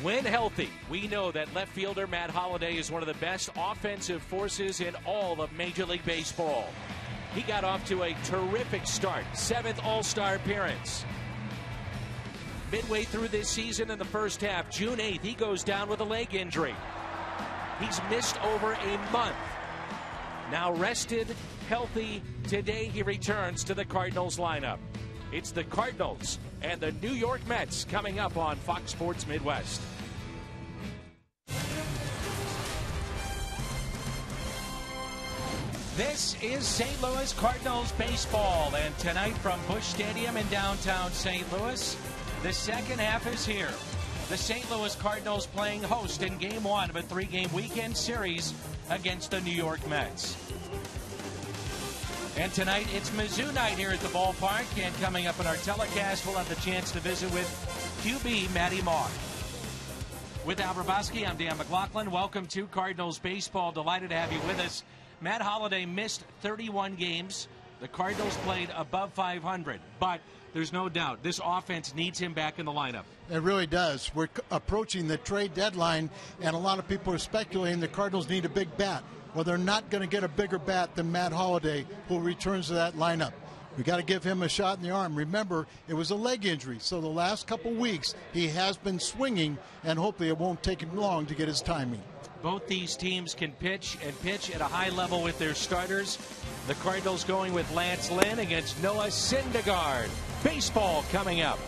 When healthy, we know that left fielder Matt Holliday is one of the best offensive forces in all of Major League Baseball. He got off to a terrific start, 7th All-Star appearance. Midway through this season in the first half, June 8th, he goes down with a leg injury. He's missed over a month. Now rested, healthy, today he returns to the Cardinals lineup. It's the Cardinals and the New York Mets coming up on Fox Sports Midwest. This is St. Louis Cardinals baseball, and tonight from Busch Stadium in downtown St. Louis, the second half is here. The St. Louis Cardinals playing host in Game 1 of a 3-game weekend series against the New York Mets. And tonight, it's Mizzou night here at the ballpark. And coming up in our telecast, we'll have the chance to visit with QB Matty Mauk. With Al Hrabosky, I'm Dan McLaughlin. Welcome to Cardinals baseball. Delighted to have you with us. Matt Holliday missed 31 games. The Cardinals played above 500. But there's no doubt this offense needs him back in the lineup. It really does. We're approaching the trade deadline, and a lot of people are speculating the Cardinals need a big bat. Well, they're not going to get a bigger bat than Matt Holliday, who returns to that lineup. We got to give him a shot in the arm. Remember, it was a leg injury, so the last couple weeks he has been swinging, and hopefully it won't take him long to get his timing. Both these teams can pitch and pitch at a high level with their starters. The Cardinals going with Lance Lynn against Noah Syndergaard. Baseball coming up.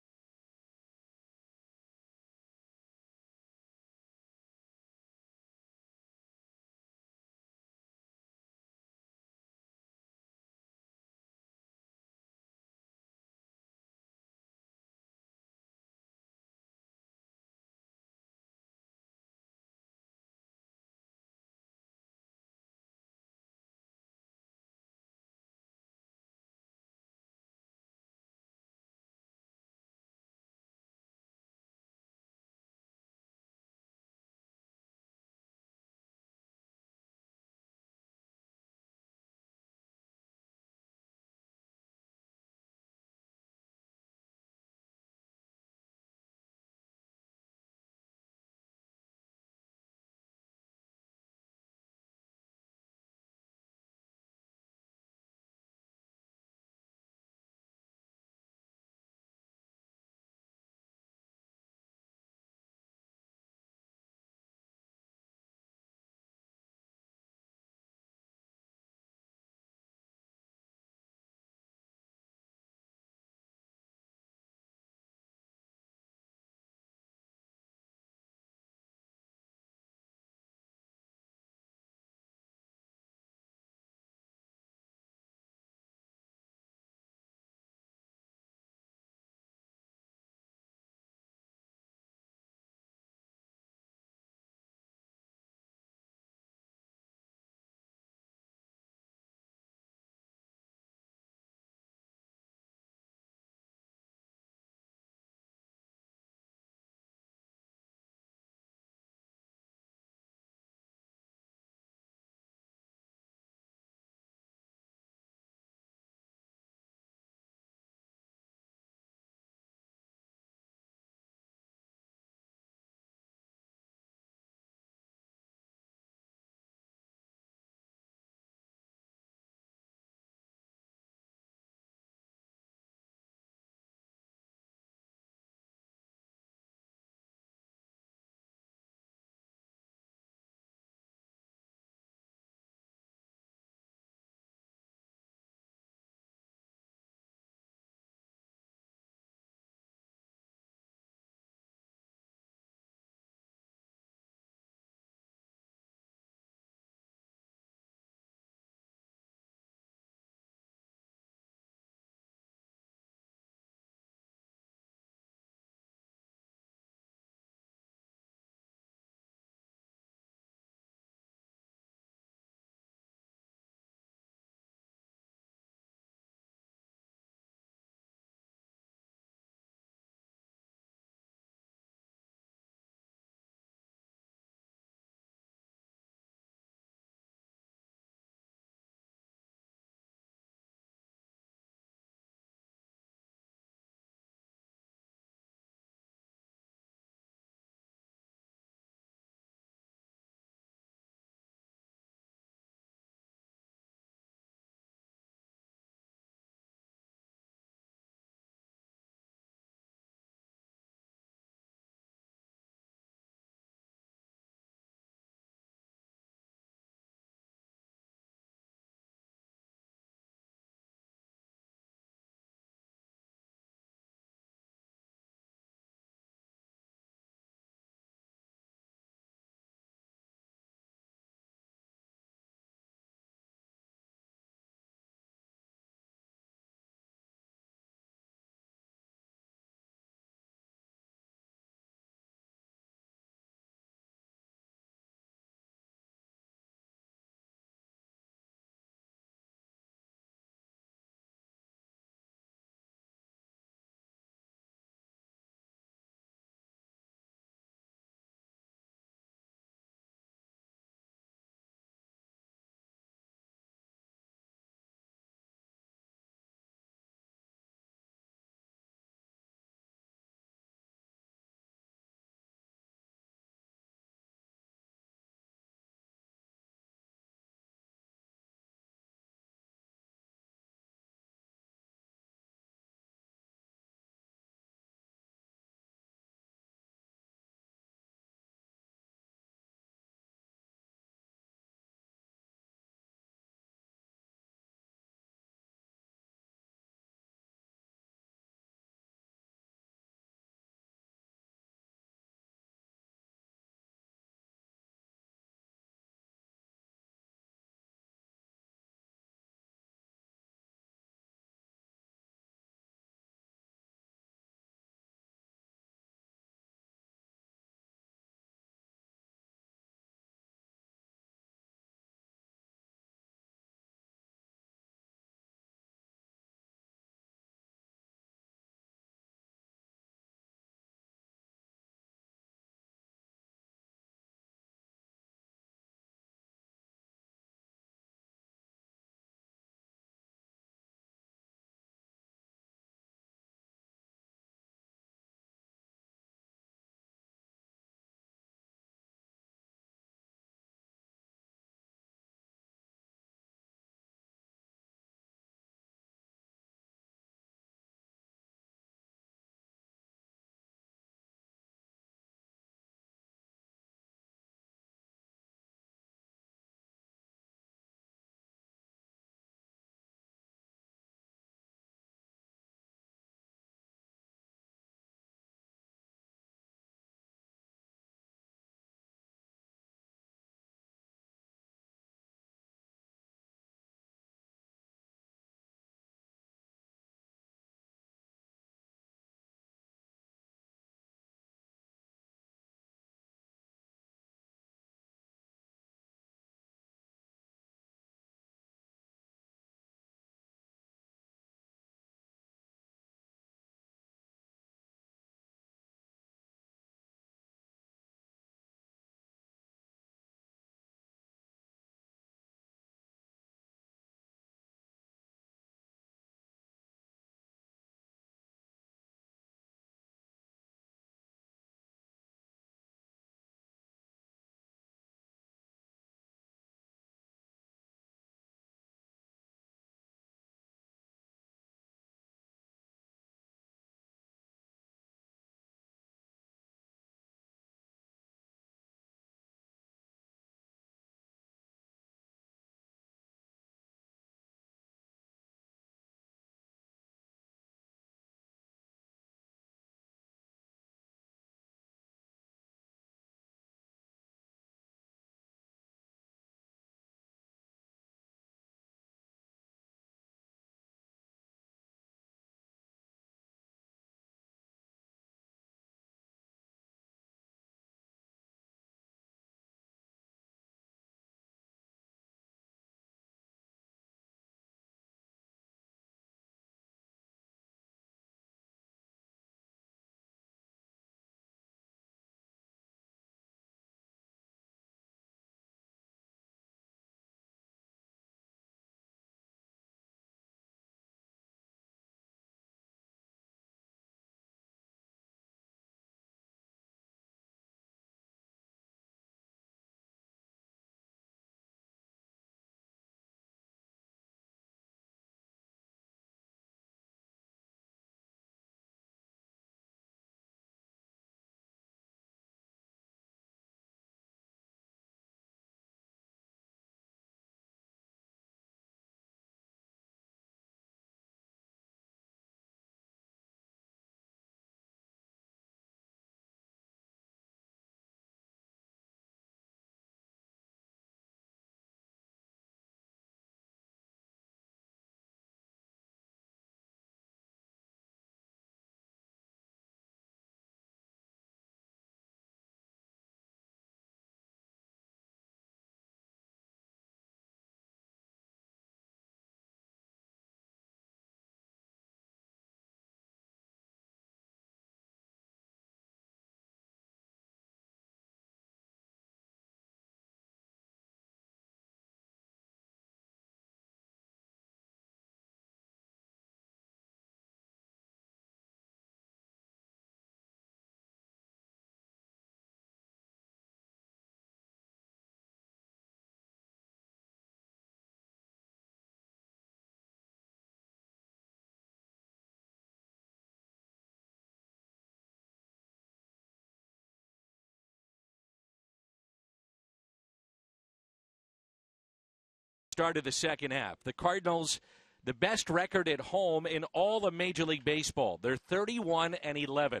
Start of the second half. The Cardinals, the best record at home in all of Major League Baseball. They're 31-11.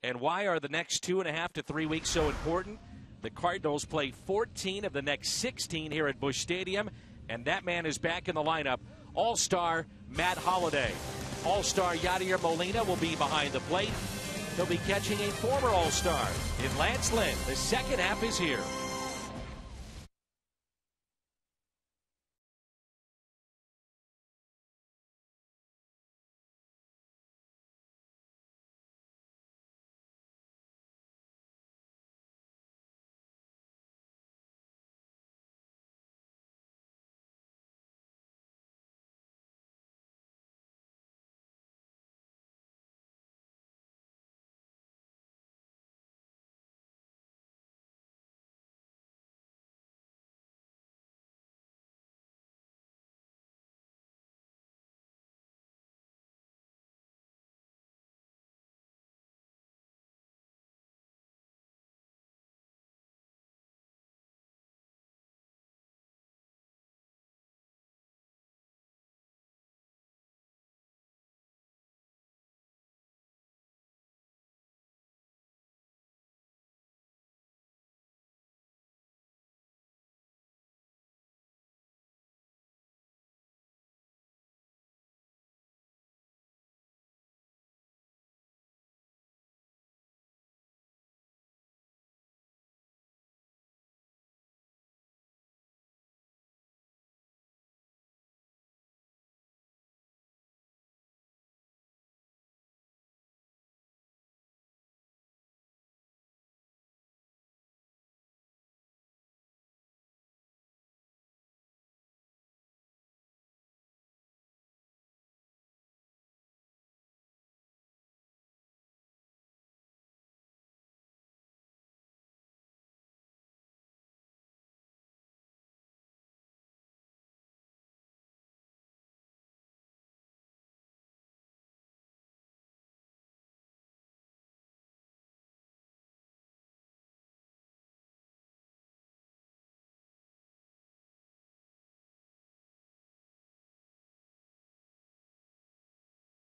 And why are the next 2.5 to 3 weeks so important? The Cardinals play 14 of the next 16 here at Busch Stadium, and that man is back in the lineup. All-star Matt Holliday. All-star Yadier Molina will be behind the plate. He'll be catching a former All-Star in Lance Lynn. The second half is here.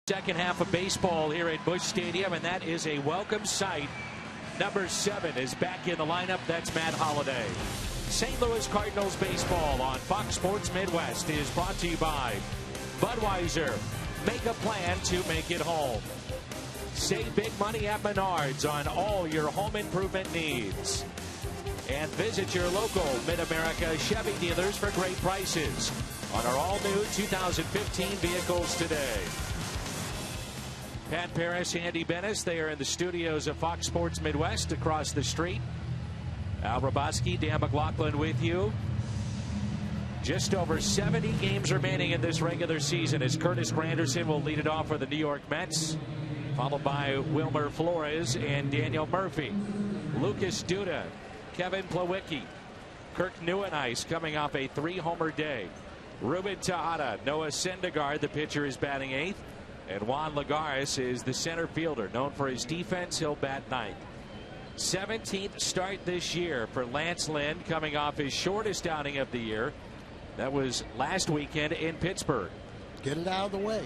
Second half of baseball here at Busch Stadium, and that is a welcome sight. Number 7 is back in the lineup. That's Matt Holliday. St. Louis Cardinals baseball on Fox Sports Midwest is brought to you by Budweiser. Make a plan to make it home. Save big money at Menards on all your home improvement needs. And visit your local Mid-America Chevy dealers for great prices on our all-new 2015 vehicles today. Pat Paris, Andy Bennis, they are in the studios of Fox Sports Midwest across the street. Al Roboski, Dan McLaughlin with you. Just over 70 games remaining in this regular season as Curtis Granderson will lead it off for the New York Mets, followed by Wilmer Flores and Daniel Murphy. Lucas Duda, Kevin Plawecki, Kirk Neuenhuis coming off a 3-homer day. Ruben Tejada, Noah Syndergaard, the pitcher, is batting 8th. And Juan Lagares is the center fielder. Known for his defense, he'll bat 9th. 17th start this year for Lance Lynn, coming off his shortest outing of the year. That was last weekend in Pittsburgh. Get it out of the way.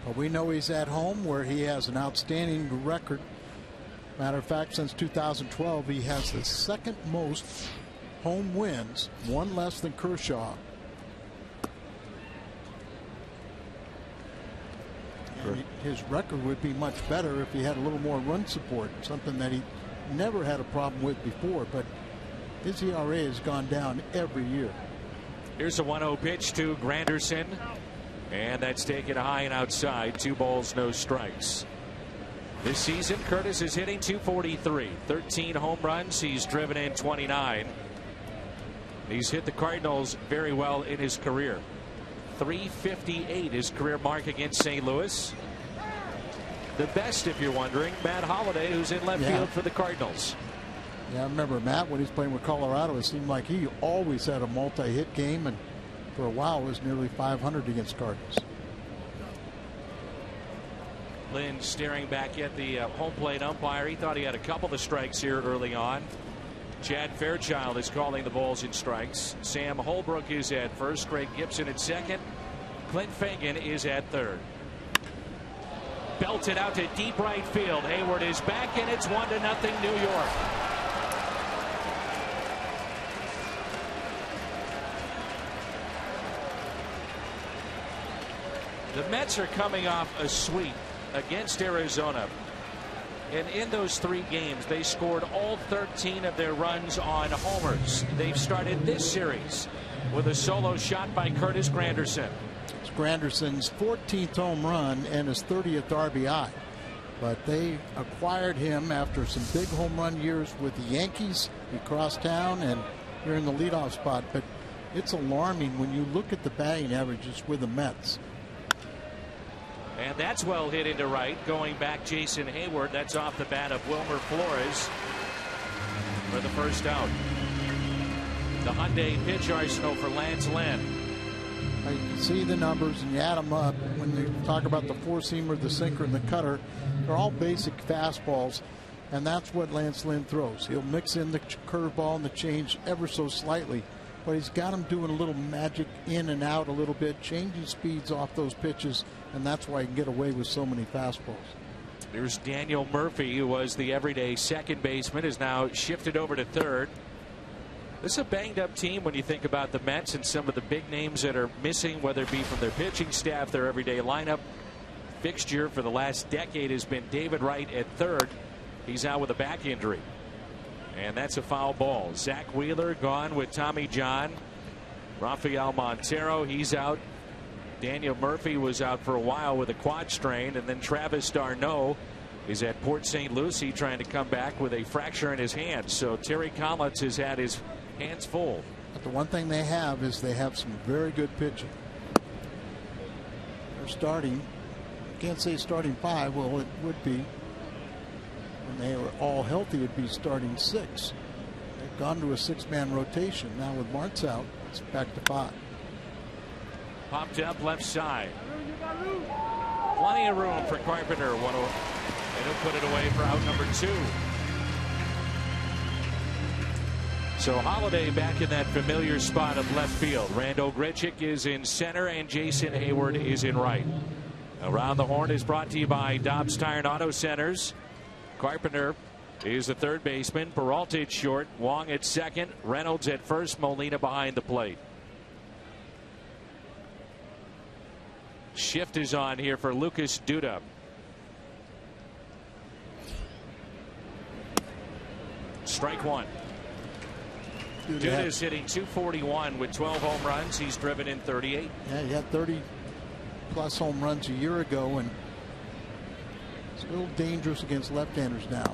But we know he's at home where he has an outstanding record. Matter of fact, since 2012, he has the second most home wins, one less than Kershaw. His record would be much better if he had a little more run support, something that he never had a problem with before, but his ERA has gone down every year. Here's a 1-0 pitch to Granderson, and that's taken high and outside. 2 balls, no strikes. This season, Curtis is hitting .243, 13 home runs. He's driven in 29. He's hit the Cardinals very well in his career. .358 his career mark against St. Louis. The best, if you're wondering, Matt Holliday, who's in left field for the Cardinals. Yeah, I remember Matt when he was playing with Colorado. It seemed like he always had a multi-hit game, and for a while it was nearly .500 against Cardinals. Lynn staring back at the home plate umpire. He thought he had a couple of strikes here early on. Chad Fairchild is calling the balls and strikes. Sam Holbrook is at first. Craig Gibson at second. Clint Fagan is at third. Belted out to deep right field. Hayward is back, and it's 1-0 New York. The Mets are coming off a sweep against Arizona. And in those 3 games, they scored all 13 of their runs on homers. They've started this series with a solo shot by Curtis Granderson. It's Granderson's 14th home run and his 30th RBI. But they acquired him after some big home run years with the Yankees. He crossed town, and you're in the leadoff spot. But it's alarming when you look at the batting averages with the Mets. And that's well hit into right. Going back, Jason Hayward. That's off the bat of Wilmer Flores for the first out. The Hyundai pitch arsenal for Lance Lynn. You can see the numbers and you add them up. When you talk about the four-seamer, the sinker, and the cutter, they're all basic fastballs, and that's what Lance Lynn throws. He'll mix in the curveball and the change ever so slightly, but he's got them doing a little magic in and out a little bit, changing speeds off those pitches, and that's why he can get away with so many fastballs. There's Daniel Murphy, who was the everyday second baseman, is now shifted over to third. This is a banged-up team when you think about the Mets and some of the big names that are missing, whether it be from their pitching staff, their everyday lineup. Fixture for the last decade has been David Wright at third. He's out with a back injury. And that's a foul ball. Zach Wheeler gone with Tommy John. Rafael Montero, he's out. Daniel Murphy was out for a while with a quad strain. And then Travis d'Arnaud is at Port St. Lucie trying to come back with a fracture in his hand. So Terry Collins has had his hands full. But the one thing they have is they have some very good pitching. They're starting. Can't say starting 5. Well, it would be. When they were all healthy, it'd be starting 6. They've gone to a 6-man rotation. Now with Martz out, it's back to 5. Popped up left side. Plenty of room for Carpenter. And he'll put it away for out number 2. So Holiday back in that familiar spot of left field. Randall Grichuk is in center, and Jason Hayward is in right. Around the Horn is brought to you by Dobbs Tire and Auto Centers. Carpenter is the third baseman. Peralta at short. Wong at second. Reynolds at first. Molina behind the plate. Shift is on here for Lucas Duda. Strike one. Duda is hitting .241 with 12 home runs. He's driven in 38. Yeah, he had 30+ home runs a year ago, and it's a little dangerous against left-handers now.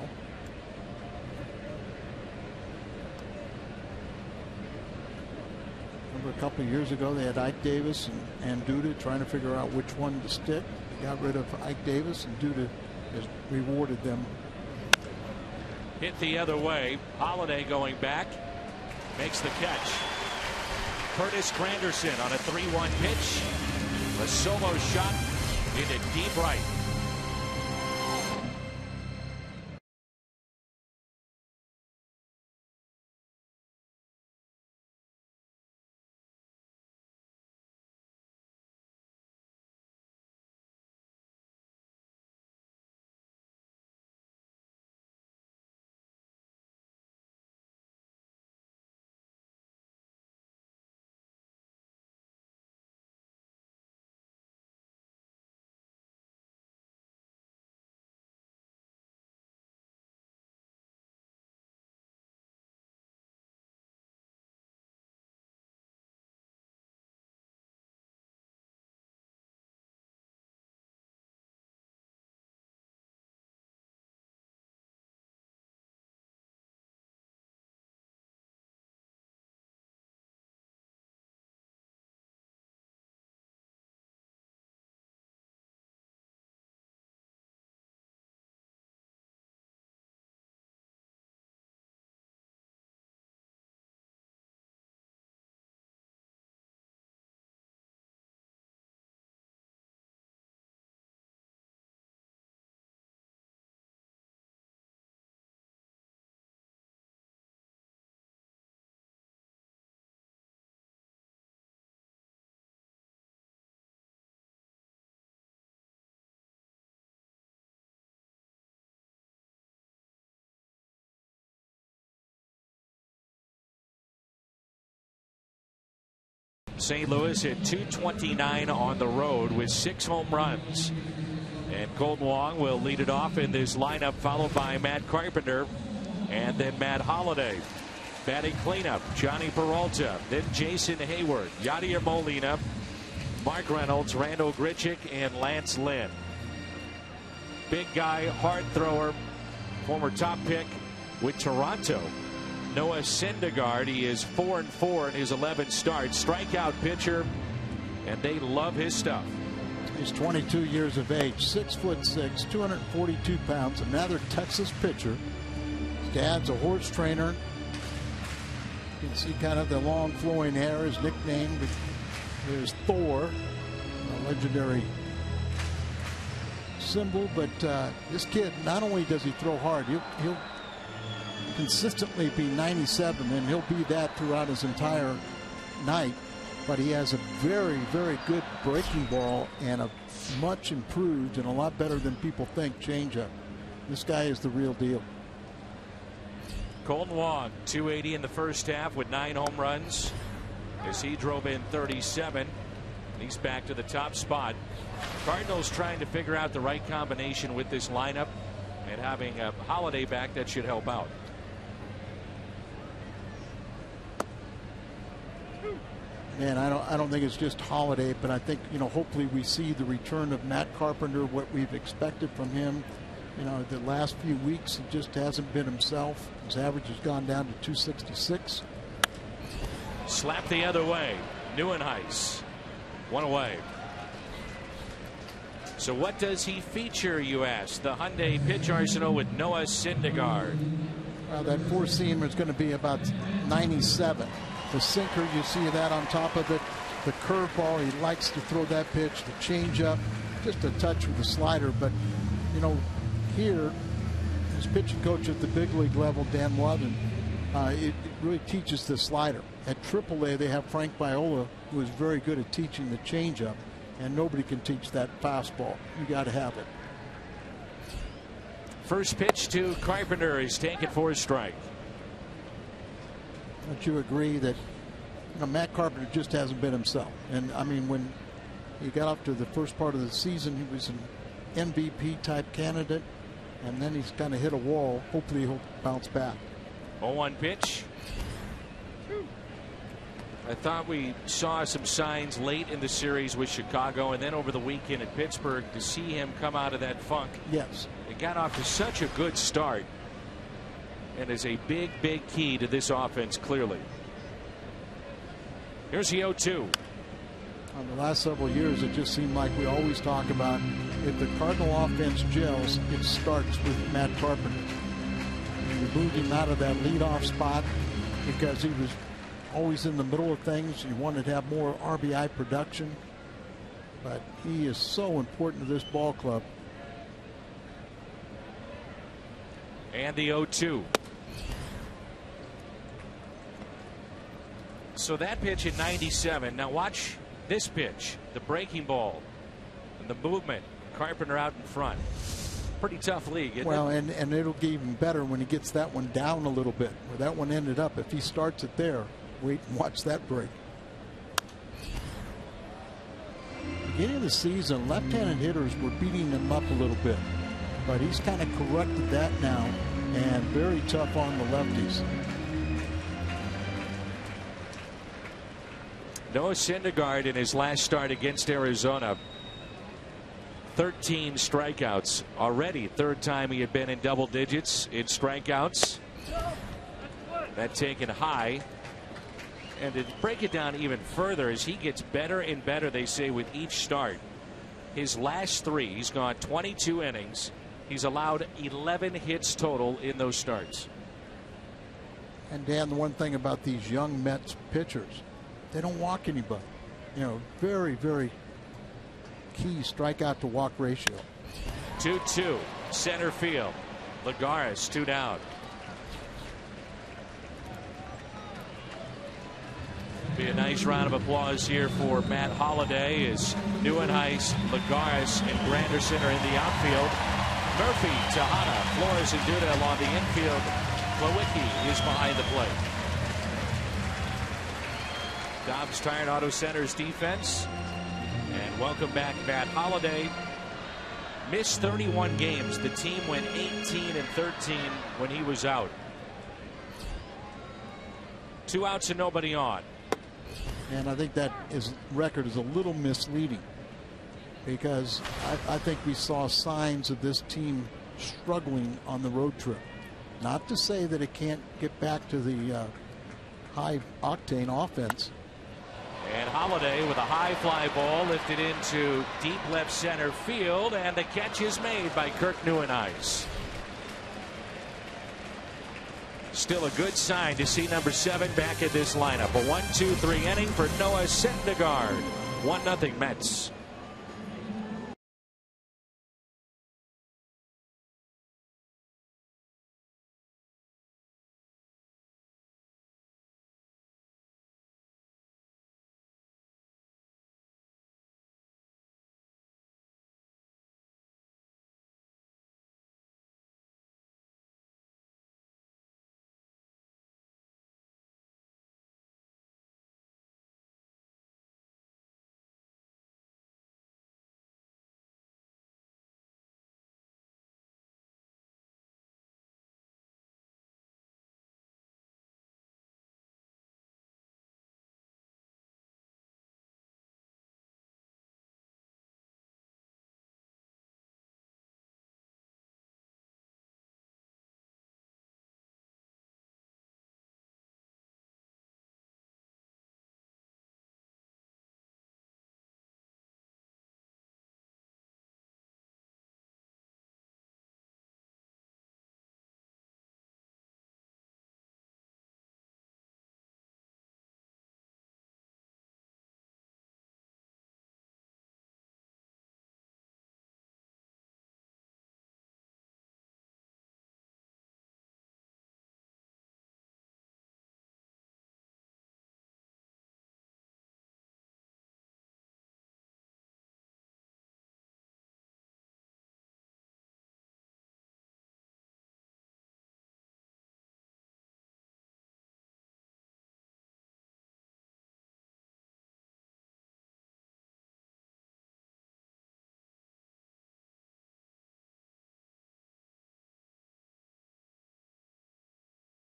Remember a couple of years ago they had Ike Davis and Duda trying to figure out which one to stick. They got rid of Ike Davis, and Duda has rewarded them. Hit the other way. Holiday going back. Makes the catch. Curtis Granderson on a 3-1 pitch. A solo shot into deep right. St. Louis at .229 on the road with 6 home runs. And Colton Wong will lead it off in this lineup, followed by Matt Carpenter and then Matt Holliday. Batting cleanup, Johnny Peralta, then Jason Hayward, Yadier Molina, Mark Reynolds, Randall Grichuk, and Lance Lynn. Big guy, hard thrower, former top pick with Toronto, Noah Syndergaard. He is 4-4 in his 11 starts. Strikeout pitcher, and they love his stuff. He's 22 years of age, 6'6", 242 pounds, another Texas pitcher. His dad's a horse trainer. You can see kind of the long flowing hair. His nickname is Thor, a legendary symbol. But this kid, not only does he throw hard, he'll consistently be 97, and he'll be that throughout his entire night. But he has a very, very good breaking ball and a much improved and a lot better than people think changeup. This guy is the real deal. Colton Wong, 280 in the first half with 9 home runs as he drove in 37. He's back to the top spot. Cardinals trying to figure out the right combination with this lineup, and having a Holiday back, that should help out. Man, I don't think it's just Holiday, but I think, hopefully we see the return of Matt Carpenter, what we've expected from him. The last few weeks he just hasn't been himself. His average has gone down to 266. Slap the other way. Neuenhuis, 1 away. So what does he feature, you ask? The Hyundai pitch arsenal with Noah Syndergaard. Well, that four-seamer is going to be about 97. The sinker, you see that on top of it. The curveball, he likes to throw that pitch. The changeup, just a touch with the slider. But, here, his pitching coach at the big league level, Dan Wadden, it really teaches the slider. At AAA, they have Frank Viola, who is very good at teaching the changeup, and nobody can teach that fastball. You got to have it. First pitch to Carpenter is taken for a strike. Don't you agree that Matt Carpenter just hasn't been himself? And I mean, when he got up to the first part of the season, he was an MVP type candidate, and then he's kind of hit a wall. Hopefully he'll bounce back. 0-1 pitch. I thought we saw some signs late in the series with Chicago, and then over the weekend at Pittsburgh, to see him come out of that funk. Yes. It got off to such a good start, and is a big, big key to this offense, clearly. Here's the 0-2. On the last several years, it just seemed like we always talk about, if the Cardinal offense gels, it starts with Matt Carpenter. We moved him out of that leadoff spot because he was always in the middle of things. You wanted to have more RBI production, but he is so important to this ball club. And the 0-2. So that pitch at 97. Now watch this pitch, the breaking ball and the movement. Carpenter out in front. Pretty tough league, isn't it? And it'll get even better when he gets that one down a little bit, where that one ended up. If he starts it there, wait and watch that break. Beginning of the season, left-handed hitters were beating him up a little bit, but he's kind of corrected that now, and very tough on the lefties. Noah Syndergaard in his last start against Arizona, 13 strikeouts already. Third time he had been in double digits in strikeouts. That taken high. And to break it down even further, as he gets better and better, they say, with each start. His last 3, he's gone 22 innings. He's allowed 11 hits total in those starts. And Dan, the one thing about these young Mets pitchers, they don't walk anybody. Very, very key strikeout to walk ratio. 2-2, center field. Lagares 2 down. Be a nice round of applause here for Matt Holliday as Neuenhuis, Lagares, and Granderson are in the outfield. Murphy, Tejada, Flores, and Duda along the infield. Plawecki is behind the plate. Dobbs Tire and Auto Center's defense. And welcome back Matt Holliday. Missed 31 games. The team went 18-13 when he was out. 2 outs and nobody on. And I think that record is a little misleading, because I think we saw signs of this team struggling on the road trip. Not to say that it can't get back to the high octane offense. And Holliday with a high fly ball lifted into deep left center field, and the catch is made by Kirk Neuenhuis. Still a good sign to see number 7 back in this lineup. A 1-2-3 inning for Noah Syndergaard. 1-0 Mets.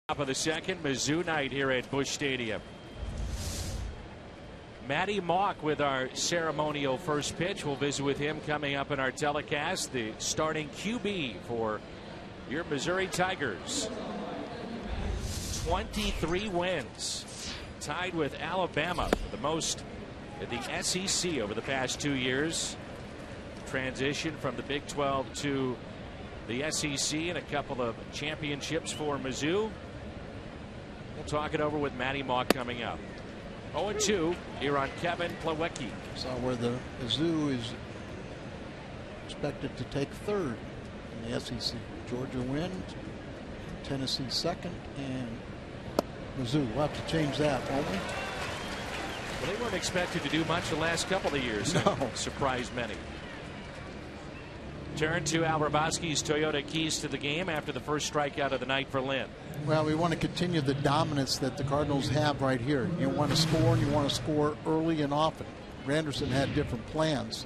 Top of the second, Mizzou night here at Busch Stadium. Matty Mock with our ceremonial first pitch. We'll visit with him coming up in our telecast. The starting QB for your Missouri Tigers. 23 wins. Tied with Alabama for the most in the SEC over the past 2 years. Transition from the Big 12 to the SEC and a couple of championships for Mizzou. We'll talk it over with Matty Mock coming up. 0-2 here on Kevin Plawecki. So where the Mizzou is expected to take third in the SEC. Georgia wins, Tennessee second, and Mizzou. We'll have to change that, won't we? Well, they weren't expected to do much the last couple of years. No. Surprised many. Turn to Al Hrabosky's Toyota keys to the game after the first strikeout of the night for Lynn. Well, we want to continue the dominance that the Cardinals have right here. You want to score, and you want to score early and often. Randerson had different plans.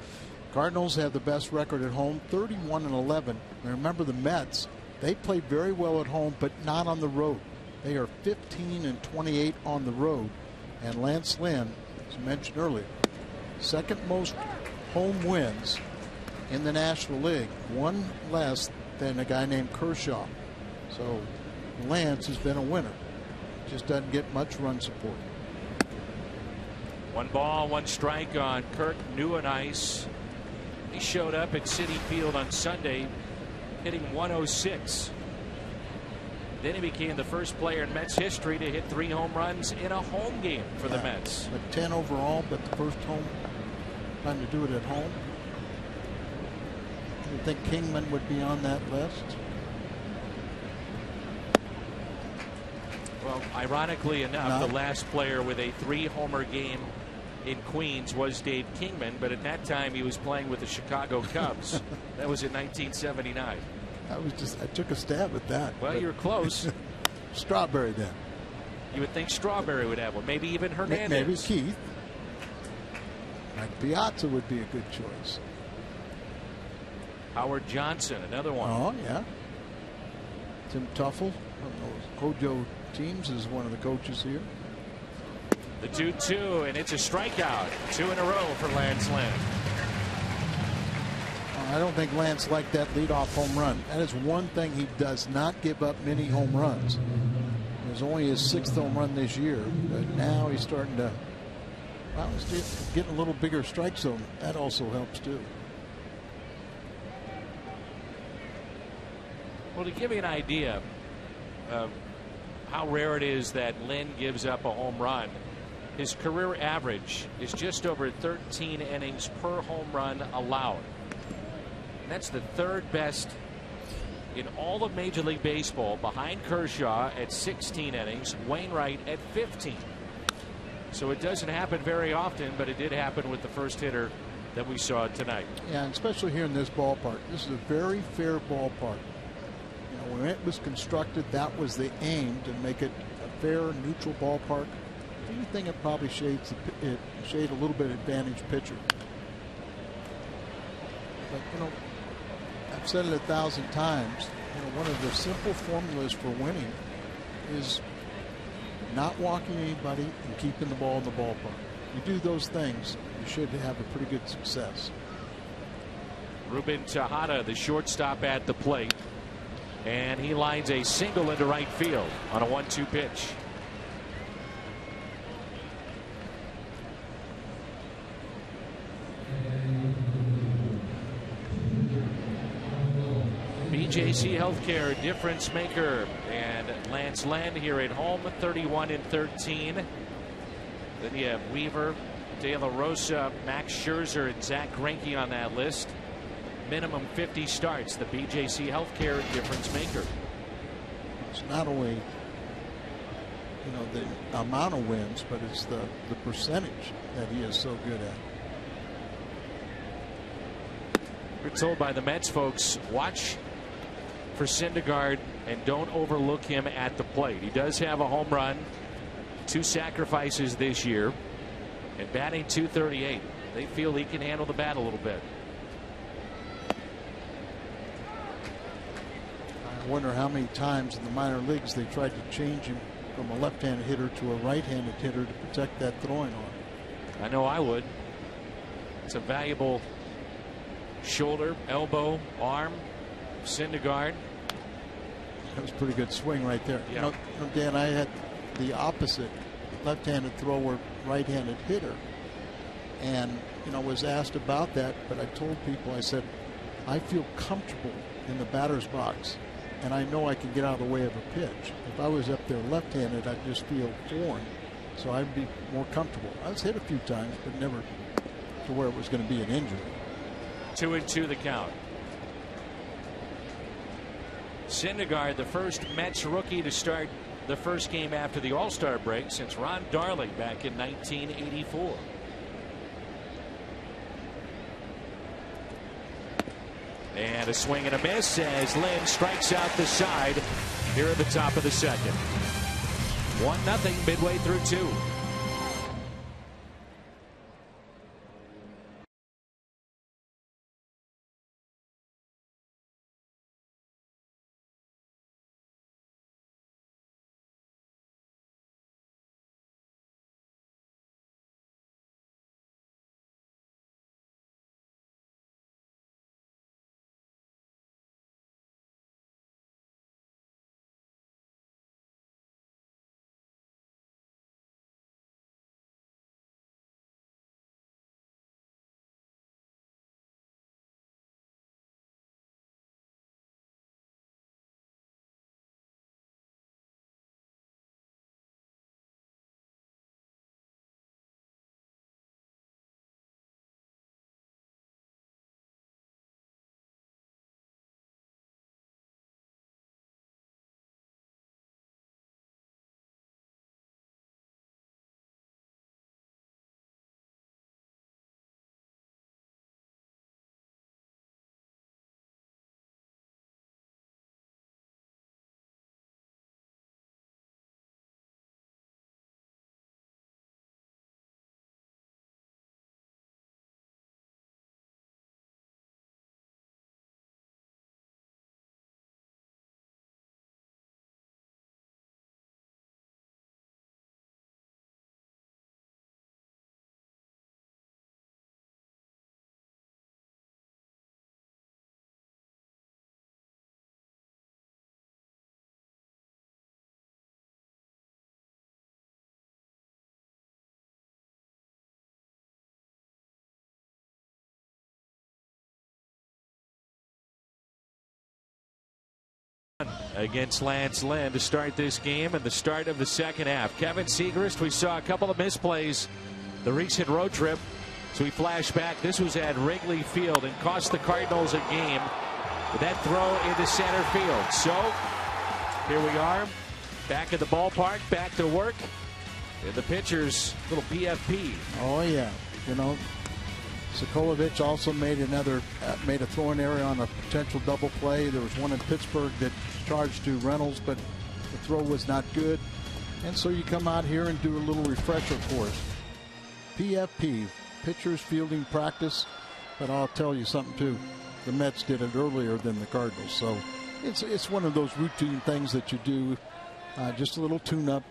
Cardinals have the best record at home, 31-11. And remember the Mets, they play very well at home, but not on the road. They are 15-28 on the road. And Lance Lynn, as I mentioned earlier, second most home wins in the National League, one less than a guy named Kershaw. So Lance has been a winner. Just doesn't get much run support. 1 ball, 1 strike on Kirk Neuenhuis. He showed up at Citi Field on Sunday, hitting 106. Then he became the first player in Mets history to hit 3 home runs in a home game for the Mets. But 10 overall, but the first home time to do it at home. You think Kingman would be on that list? Well, ironically enough, the last player with a 3-homer game in Queens was Dave Kingman, but at that time he was playing with the Chicago Cubs. That was in 1979. I took a stab at that. Well, you're close. Strawberry then. You would think Strawberry would have one. Maybe even Hernandez. Maybe Keith. Like Piazza would be a good choice. Howard Johnson, another one. Oh, yeah. Tim Tuffle from those Hojo teams is one of the coaches here. The 2-2, and it's a strikeout. 2 in a row for Lance Lynn. I don't think Lance liked that leadoff home run. That is one thing he does not give up many home runs. It was only his 6th home run this year, but now he's starting to. Well, he's getting a little bigger strike zone. That also helps too. Well, to give you an idea of how rare it is that Lynn gives up a home run, his career average is just over 13 innings per home run allowed. And that's the 3rd best in all of Major League Baseball, behind Kershaw at 16 innings, Wainwright at 15. So it doesn't happen very often, but it did happen with the first hitter that we saw tonight. Yeah, and especially here in this ballpark. This is a very fair ballpark. You know, when it was constructed, that was the aim, to make it a fair, neutral ballpark. If anything, it probably shade a little bit advantage pitcher. But you know, I've said it 1,000 times. You know, one of the simple formulas for winning is not walking anybody and keeping the ball in the ballpark. You do those things, you should have a pretty good success. Ruben Tejada, the shortstop, at the plate, and he lines a single into right field on a 1-2 pitch. BJC Healthcare, difference maker, and Lance Lynn here at home, 31-13. Then you have Weaver, De La Rosa, Max Scherzer, and Zach Greinke on that list. Minimum 50 starts. The BJC Healthcare difference maker. It's not only, you know, the amount of wins, but it's the percentage that he is so good at. We're told by the Mets folks, watch for Syndergaard and don't overlook him at the plate. He does have a home run, 2 sacrifices this year, and batting .238. They feel he can handle the bat a little bit. I wonder how many times in the minor leagues they tried to change him from a left-handed hitter to a right-handed hitter to protect that throwing arm. I know I would. It's a valuable shoulder, elbow, arm. Syndergaard. That was a pretty good swing right there. Yeah. You know, Dan, I had the opposite, left-handed thrower, right-handed hitter, and you know, was asked about that, but I told people, I said, I feel comfortable in the batter's box, and I know I can get out of the way of a pitch. If I was up there left-handed, I'd just feel foreign, so I'd be more comfortable. I was hit a few times, but never to where it was going to be an injury. 2-2 the count. Syndergaard, the first Mets rookie to start the first game after the All-Star break since Ron Darling back in 1984. And a swing and a miss as Lynn strikes out the side here at the top of the second. 1-0 midway through 2. against Lance Lynn to start this game and the start of the second half. Kevin Segrist, we saw a couple of misplays the recent road trip. So we flash back. This was at Wrigley Field and cost the Cardinals a game with that throw into center field. So here we are back at the ballpark, back to work. And the pitcher's little PFP. Oh, yeah. You know, Sikolovich also made a throwing error on a potential double play. There was one in Pittsburgh that charged to Reynolds, but the throw was not good. And so you come out here and do a little refresher course. PFP, pitchers fielding practice. But I'll tell you something too. The Mets did it earlier than the Cardinals. So it's one of those routine things that you do. Just a little tune-up.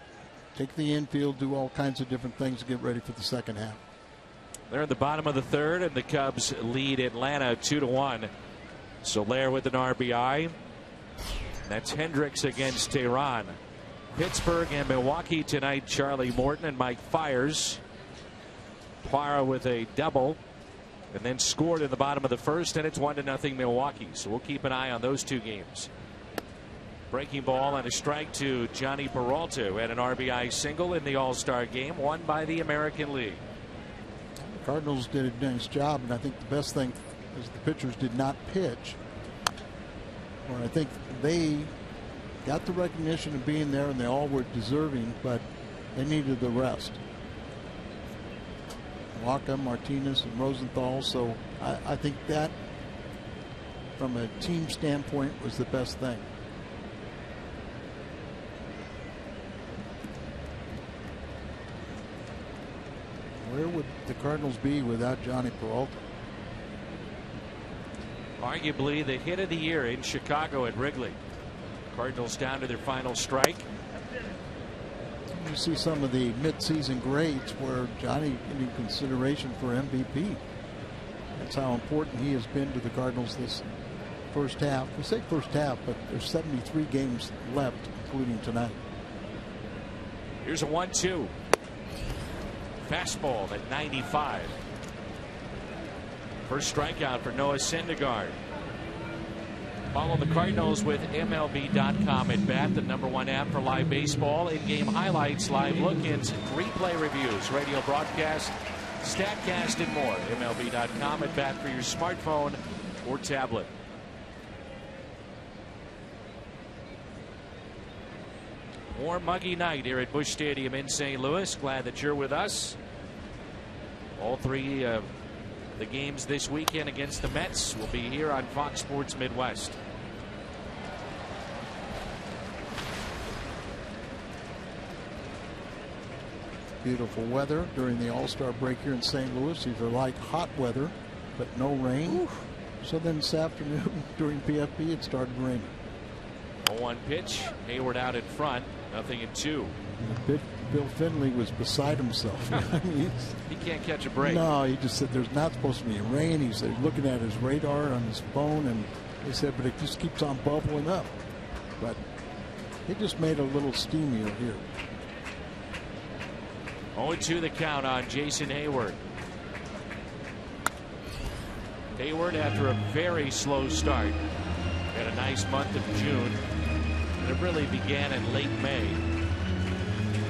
Take the infield, do all kinds of different things to get ready for the second half. They're in the bottom of the third, and the Cubs lead Atlanta 2-1. Soler with an RBI. That's Hendricks against Tehran. Pittsburgh and Milwaukee tonight. Charlie Morton and Mike Fiers. Parra with a double, and then scored in the bottom of the first, and it's 1-0 Milwaukee. So we'll keep an eye on those two games. Breaking ball and a strike to Johnny Peralta, who had an RBI single in the All-Star game, won by the American League. The Cardinals did a nice job, and I think the best thing is the pitchers did not pitch. Well, I think they got the recognition of being there, and they all were deserving, but they needed the rest. Waka, Martinez, and Rosenthal. So I think that, from a team standpoint, was the best thing. Where would the Cardinals be without Johnny Peralta? Arguably the hit of the year in Chicago at Wrigley. Cardinals down to their final strike. You see some of the midseason grades where Johnny in consideration for MVP. That's how important he has been to the Cardinals this first half. We say first half, but there's 73 games left, including tonight. Here's a 1-2. Fastball at 95. First strikeout for Noah Syndergaard. Follow the Cardinals with MLB.com at bat, the #1 app for live baseball, in-game highlights, live look-ins, replay reviews, radio broadcast, StatCast, and more. MLB.com at bat for your smartphone or tablet. Warm, muggy night here at Busch Stadium in St. Louis. Glad that you're with us. All three of the games this weekend against the Mets will be here on Fox Sports Midwest. Beautiful weather during the All-Star break here in St. Louis. These are like hot weather, but no rain. Oof. So then this afternoon during PFP it started raining. 0-1 pitch. Hayward out in front. 0-2. Bill Finley was beside himself. He can't catch a break. No, he just said there's not supposed to be rain. He said looking at his radar on his phone, and they said, but it just keeps on bubbling up. But it just made a little steamier here. 0-2 the count on Jason Hayward. Hayward, after a very slow start, had a nice month of June. And it really began in late May.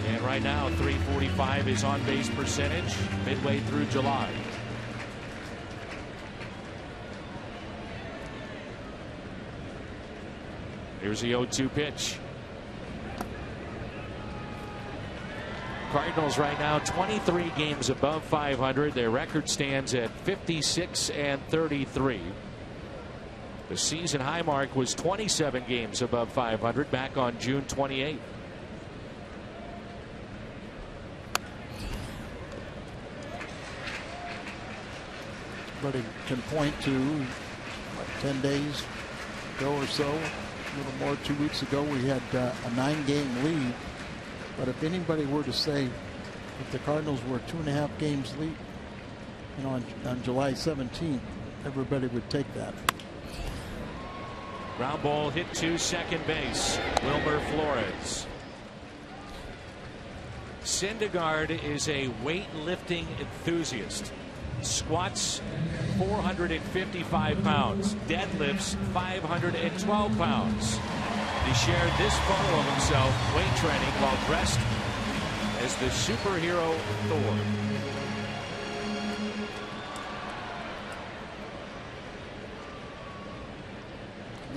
And right now, .345 is on base percentage midway through July. Here's the 0-2 pitch. Cardinals right now 23 games above 500. Their record stands at 56-33. The season high mark was 27 games above 500 back on June 28th. Everybody can point to 10 days ago or so, a little more, 2 weeks ago, we had a 9-game lead. But if anybody were to say if the Cardinals were 2.5 games lead, you know, on July 17th, everybody would take that. Ground ball hit to second base. Wilmer Flores. Syndergaard is a weightlifting enthusiast. Squats 455 pounds. Deadlifts 512 pounds. He shared this photo of himself weight training while dressed as the superhero Thor.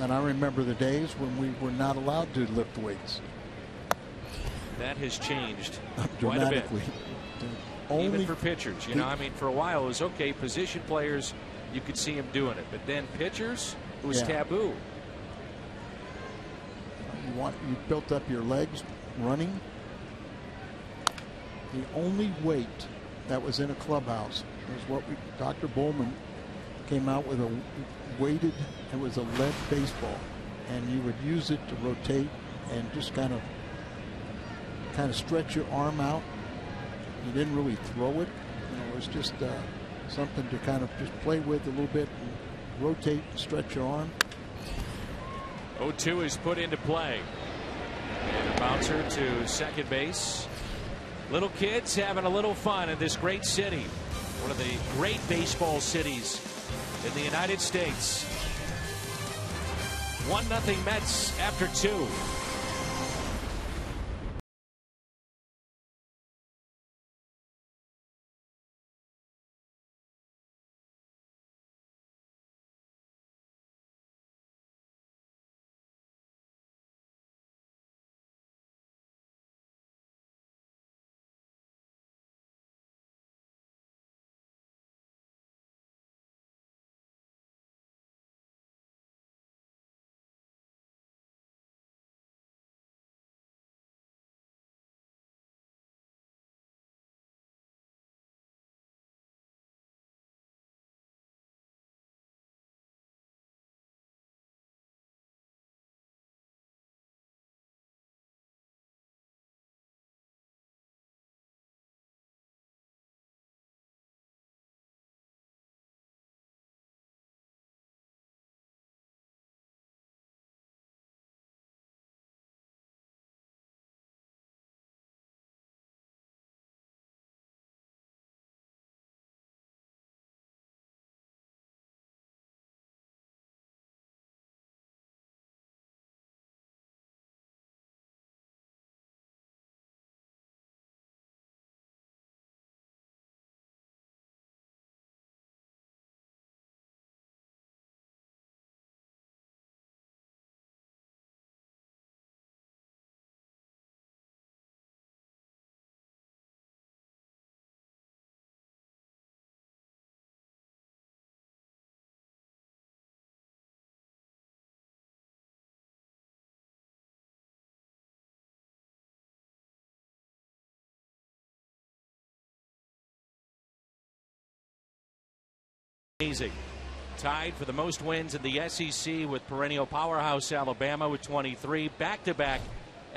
And I remember the days when we were not allowed to lift weights. That has changed quite a bit. Dramatically. Even for pitchers, you know, I mean, for a while it was okay. Position players, you could see them doing it, but then pitchers, it was taboo. You built up your legs running. The only weight that was in a clubhouse was what Dr. Bowman came out with, a weighted, it was a lead baseball, and you would use it to rotate and just kind of stretch your arm out. You didn't really throw it. You know, it was just something to kind of just play with a little bit and rotate and stretch your arm. 0-2 is put into play. And a bouncer to second base. Little kids having a little fun in this great city. One of the great baseball cities in the United States. 1-0 Mets after 2. Amazing. Tied for the most wins in the SEC with perennial powerhouse Alabama with 23. Back-to-back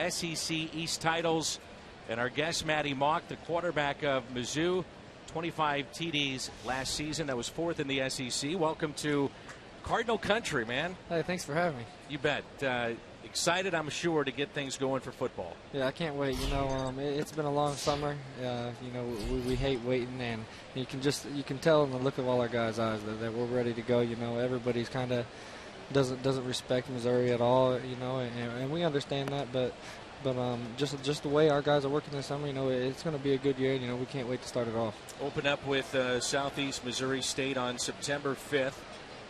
SEC East titles. And our guest, Matty Mock, the quarterback of Mizzou, 25 TDs last season. That was 4th in the SEC. Welcome to Cardinal Country, man. Hey, thanks for having me. You bet. Excited, I'm sure, to get things going for football. Yeah, I can't wait. You know, it's been a long summer. You know, we hate waiting, and you can tell in the look of all our guys' eyes that we're ready to go. You know, everybody's kind of doesn't respect Missouri at all. You know, and we understand that, but just the way our guys are working this summer, you know, it's going to be a good year. You know, we can't wait to start it off. Open up with Southeast Missouri State on September 5th,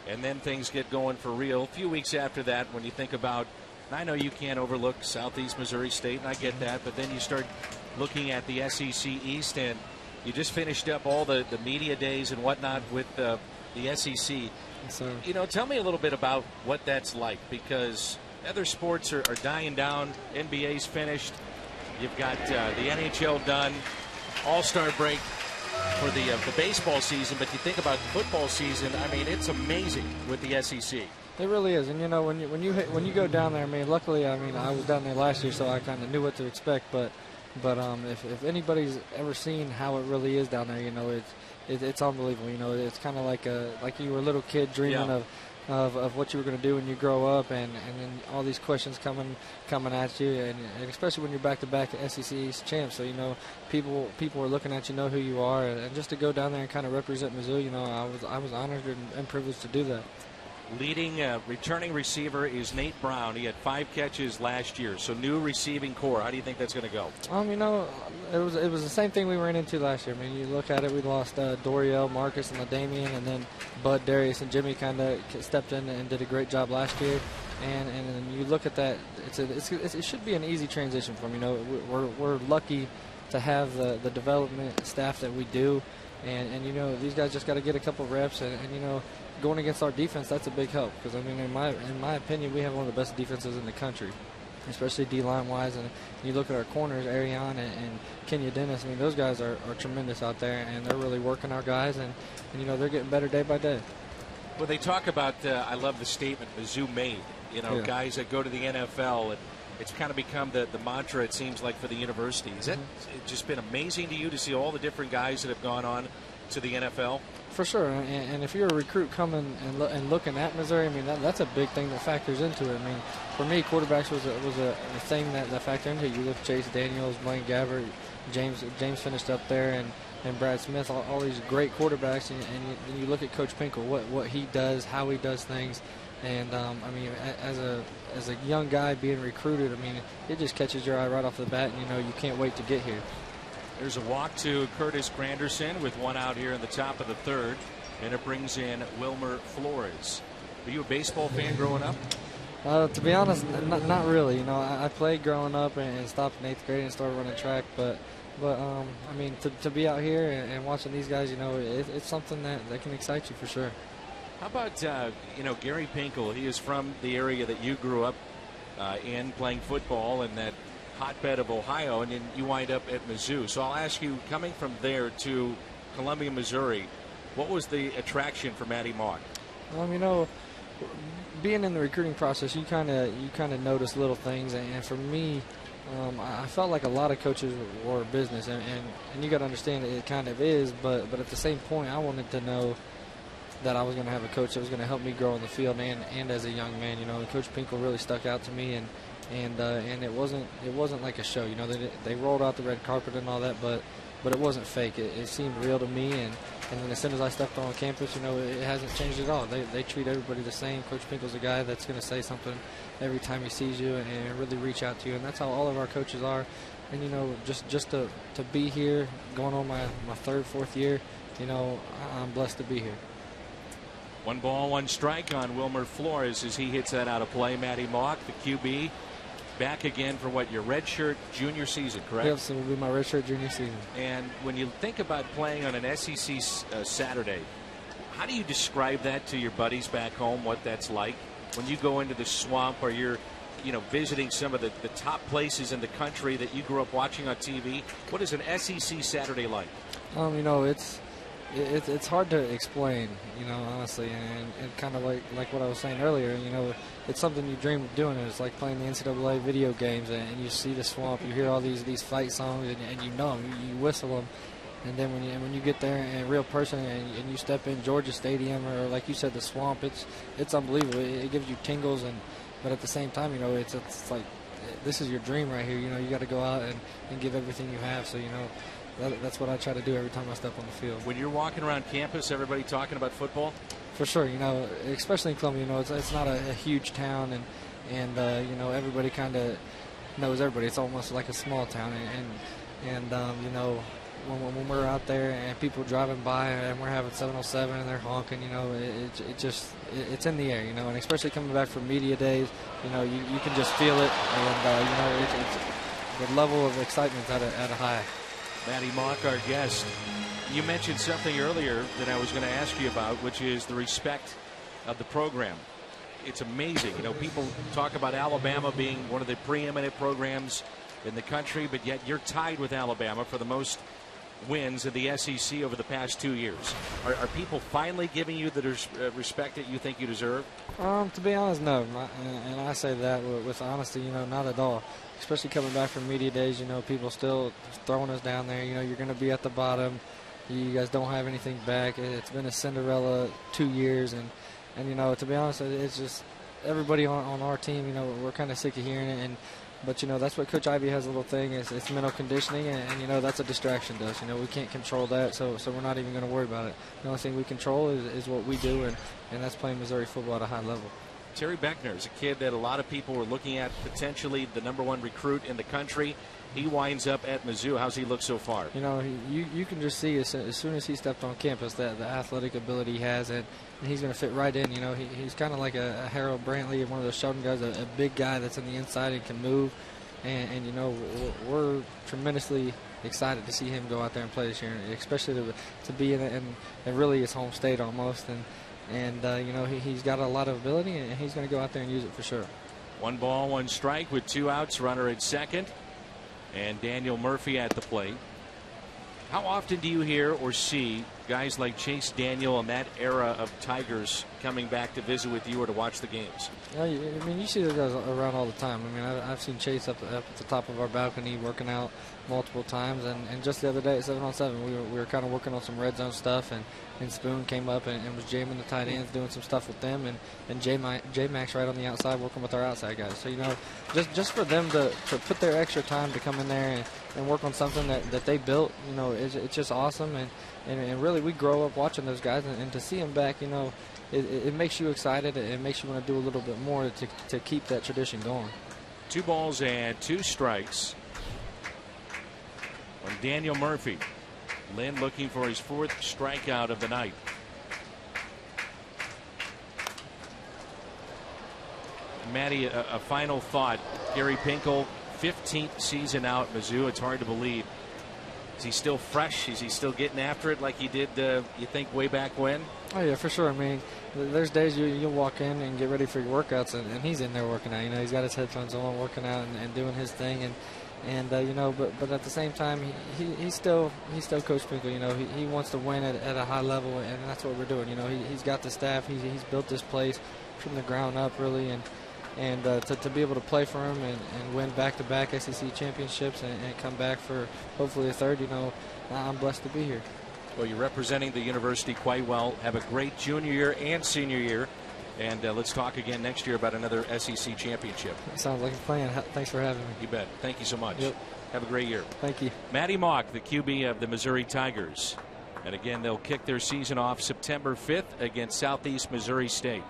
and then things get going for real. A few weeks after that, when you think about, I know you can't overlook Southeast Missouri State, and I get that, but then you start looking at the SEC East, and you just finished up all the media days and whatnot with the SEC. So, you know, tell me a little bit about what that's like, because other sports are dying down. NBA's finished. You've got the NHL done. All-Star break for the baseball season, but you think about the football season, I mean, it's amazing with the SEC. It really is, and you know, when you go down there, I mean, luckily, I mean, I was down there last year, so I kind of knew what to expect. But if anybody's ever seen how it really is down there, you know, it's unbelievable. You know, it's kind of like you were a little kid dreaming of what you were going to do when you grow up, and then all these questions coming at you, and especially when you're back-to-back SEC East champs. So, you know, people are looking at you, know who you are, and just to go down there and kind of represent Mizzou, you know, I was honored and privileged to do that. Leading returning receiver is Nate Brown. He had 5 catches last year. So new receiving core. How do you think that's going to go? You know, it was the same thing we ran into last year. I mean, you look at it, we lost Doriel, Marcus, and LaDamian, and then Bud, Darius, and Jimmy kind of stepped in and did a great job last year. And then you look at that, it should be an easy transition for them. You know, we're lucky to have the development staff that we do. And you know, these guys just got to get a couple reps, and you know, going against our defense, that's a big help, because I mean, in my opinion, we have one of the best defenses in the country, especially D-line wise. And you look at our corners, Ariane and Kenya Dennis. I mean, those guys are tremendous out there, and they're really working our guys, and you know, they're getting better day by day. Well, they talk about I love the statement Mizzou made. You know, guys that go to the NFL, and it's kind of become the mantra, it seems like, for the university. Has that just been amazing to you to see all the different guys that have gone on to the NFL? For sure, and if you're a recruit coming and looking at Missouri, I mean, that's a big thing that factors into it. I mean, for me, quarterbacks was a thing that factored into it. You look at Chase Daniels, Blaine Gabbert, James finished up there, and Brad Smith, all these great quarterbacks, and you look at Coach Pinkel, what he does, how he does things. And I mean, as a young guy being recruited, I mean, it just catches your eye right off the bat, and you know, you can't wait to get here. There's a walk to Curtis Granderson with 1 out here in the top of the 3rd, and it brings in Wilmer Flores. Were you a baseball fan growing up? To be honest, not really. You know, I played growing up and stopped in 8th grade and started running track, but I mean, to be out here and watching these guys, you know, it's something that can excite you for sure. How about, you know, Gary Pinkel? He is from the area that you grew up in, playing football in that hotbed of Ohio, and then you wind up at Mizzou. So I'll ask you, coming from there to Columbia, Missouri, what was the attraction for Matty Mauck? You know, being in the recruiting process, you kind of notice little things, and for me, I felt like a lot of coaches were business, and you got to understand it kind of is, but at the same point, I wanted to know that I was going to have a coach that was going to help me grow on the field and as a young man. You know, and Coach Pinkel really stuck out to me, and it wasn't like a show. You know, they rolled out the red carpet and all that, but it wasn't fake. It seemed real to me, and then as soon as I stepped on campus, you know, it hasn't changed at all. They treat everybody the same. Coach Pinkel's a guy that's going to say something every time he sees you and really reach out to you, and that's how all of our coaches are. And you know, just to be here, going on my 3rd, 4th year, you know, I'm blessed to be here. 1 ball, 1 strike on Wilmer Flores as he hits that out of play. Matty Mauck, the QB, back again for what, your redshirt junior season, correct? Yep, so it will be my redshirt junior season. And when you think about playing on an SEC Saturday, how do you describe that to your buddies back home, what that's like? When you go into the swamp, or you're, you know, visiting some of the top places in the country that you grew up watching on TV, what is an SEC Saturday like? You know, it's hard to explain, you know, honestly, and kind of like what I was saying earlier, you know, it's something you dream of doing. It's like playing the NCAA video games, and you see the swamp, you hear all these fight songs, and you know them, you whistle them, and then when you get there in real person and you step in Georgia Stadium, or like you said, the swamp, it's unbelievable. It gives you tingles, but at the same time, you know, it's like this is your dream right here. You know, you got to go out and give everything you have. So, you know, that's what I try to do every time I step on the field. When you're walking around campus, everybody talking about football? For sure, you know, especially in Columbia, you know, it's not a huge town, and you know, everybody kind of knows everybody. It's almost like a small town, and you know, when we're out there and people driving by and we're having 707 and they're honking, you know, it's in the air, you know, and especially coming back from media days, you know, you can just feel it, and you know, it's the level of excitement's at a high. Matty Mauck, our guest. You mentioned something earlier that I was going to ask you about, which is the respect of the program. It's amazing. You know, people talk about Alabama being one of the preeminent programs in the country, but yet you're tied with Alabama for the most wins in the SEC over the past 2 years. Are people finally giving you the respect that you think you deserve? To be honest, no. And I say that with honesty, you know, not at all. Especially coming back from media days, you know, people still throwing us down there. You know, you're going to be at the bottom. You guys don't have anything back. It's been a Cinderella 2 years. And you know, to be honest, it's just everybody on our team, you know, we're kind of sick of hearing it. And you know, that's what Coach Ivy has a little thing is it's mental conditioning, and you know, that's a distraction to us. You know, we can't control that, so we're not even going to worry about it. The only thing we control is what we do, and that's playing Missouri football at a high level. Terry Beckner is a kid that a lot of people were looking at potentially the #1 recruit in the country. He winds up at Mizzou. How's he look so far? You know, you can just see as soon as he stepped on campus that the athletic ability he has, and he's going to fit right in. You know, he's kind of like a Harold Brantley, one of those Sheldon guys, a big guy that's on the inside and can move. And you know, we're tremendously excited to see him go out there and play this year, especially to be in really his home state almost. And you know, he's got a lot of ability, and he's going to go out there and use it for sure. 1 ball, 1 strike with 2 outs, runner at second, and Daniel Murphy at the plate. How often do you hear or see guys like Chase Daniel and that era of Tigers coming back to visit with you or to watch the games? I mean, you see those guys around all the time. I mean, I've seen Chase up at the top of our balcony working out multiple times, and just the other day at 7-on-7, we were kind of working on some red zone stuff, and Spoon came up and was jamming the tight ends, doing some stuff with them, and J-Max right on the outside working with our outside guys. So, you know, just for them to put their extra time to come in there and work on something that they built, you know, it's just awesome. And really, we grow up watching those guys, and to see them back, you know, it makes you excited. It makes you want to do a little bit more to keep that tradition going. 2 balls and 2 strikes on Daniel Murphy. Lynn looking for his 4th strikeout of the night. Matty, a final thought. Gary Pinkel, 15th season out at Mizzou. It's hard to believe. Is he still fresh? Is he still getting after it like he did, you think, way back when? Oh, yeah, for sure. I mean, there's days you'll walk in and get ready for your workouts, and he's in there working out. You know, he's got his headphones on, working out and doing his thing. And you know, but at the same time, he's still Coach Pinkel. You know, he wants to win at a high level, and that's what we're doing. You know, he's got the staff. He's built this place from the ground up, really, and to be able to play for him and win back-to-back SEC championships and come back for hopefully a 3rd, you know, I'm blessed to be here. Well, you're representing the university quite well. Have a great junior year and senior year. And let's talk again next year about another SEC championship. Sounds like a plan. Thanks for having me. You bet. Thank you so much. Yep. Have a great year. Thank you. Matty Mock, the QB of the Missouri Tigers. And again, they'll kick their season off September 5th against Southeast Missouri State.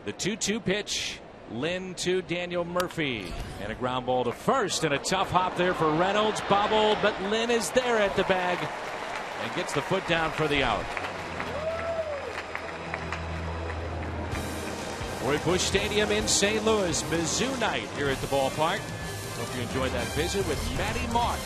The 2-2 pitch. Lynn to Daniel Murphy. And a ground ball to first, and a tough hop there for Reynolds. Bobbled, but Lynn is there at the bag and gets the foot down for the out. We're at Busch Stadium in St. Louis. Mizzou night here at the ballpark. Hope you enjoyed that visit with Matty Mock.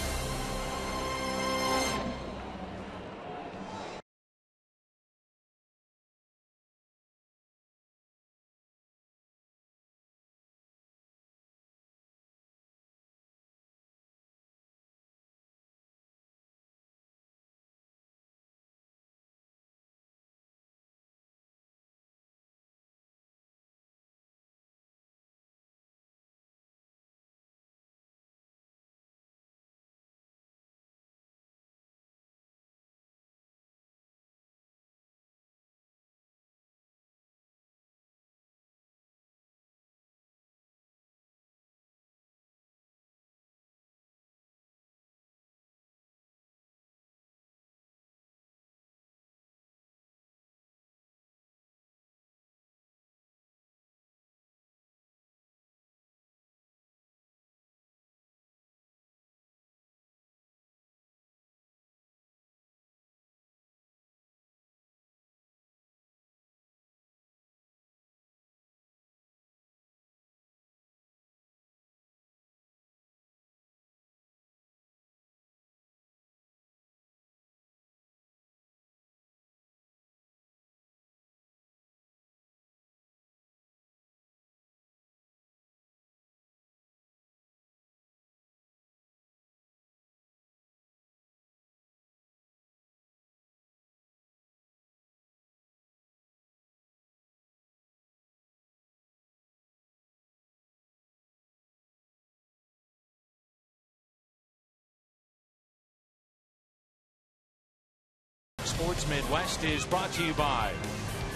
Sports Midwest is brought to you by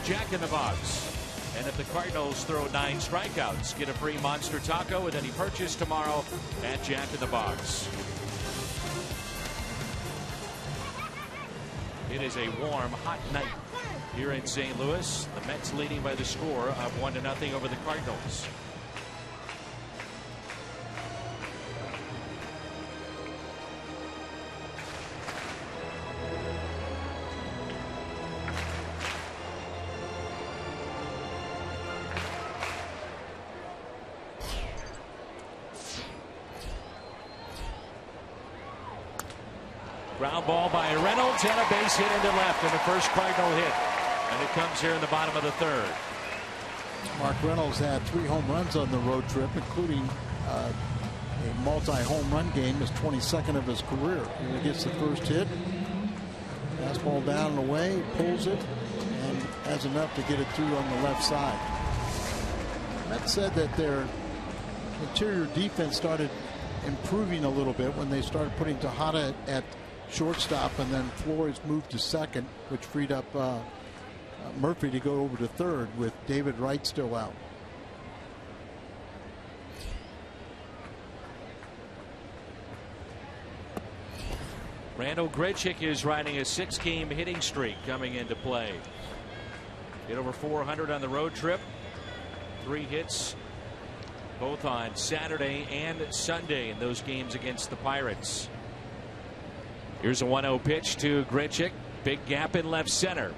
Jack in the Box, And if the Cardinals throw 9 strikeouts, get a free Monster Taco with any purchase tomorrow at Jack in the Box. It is a warm, hot night here in St. Louis. The Mets leading by the score of 1-0 over the Cardinals. Ground ball by Reynolds and a base hit into left, and the first Cardinal hit. And it comes here in the bottom of the third. Mark Reynolds had 3 home runs on the road trip, including a multi-home run game, his 22nd of his career. And he gets the first hit. Fastball down and away, pulls it, and has enough to get it through on the left side. That said that their interior defense started improving a little bit when they started putting Tejada at shortstop, and then Flores moved to second, which freed up Murphy to go over to third with David Wright still out. Randall Grichuk is riding a 6-game hitting streak coming into play. Hit over 400 on the road trip. 3 hits both on Saturday and Sunday in those games against the Pirates. Here's a 1-0 pitch to Grichuk. Big gap in left center.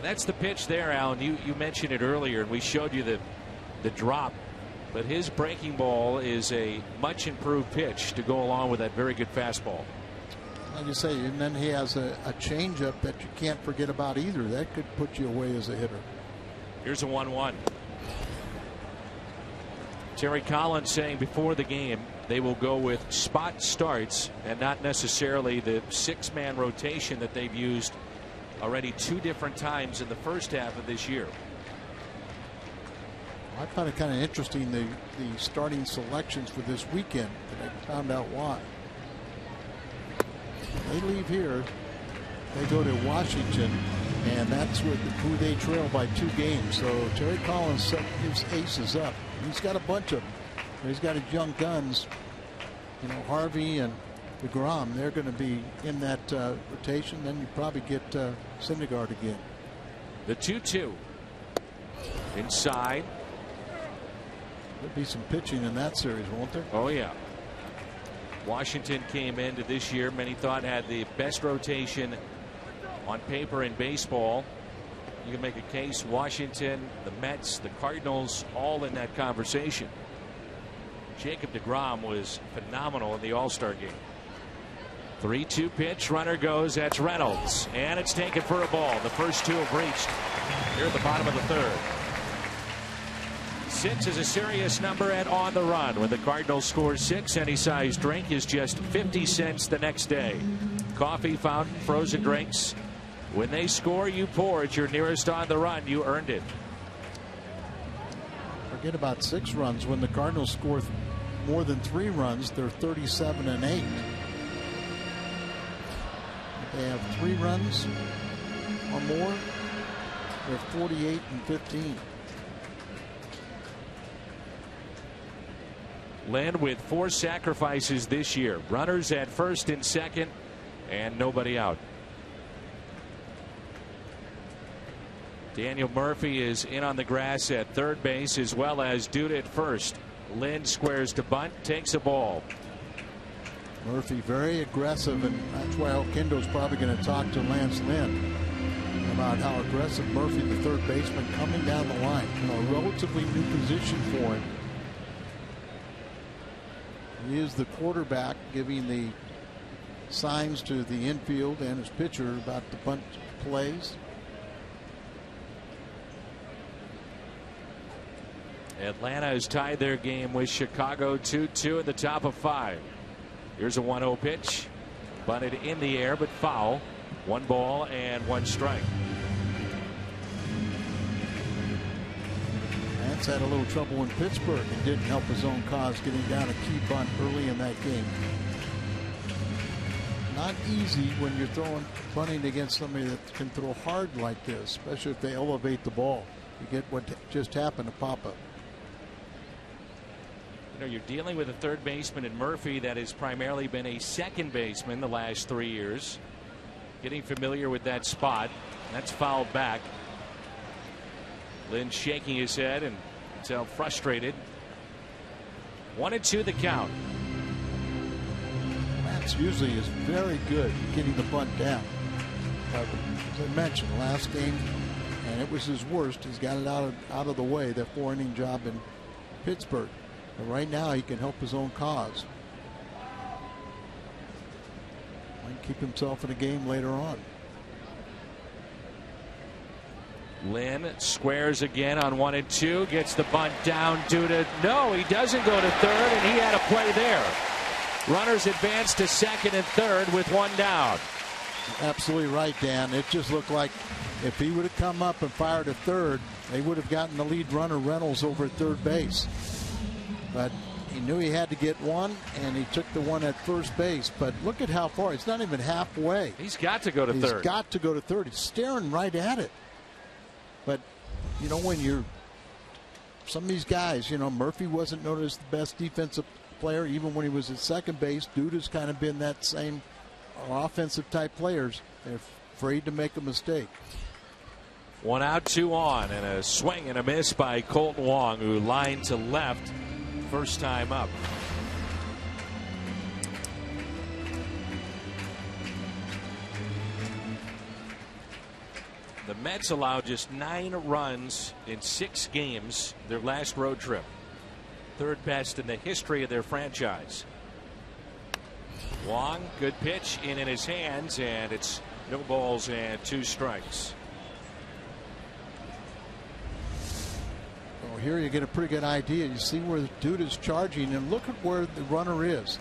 That's the pitch there, Alan. You mentioned it earlier, and we showed you the drop. But his breaking ball is a much improved pitch to go along with that very good fastball. Like you say, and then he has a changeup that you can't forget about either. That could put you away as a hitter. Here's a 1-1. Terry Collins saying before the game they will go with spot starts and not necessarily the 6-man rotation that they've used already 2 different times in the first half of this year. I found it kind of interesting, the starting selections for this weekend, and I found out why. They leave here, they go to Washington, and that's who they trail by 2 games. So Terry Collins set his aces up. He's got a bunch of them. He's got his young guns, you know, Harvey and DeGrom. They're going to be in that rotation. Then you probably get Syndergaard again. The 2-2 inside. There'll be some pitching in that series, won't there? Oh yeah. Washington came into this year, many thought had the best rotation on paper in baseball. You can make a case Washington, the Mets, the Cardinals, all in that conversation. Jacob DeGrom was phenomenal in the All-Star game. 3-2 pitch, runner goes, that's Reynolds, and it's taken for a ball. The first 2 have reached here at the bottom of the third. 6 is a serious number at On the Run. When the Cardinals score 6, any size drink is just 50 cents the next day. Coffee, fountain, frozen drinks. When they score, you pour. It's your nearest On the Run. You earned it. Forget about 6 runs. When the Cardinals score more than 3 runs, they're 37-8. If they have 3 runs or more, they're 48-15. Lynn with 4 sacrifices this year. Runners at first and second, and nobody out. Daniel Murphy is in on the grass at third base, as well as Duda at first. Lynn squares to bunt, takes a ball. Murphy very aggressive, and that's why Oquendo's probably going to talk to Lance Lynn about how aggressive Murphy, the third baseman, coming down the line. You know, a relatively new position for him. He is the quarterback, giving the signs to the infield and his pitcher about the bunt plays. Atlanta has tied their game with Chicago 2-2 in the top of 5. Here's a 1-0 pitch. Bunted in the air, but foul. 1 ball and 1 strike. Lance had a little trouble in Pittsburgh and didn't help his own cause, getting down a key bunt early in that game. not easy when you're bunting against somebody that can throw hard like this, especially if they elevate the ball. You get what just happened to Papa. You know, you're dealing with a third baseman in Murphy that has primarily been a second baseman the last 3 years. Getting familiar with that spot. That's fouled back. Lynn shaking his head and sound frustrated. 1-2 the count. Matt's usually is very good getting the bunt down. As I mentioned last game, and it was his worst. He's got it out of the way, that 4-inning job in Pittsburgh. But right now he can help his own cause. Might keep himself in a game later on. Lynn squares again on 1-2, gets the bunt down due to no, he doesn't go to third, and he had a play there. Runners advance to second and third with one down. Absolutely right, Dan. It just looked like if he would have come up and fired at third, they would have gotten the lead runner Reynolds over at third base. But he knew he had to get one, and he took the one at first base. But look at how far. It's not even halfway. He's got to go to third. He's got to go to third. He's staring right at it. But, you know, when you're some of these guys, you know, Murphy wasn't known as the best defensive player even when he was at second base. Duda's kind of been that same offensive type players. They're afraid to make a mistake. 1 out, 2 on, and a swing and a miss by Colton Wong, who lined to left first time up. The Mets allowed just 9 runs in 6 games their last road trip. Third best in the history of their franchise. Wong, good pitch in his hands, and it's no balls and 2 strikes. Well, here you get a pretty good idea. You see where the dude is charging, and look at where the runner is.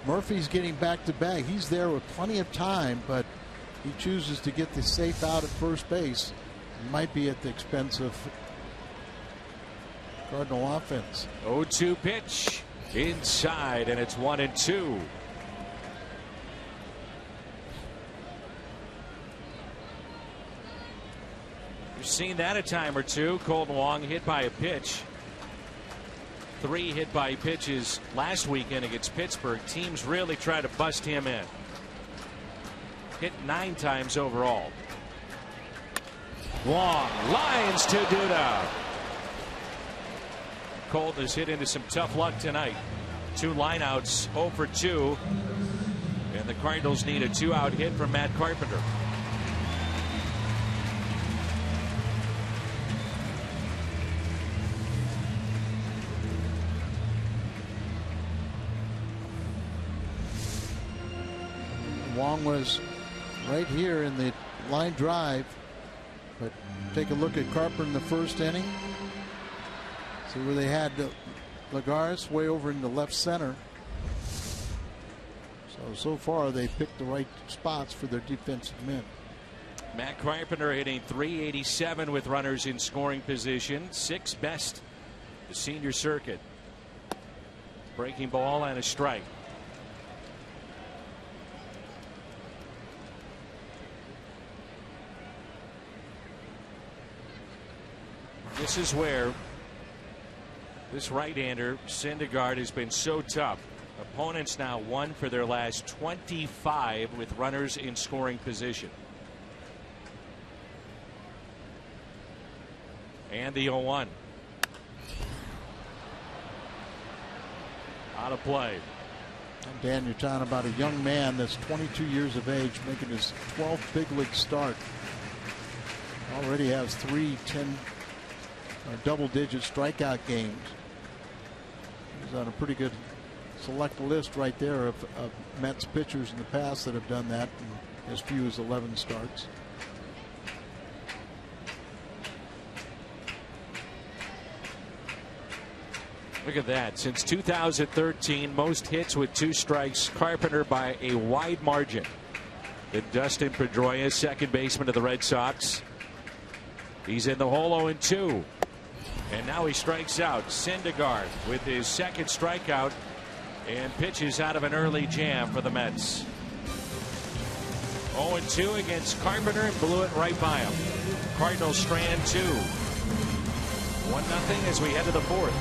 Murphy's getting back to back. He's there with plenty of time, but he chooses to get the safe out at first base. It might be at the expense of Cardinal offense. 0-2 pitch inside, and it's 1-2. You've seen that a time or two. Colton Wong hit by a pitch. 3 hit by pitches last weekend against Pittsburgh. Teams really try to bust him in. Hit 9 times overall. Wong lines to Duda. Colton has hit into some tough luck tonight. 2 lineouts, 0 for 2. And the Cardinals need a 2-out hit from Matt Carpenter. Wong was right here in the line drive, but take a look at Carpenter in the first inning. See where they had Lagares way over in the left center. So far they picked the right spots for their defensive men. Matt Carpenter hitting .387 with runners in scoring position, 6th best the senior circuit. Breaking ball and a strike. This is where this right-hander, Syndergaard, has been so tough. Opponents now 1 for their last 25 with runners in scoring position. And the 0-1. Out of play. And Dan, you're talking about a young man that's 22 years of age making his 12th big league start. Already has 3 double-digit strikeout games. He's on a pretty good select list right there of Mets pitchers in the past that have done that in as few as 11 starts. Look at that. Since 2013, most hits with 2 strikes. Carpenter by a wide margin. And Dustin Pedroia, second baseman of the Red Sox. He's in the hole 0-2. And now he strikes out. Syndergaard with his 2nd strikeout and pitches out of an early jam for the Mets. 0-2 against Carpenter and blew it right by him. Cardinals strand 2. 1-0 as we head to the 4th.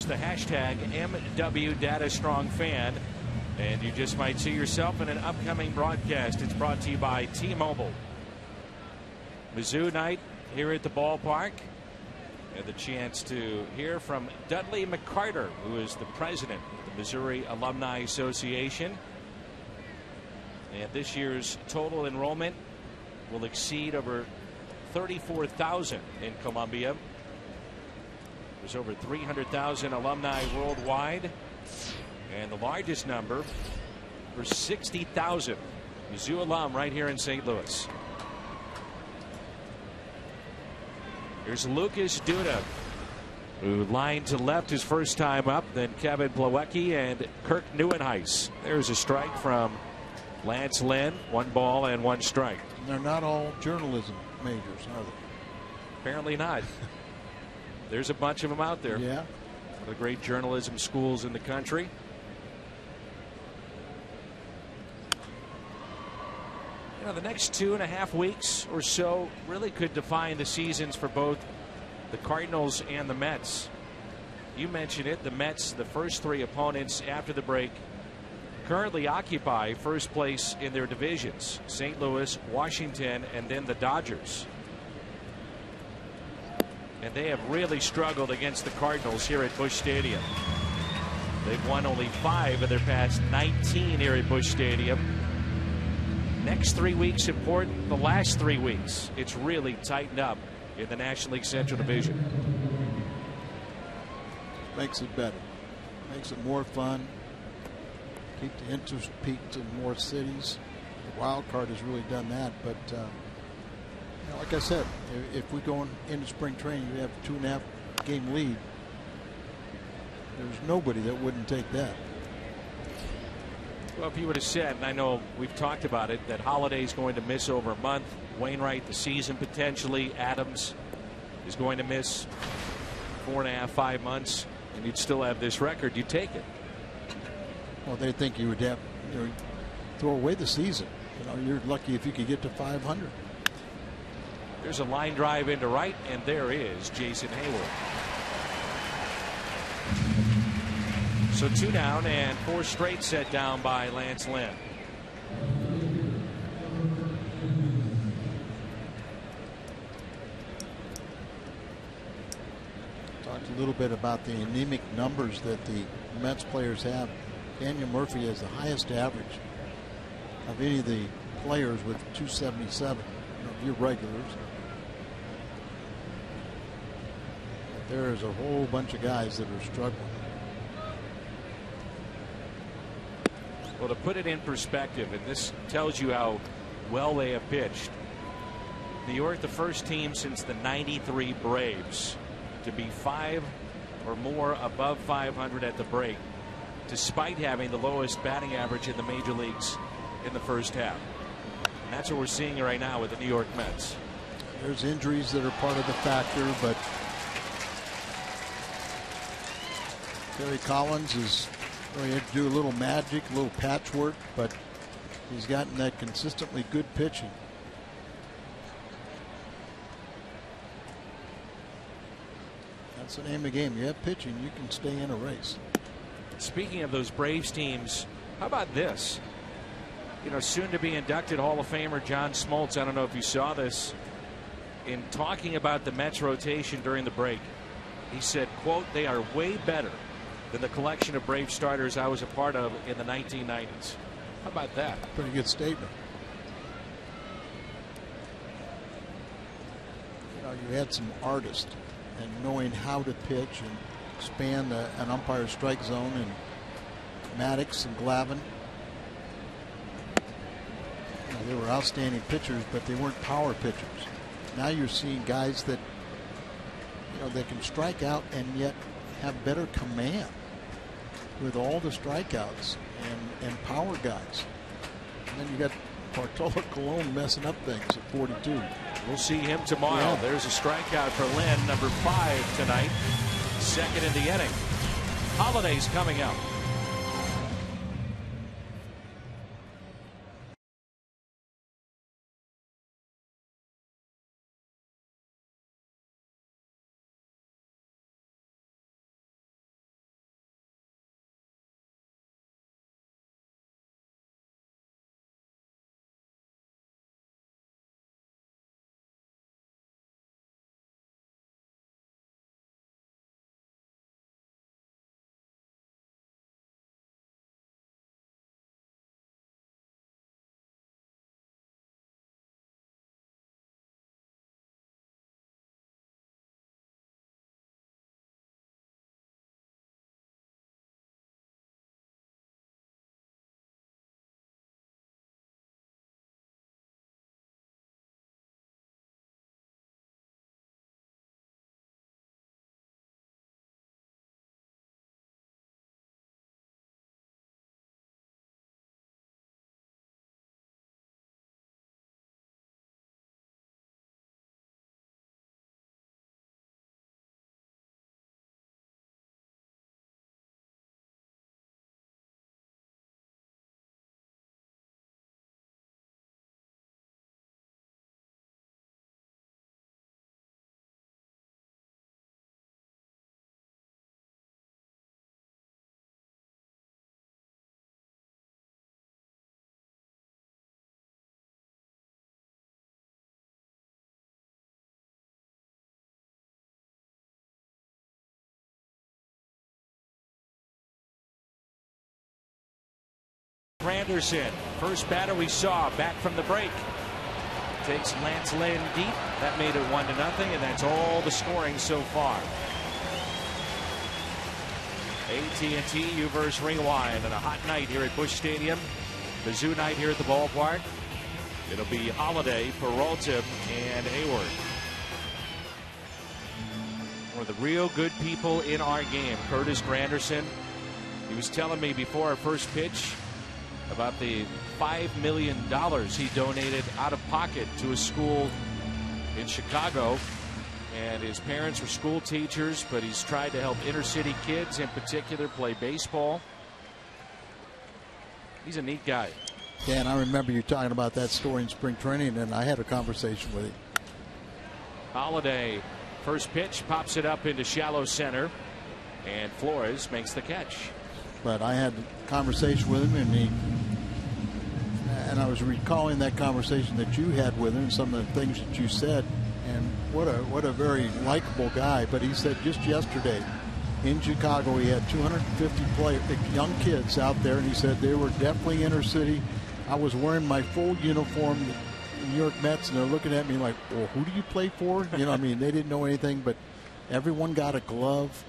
The hashtag MWDataStrongFan, and you just might see yourself in an upcoming broadcast. It's brought to you by T-Mobile. Mizzou night here at the ballpark, and the chance to hear from Dudley McCarter, who is the president of the Missouri Alumni Association. And this year's total enrollment will exceed over 34,000 in Columbia. There's over 300,000 alumni worldwide, and the largest number for 60,000 Mizzou alum right here in St. Louis. Here's Lucas Duda, who lined to left his first time up, then Kevin Plawecki and Kirk Neuenhuis. There's a strike from Lance Lynn, 1 ball and 1 strike. They're not all journalism majors, are they? Apparently not. There's a bunch of them out there. Yeah. One of the great journalism schools in the country. You know, the next 2.5 weeks or so really could define the seasons for both the Cardinals and the Mets. You mentioned it, the Mets, the first 3 opponents after the break, currently occupy first place in their divisions: St. Louis, Washington, and then the Dodgers. And they have really struggled against the Cardinals here at Busch Stadium. They've won only 5 of their past 19 here at Busch Stadium. Next 3 weeks important. The last 3 weeks, it's really tightened up in the National League Central Division. Makes it better. Makes it more fun. Keep the interest peaked in more cities. The wild card has really done that, but you know, like I said, if we go into spring training, we have a 2.5 game lead. There's nobody that wouldn't take that. Well, if you would have said, and I know we've talked about it, that Holiday's going to miss over a month, Wainwright the season potentially, Adams is going to miss 4.5, 5 months, and you'd still have this record, you'd take it. Well, they think you would have, you know, throw away the season. You know, you're lucky if you could get to 500. There's a line drive into right, and there is Jason Hayward. So 2 down and 4 straight set down by Lance Lynn. Talked a little bit about the anemic numbers that the Mets players have. Daniel Murphy has the highest average of any of the players with 277. You know, your regulars. There's a whole bunch of guys that are struggling. Well, to put it in perspective, and this tells you how well they have pitched, New York, the first team since the '93 Braves to be 5 or more above 500 at the break, despite having the lowest batting average in the major leagues in the first half. And that's what we're seeing right now with the New York Mets. There's injuries that are part of the factor, but Terry Collins is going to have to do a little magic, a little patchwork, but he's gotten that consistently good pitching. That's the name of the game. You have pitching, you can stay in a race. Speaking of those Braves teams, how about this? You know, soon to be inducted Hall of Famer John Smoltz, I don't know if you saw this, in talking about the Mets rotation during the break, he said, quote, "They are way better than the collection of Brave starters I was a part of in the 1990s. How about that? Pretty good statement. You know, you had some artists and knowing how to pitch and expand an umpire's strike zone, and Maddox and Glavine. You know, they were outstanding pitchers, but they weren't power pitchers. Now you're seeing guys that, you know, they can strike out and yet have better command with all the strikeouts and power guys. And then you got Bartolo Colon messing up things at 42. We'll see him tomorrow. Yeah. There's a strikeout for Lynn, number 5 tonight. Second in the inning. Holiday's coming up. Granderson, first batter we saw back from the break, takes Lance Lynn deep. That made it 1-0, and that's all the scoring so far. AT&T U-verse Rewind on a hot night here at Busch Stadium. The Zoo night here at the ballpark. It'll be Holiday, Peralta, and Hayward. One of the real good people in our game, Curtis Granderson. He was telling me before our first pitch about the $5 million he donated out of pocket to a school in Chicago. And his parents were school teachers, but he's tried to help inner city kids in particular play baseball. He's a neat guy. Dan, I remember you talking about that story in spring training, and I had a conversation with him. Holiday, first pitch, pops it up into shallow center, and Flores makes the catch. But I had a conversation with him, and I was recalling that conversation that you had with him and some of the things that you said. And what a very likable guy. But he said just yesterday in Chicago he had 250 young kids out there, and he said they were definitely inner city. I was wearing my full uniform, the New York Mets, and they're looking at me like, well, who do you play for? You know, I mean, they didn't know anything, but Everyone got a glove.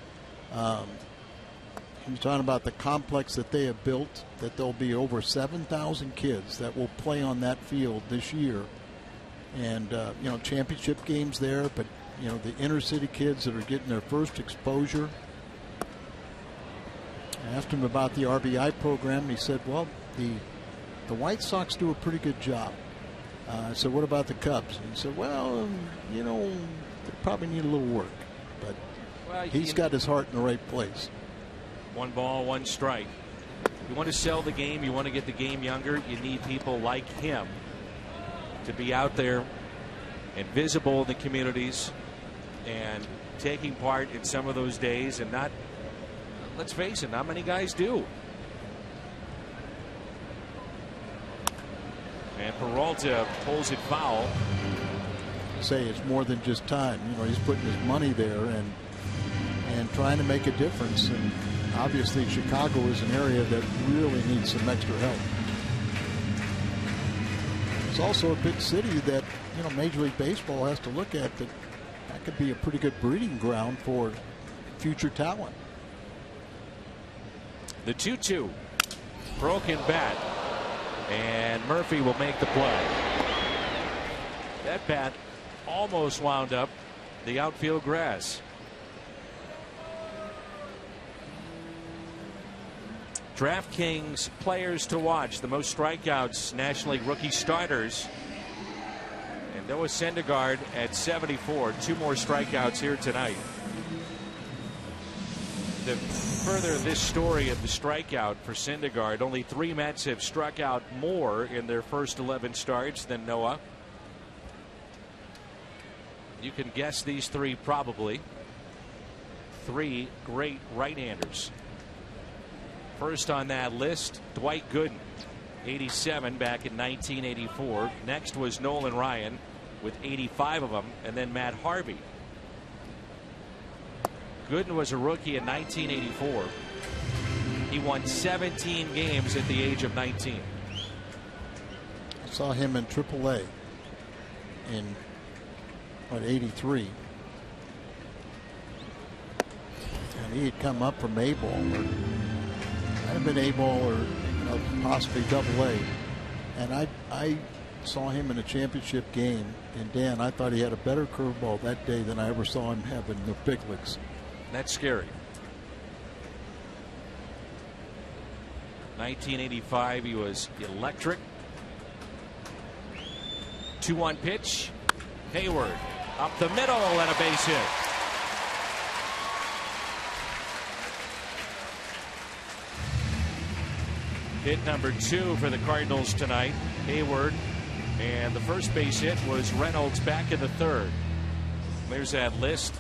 You're talking about the complex that they have built, that there'll be over 7,000 kids that will play on that field this year. And, championship games there, but, the inner city kids that are getting their first exposure. I asked him about the RBI program, and he said, well, the White Sox do a pretty good job. I said, what about the Cubs? And he said, well, they probably need a little work. But he's got his heart in the right place. 1 ball, 1 strike. You want to sell the game, you want to get the game younger, you need people like him to be out there and visible in the communities and taking part in some of those days, and not, let's face it, not many guys do. And Peralta pulls it foul. Say it's more than just time. He's putting his money there and trying to make a difference. And obviously Chicago is an area that really needs some extra help. It's also a big city that Major League Baseball has to look at. That could be a pretty good breeding ground for future talent. The 2-2, broken bat, and Murphy will make the play. That bat almost wound up the outfield grass. DraftKings players to watch, the most strikeouts, National League rookie starters. And Noah Syndergaard at 74, 2 more strikeouts here tonight. To further this story of the strikeout for Syndergaard, only 3 Mets have struck out more in their first 11 starts than Noah. You can guess these 3 probably. 3 great right-handers. First on that list, Dwight Gooden, 87 back in 1984. Next was Nolan Ryan with 85 of them, and then Matt Harvey. Gooden was a rookie in 1984. He won 17 games at the age of 19. I saw him in AAA in 83. And he had come up from A-ball, or had been A-ball, or possibly AA. And I saw him in a championship game. And Dan, I thought he had a better curveball that day than I ever saw him have in the big leagues. That's scary. 1985, he was electric. 2-1 pitch. Hayward up the middle and a base hit. Hit number 2 for the Cardinals tonight. Hayward, and the first base hit was Reynolds back in the 3rd. There's that list.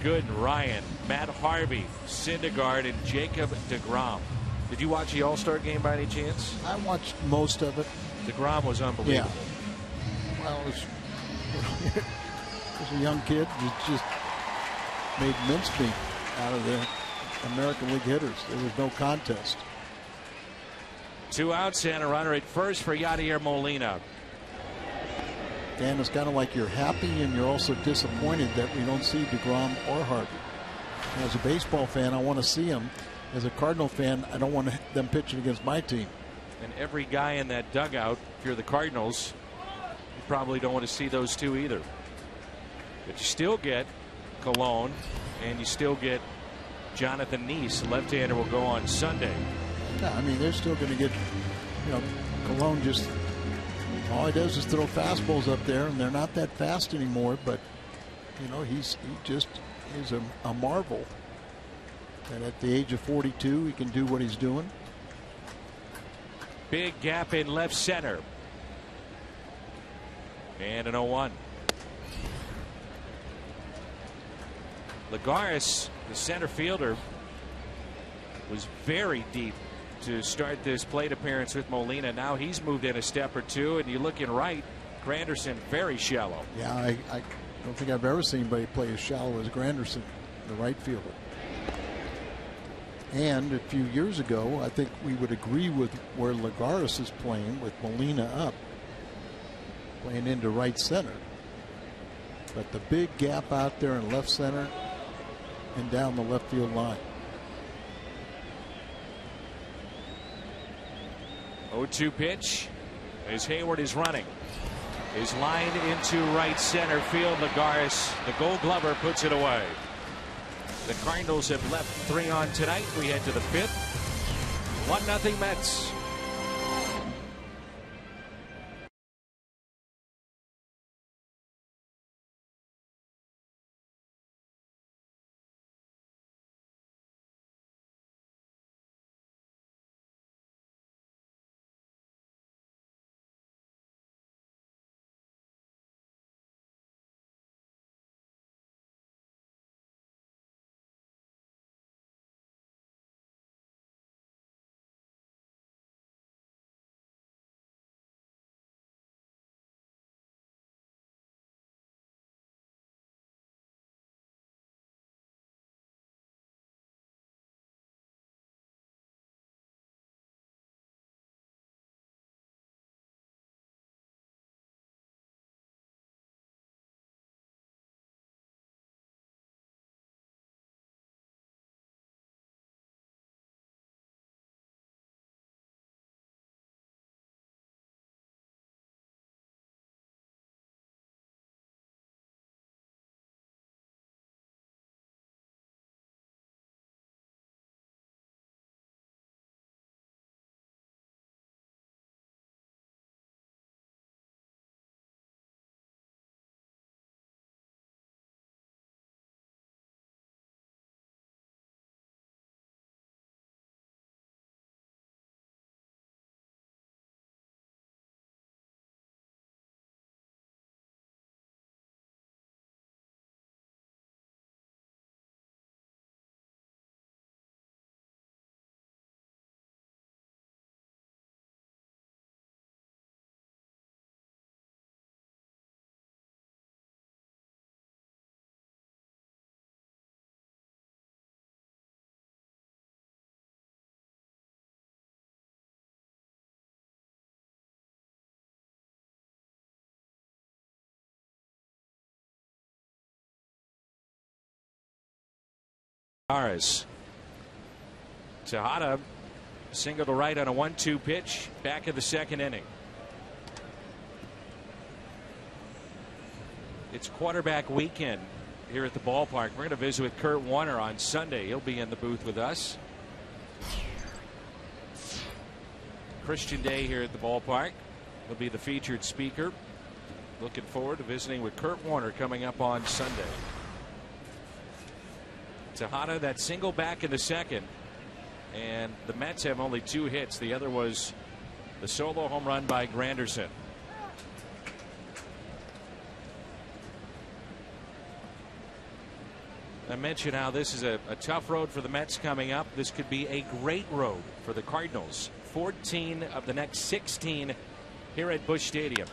Gooden, Ryan, Matt Harvey, Syndergaard, and Jacob DeGrom. Did you watch the All-Star game by any chance? I watched most of it. DeGrom was unbelievable. Yeah. Well, as a young kid, you just made mincemeat out of the American League hitters. There was no contest. 2 outs and a runner at first for Yadier Molina. Dan, it's kind of like you're happy and you're also disappointed that we don't see DeGrom or Harvey. As a baseball fan, I want to see them. As a Cardinal fan, I don't want them pitching against my team. And every guy in that dugout, if you're the Cardinals, you probably don't want to see those 2 either. But you still get Cologne, and you still get Jonathan Neese. The left-hander will go on Sunday. Yeah, I mean, they're still going to get, Cologne just, all he does is throw fastballs up there, and they're not that fast anymore, but, he just is a marvel. And at the age of 42, he can do what he's doing. Big gap in left center. And an 0-1. Lagares, the center fielder, was very deep to start this plate appearance with Molina. Now he's moved in a step or 2, and you look in right, Granderson very shallow. Yeah, I don't think I've ever seen anybody play as shallow as Granderson, the right fielder. And a few years ago, I think we would agree with where Lagares is playing, with Molina up, playing into right center. But the big gap out there in left center, and down the left field line. 0-2 pitch as Hayward is running. Is lined into right center field. Lagares, the Gold Glover, puts it away. The Cardinals have left 3 on tonight. We head to the 5th. 1-0 Mets. Tejada single to right on a 1-2 pitch back in the 2nd inning. It's quarterback weekend here at the ballpark. We're going to visit with Kurt Warner on Sunday. He'll be in the booth with us. Christian Day here at the ballpark. He'll be the featured speaker. Looking forward to visiting with Kurt Warner coming up on Sunday. Tejada, that single back in the 2nd, and the Mets have only 2 hits. The other was the solo home run by Granderson. I mentioned how this is a tough road for the Mets coming up. This could be a great road for the Cardinals. 14 of the next 16 here at Busch Stadium.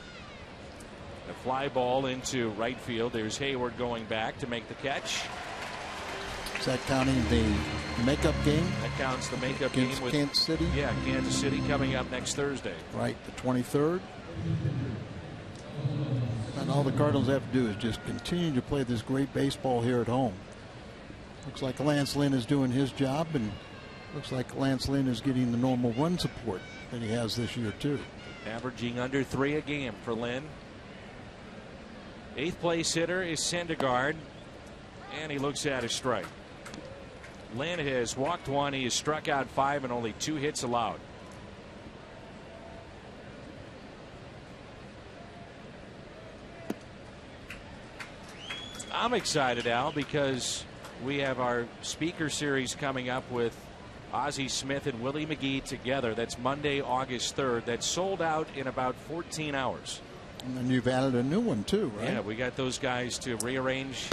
A fly ball into right field. There's Hayward going back to make the catch. Is that counting the makeup game? That counts the makeup game with Kansas City? Yeah, Kansas City coming up next Thursday. Right, the 23rd. And all the Cardinals have to do is just continue to play this great baseball here at home. Looks like Lance Lynn is doing his job, and looks like Lance Lynn is getting the normal run support that he has this year, too. Averaging under 3 a game for Lynn. 8th place hitter is Syndergaard, and he looks at a strike. Lynn has walked 1, he has struck out 5, and only 2 hits allowed. I'm excited, Al, because we have our speaker series coming up with Ozzie Smith and Willie McGee together. That's Monday, August 3rd. That's sold out in about 14 hours. And then you've added a new one, too, right? Yeah, we got those guys to rearrange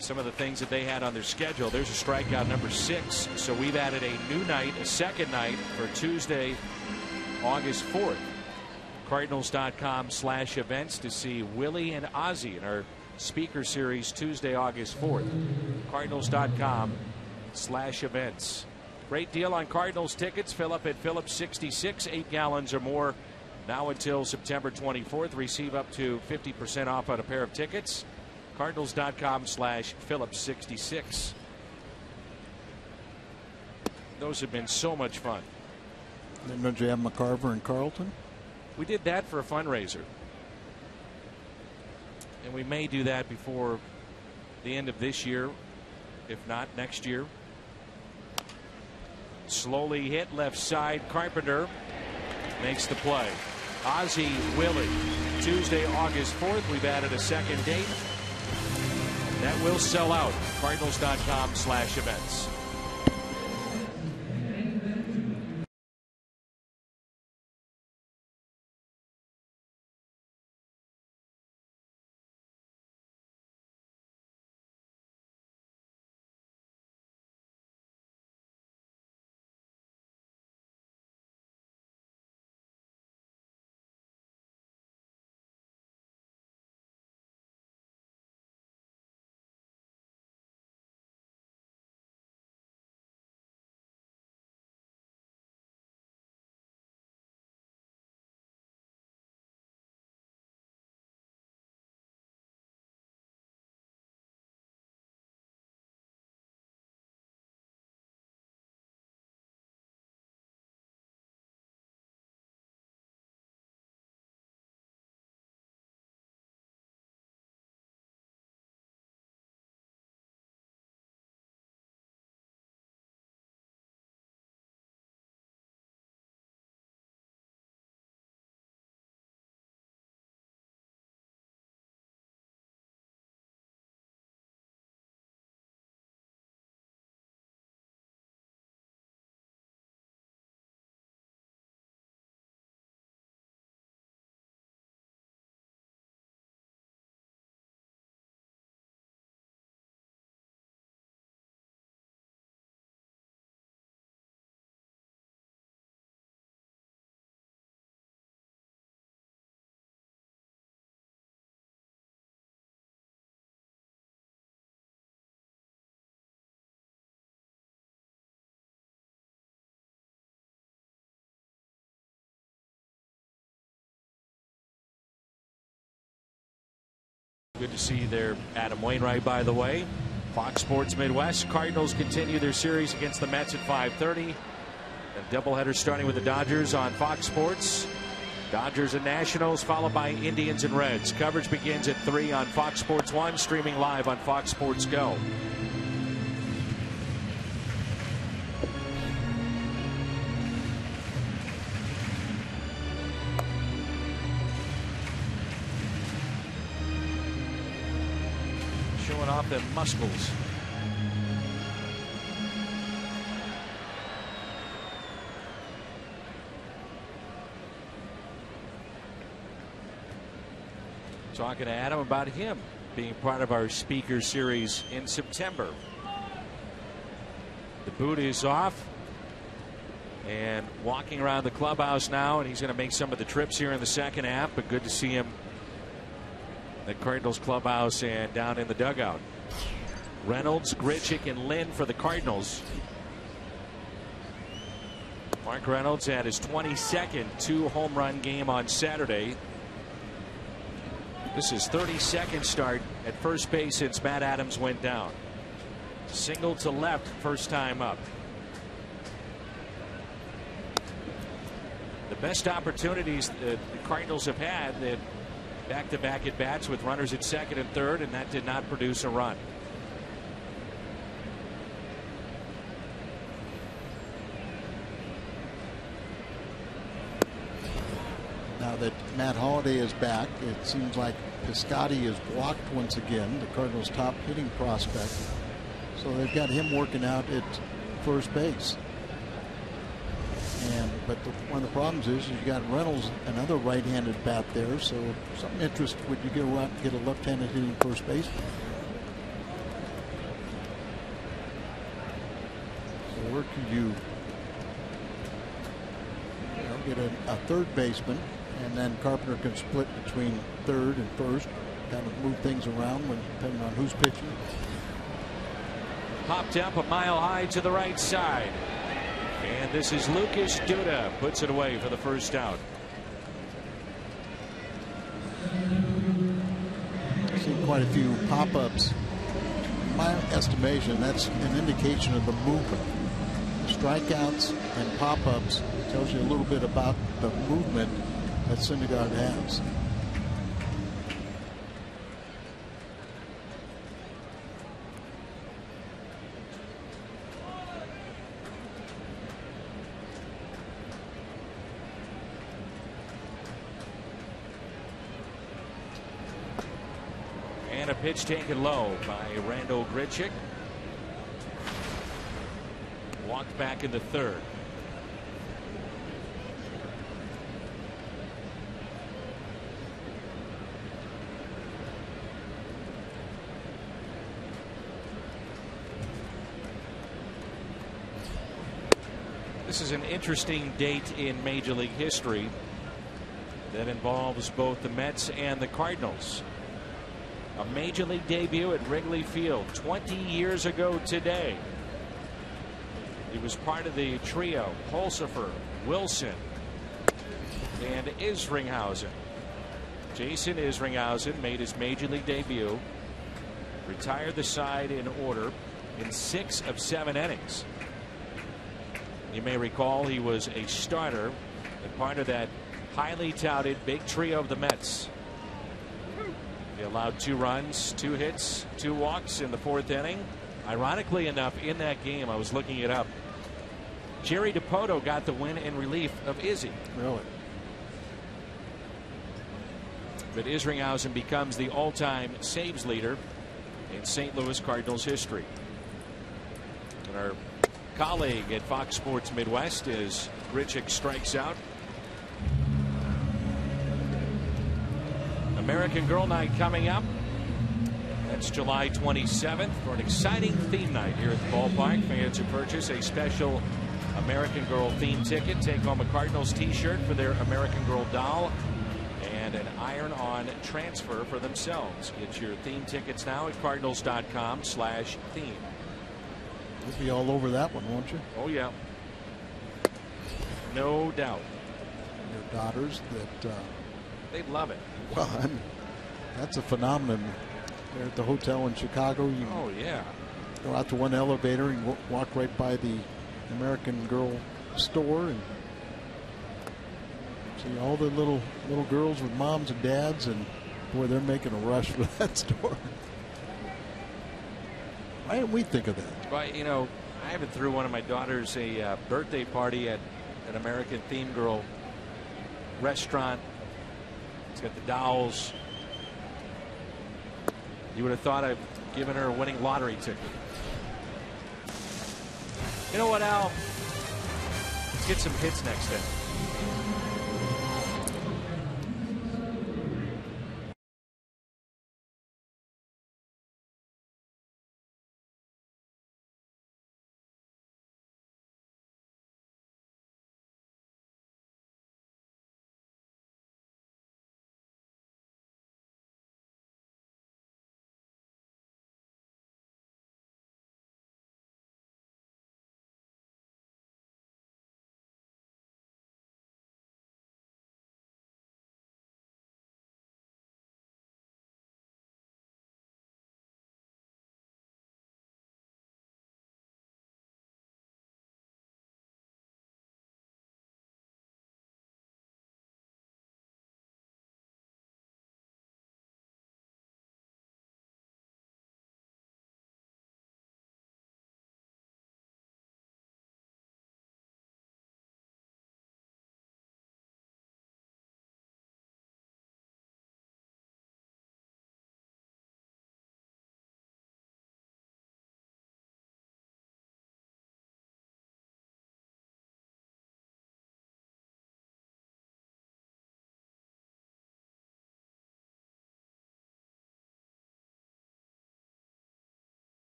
some of the things that they had on their schedule. There's a strikeout number 6. So we've added a new night, a second night for Tuesday, August 4th. Cardinals.com/events to see Willie and Ozzie in our speaker series Tuesday, August 4th. Cardinals.com/events. Great deal on Cardinals tickets. Fill up at Phillips 66, 8 gallons or more. Now until September 24th. Receive up to 50% off on a pair of tickets. Cardinals.com/Phillips66. Those have been so much fun. Then don't you have McCarver and Carlton? We did that for a fundraiser. And we may do that before the end of this year, if not next year. Slowly hit left side. Carpenter makes the play. Ozzie Willie. Tuesday, August 4th. We've added a second date. That will sell out. Cardinals.com/events. Good to see there Adam Wainwright, by the way. Fox Sports Midwest. Cardinals continue their series against the Mets at 5:30. A doubleheader starting with the Dodgers on Fox Sports. Dodgers and Nationals, followed by Indians and Reds. Coverage begins at 3 on Fox Sports 1, streaming live on Fox Sports Go. Showing off their muscles. Talking to Adam about him being part of our speaker series in September. The boot is off and walking around the clubhouse now, and he's going to make some of the trips here in the second half, but good to see him the Cardinals clubhouse and down in the dugout. Reynolds, Grichuk, and Lynn for the Cardinals. Mark Reynolds had his 22nd two-home run game on Saturday. This is 32nd start at first base since Matt Adams went down. Single to left first time up. The best opportunities that the Cardinals have had, that back-to-back at bats with runners at second and third, and that did not produce a run. Now that Matt Holliday is back, it seems like Piscotty is blocked once again, the Cardinals' top hitting prospect. So they've got him working out at first base. But one of the problems is you got Reynolds, another right-handed bat there. So some interest would you go out and get a left-handed hitting first baseman. So where could you get a third baseman, and then Carpenter can split between third and first, kind of move things around when depending on who's pitching. Popped up a mile high to the right side. And this is Lucas Duda, puts it away for the first out. I've seen quite quite a few pop-ups. In my estimation, that's an indication of the movement. Strikeouts and pop-ups tells you a little bit about the movement that Syndergaard has. And a pitch taken low by Randall Grichuk. Walked back in the third. This is an interesting date in Major League history that involves both the Mets and the Cardinals. A Major League debut at Wrigley Field 20 years ago today. He was part of the trio, Pulsipher, Wilson, and Isringhausen. Jason Isringhausen made his Major League debut, retired the side in order in 6 of 7 innings. You may recall he was a starter and part of that highly touted big trio of the Mets. He allowed 2 runs, 2 hits, 2 walks in the 4th inning. Ironically enough, in that game, I was looking it up, Jerry DiPoto got the win in relief of Izzy. Really? But Isringhausen becomes the all-time saves leader in St. Louis Cardinals history. And our colleague at Fox Sports Midwest is Grichuk strikes out. American Girl Night coming up. That's July 27th for an exciting theme night here at the ballpark. Fans who purchase a special American Girl theme ticket take home a Cardinals t-shirt for their American Girl doll and an iron-on transfer for themselves. Get your theme tickets now at cardinals.com/theme. You'll be all over that one, won't you? Oh yeah, no doubt. Your daughters that they love it. well, I mean, that's a phenomenon. They're at the hotel in Chicago. You Oh yeah, go out to one elevator and walk right by the American Girl store and see all the little girls with moms and dads, and boy, they're making a rush for that store. Why didn't we think of that? well, you know, I haven't threw one of my daughters a birthday party at an American Theme Girl restaurant. It's got the dolls. You would have thought I've given her a winning lottery ticket. You know what, Al? Let's get some hits next inning.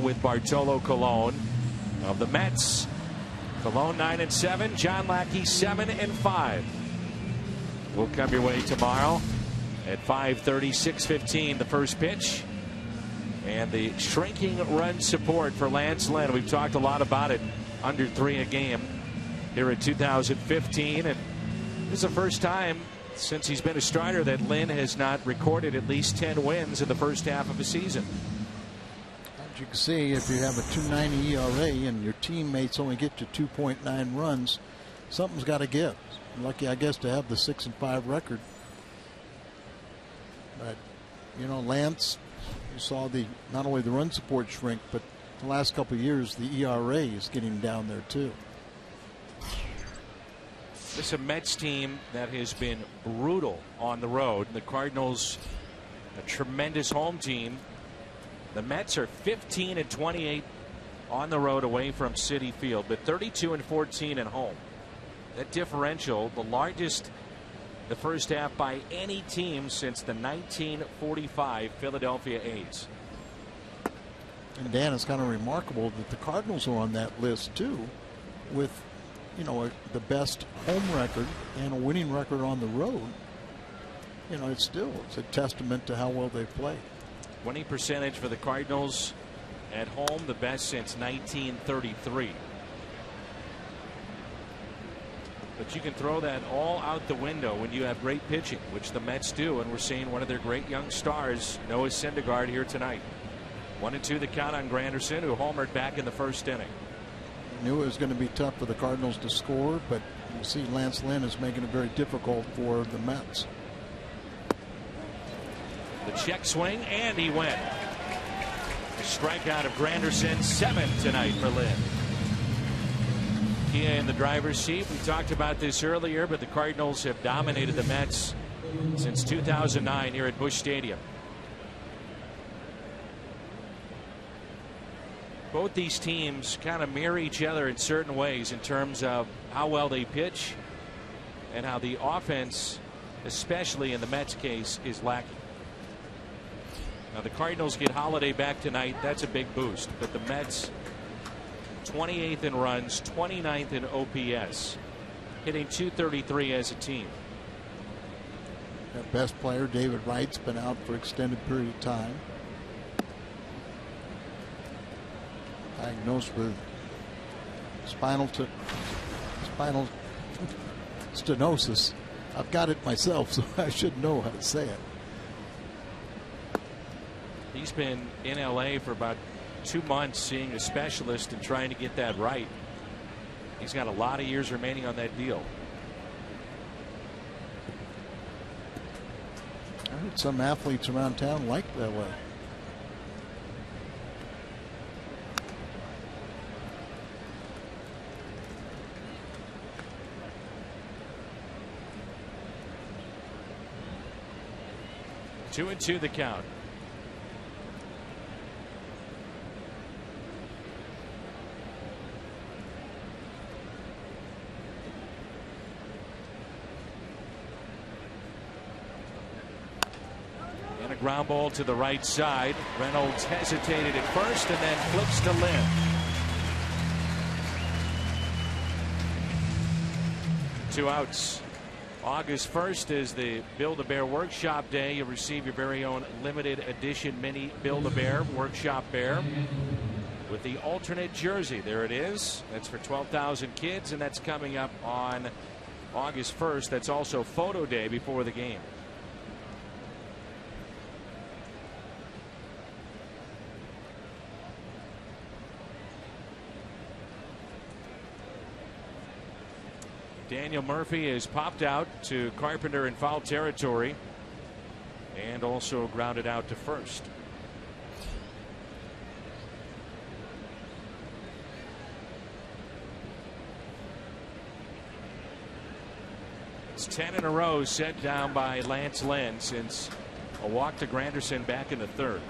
With Bartolo Colon of the Mets. Cologne 9-7. John Lackey 7-5. We'll come your way tomorrow at 5:30, 6:15. The first pitch. And the shrinking run support for Lance Lynn. We've talked a lot about it. Under 3 a game here in 2015. And this is the first time since he's been a starter that Lynn has not recorded at least 10 wins in the first half of a season. As you can see, if you have a 2.90 ERA and your teammates only get to 2.9 runs, something's got to give. Lucky, I guess, to have the 6-5 record. But, you know, Lance, you saw not only the run support shrink, but the last couple of years, the ERA is getting down there, too. This is a Mets team that has been brutal on the road. The Cardinals, a tremendous home team. The Mets are 15-28 on the road away from Citi Field, but 32-14 at home. That differential, the largest the first half by any team since the 1945 Philadelphia A's. And Dan, it's kind of remarkable that the Cardinals are on that list too, with, you know, the best home record and a winning record on the road. You know, it's a testament to how well they play. Winning percentage for the Cardinals at home, the best since 1933. But you can throw that all out the window when you have great pitching, which the Mets do, and we're seeing one of their great young stars, Noah Syndergaard, here tonight. 1-2 the count on Granderson, who homered back in the first inning. Knew it was going to be tough for the Cardinals to score, but you see Lance Lynn is making it very difficult for the Mets. The check swing, and he went. A strikeout of Granderson, 7 tonight for Lynn. Kia in the driver's seat. We talked about this earlier, but the Cardinals have dominated the Mets since 2009 here at Busch Stadium. Both these teams kind of mirror each other in certain ways in terms of how well they pitch and how the offense, especially in the Mets case, is lacking. Now the Cardinals get Holiday back tonight. That's a big boost. But the Mets, 28th in runs, 29th in OPS, hitting .233 as a team. Their best player, David Wright's been out for extended period of time. Diagnosed with spinal stenosis. I've got it myself, so I should know how to say it. He's been in LA for about 2 months seeing a specialist and trying to get that right. He's got a lot of years remaining on that deal. I heard some athletes around town like that way. Two and two the count. And a ground ball to the right side. Reynolds hesitated at first and then flips to Lynn. Two outs. August 1st is the Build-A-Bear Workshop Day. You'll receive your very own limited edition mini Build-A-Bear Workshop Bear with the alternate jersey. There it is. That's for 12,000 kids, and that's coming up on August 1st. That's also photo day before the game. Daniel Murphy is popped out to Carpenter in foul territory and also grounded out to first. It's 10 in a row set down by Lance Lynn since a walk to Granderson back in the third.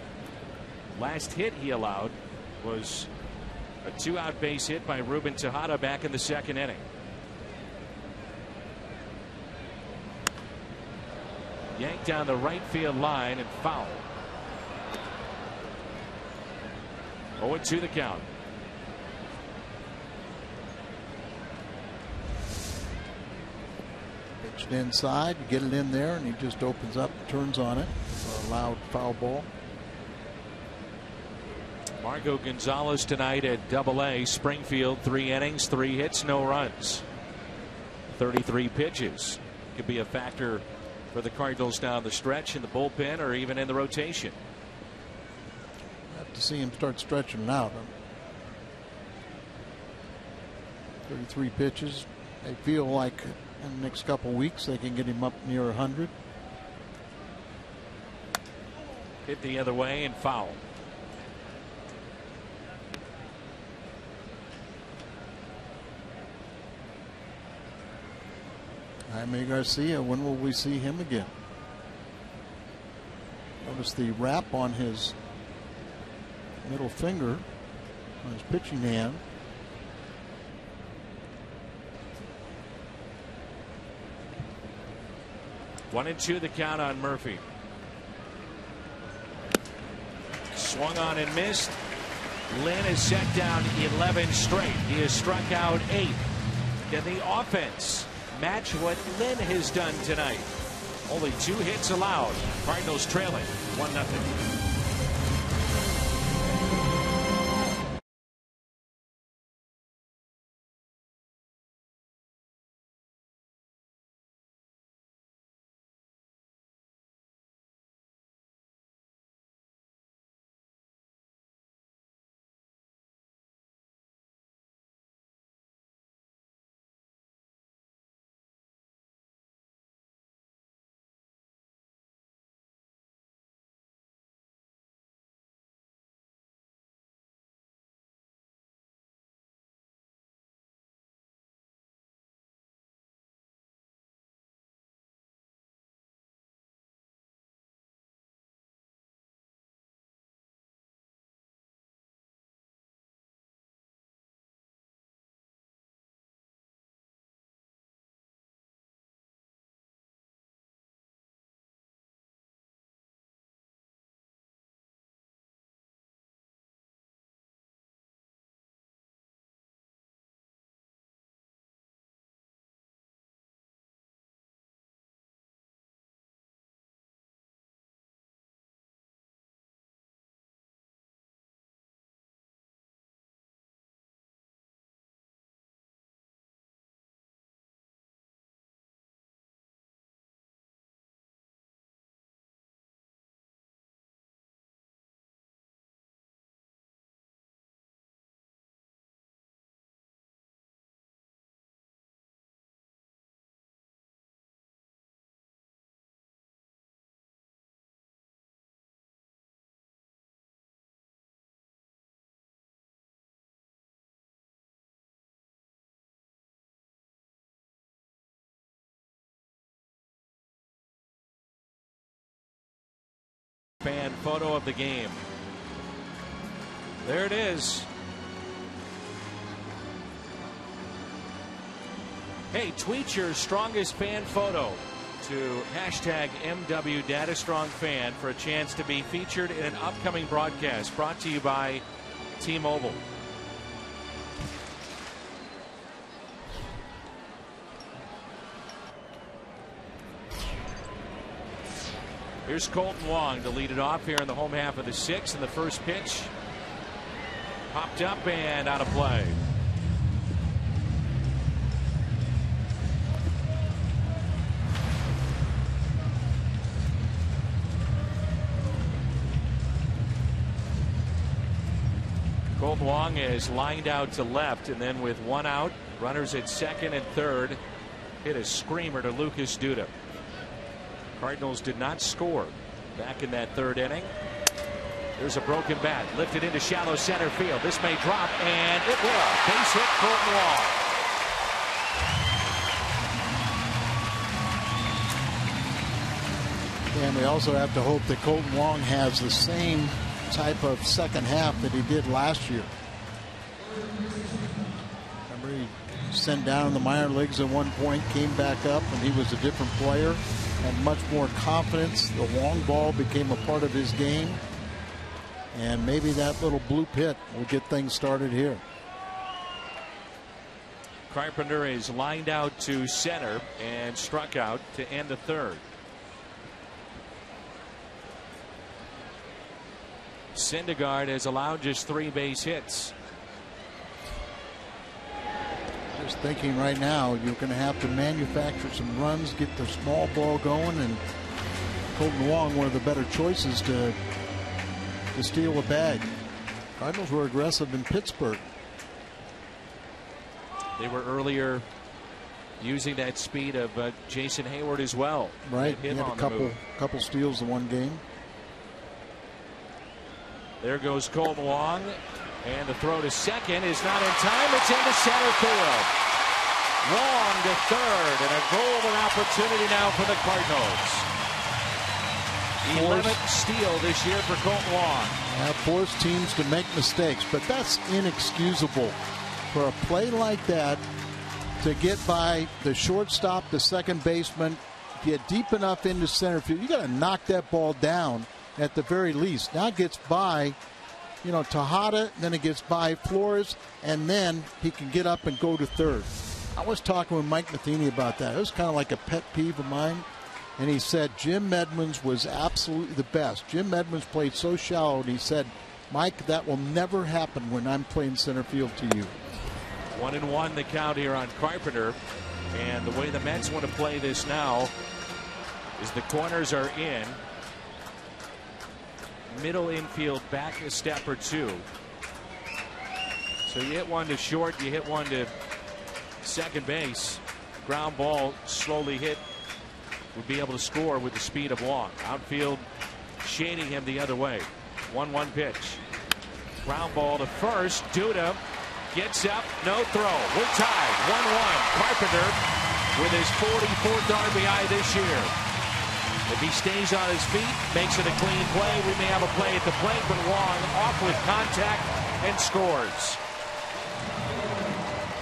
Last hit he allowed was a 2-out base hit by Ruben Tejada back in the second inning. Yanked down the right field line and foul. 0-2 the count. Pitched inside, you get it in there, and he just opens up, turns on it for a loud foul ball. Marco Gonzalez tonight at Double-A. Springfield, 3 innings, 3 hits, no runs. 33 pitches. Could be a factor for the Cardinals down the stretch in the bullpen or even in the rotation. Have to see him start stretching it out. 33 pitches. They feel like in the next couple weeks they can get him up near 100. Hit the other way and foul. Jaime Garcia, when will we see him again? Notice the wrap on his middle finger on his pitching hand. One and two the count on Murphy. Swung on and missed. Lynn is set down 11 straight. He has struck out 8. Can the offense match what Lynn has done tonight? Only 2 hits allowed. Cardinals trailing 1-0. Fan photo of the game. There it is. Hey, tweet your strongest fan photo to hashtag MWDataStrongFan for a chance to be featured in an upcoming broadcast brought to you by T-Mobile. Here's Colton Wong to lead it off here in the home half of the 6th, and the first pitch popped up and out of play. Colton Wong is lined out to left, and then with 1 out, runners at second and third, hit a screamer to Lucas Duda. Cardinals did not score back in that 3rd inning. There's a broken bat lifted into shallow center field. This may drop, and it will. Base hit, Colton Wong. And we also have to hope that Colton Wong has the same type of second half that he did last year. Remember, he sent down in the minor leagues at one point, came back up, and he was a different player. Had much more confidence. The long ball became a part of his game, and maybe that little blue pit will get things started here. Carpenter is lined out to center and struck out to end the third. Syndergaard has allowed just 3 base hits. Just thinking right now, you're going to have to manufacture some runs, get the small ball going, and Colton Wong, one of the better choices to steal a bag. Cardinals were aggressive in Pittsburgh. They were earlier using that speed of Jason Hayward as well. Right, he had a couple steals in one game. There goes Colton Wong, and the throw to second is not in time. It's into center field. Wong to third, and a golden opportunity now for the Cardinals. 11th steal this year for Colton Wong. Forced teams to make mistakes, but that's inexcusable for a play like that to get by the shortstop, the second baseman, get deep enough into center field. You got to knock that ball down at the very least. Now it gets by, Tejada, then it gets by Flores, and then he can get up and go to third. I was talking with Mike Matheny about that. It was kind of like a pet peeve of mine. And he said Jim Edmonds was absolutely the best. Jim Edmonds played so shallow, and he said, Mike, that will never happen when I'm playing center field to you. 1-1 the count here on Carpenter. And the way the Mets want to play this now is the corners are in. Middle infield back a step or two. So you hit one to short, you hit one to second base. Ground ball slowly hit. Would be able to score with the speed of Wong. Outfield shading him the other way. 1-1 pitch. Ground ball to first. Duda gets up. No throw. We're tied. 1-1. Carpenter with his 44th RBI this year. If he stays on his feet, makes it a clean play, we may have a play at the plate, but Wong off with contact and scores.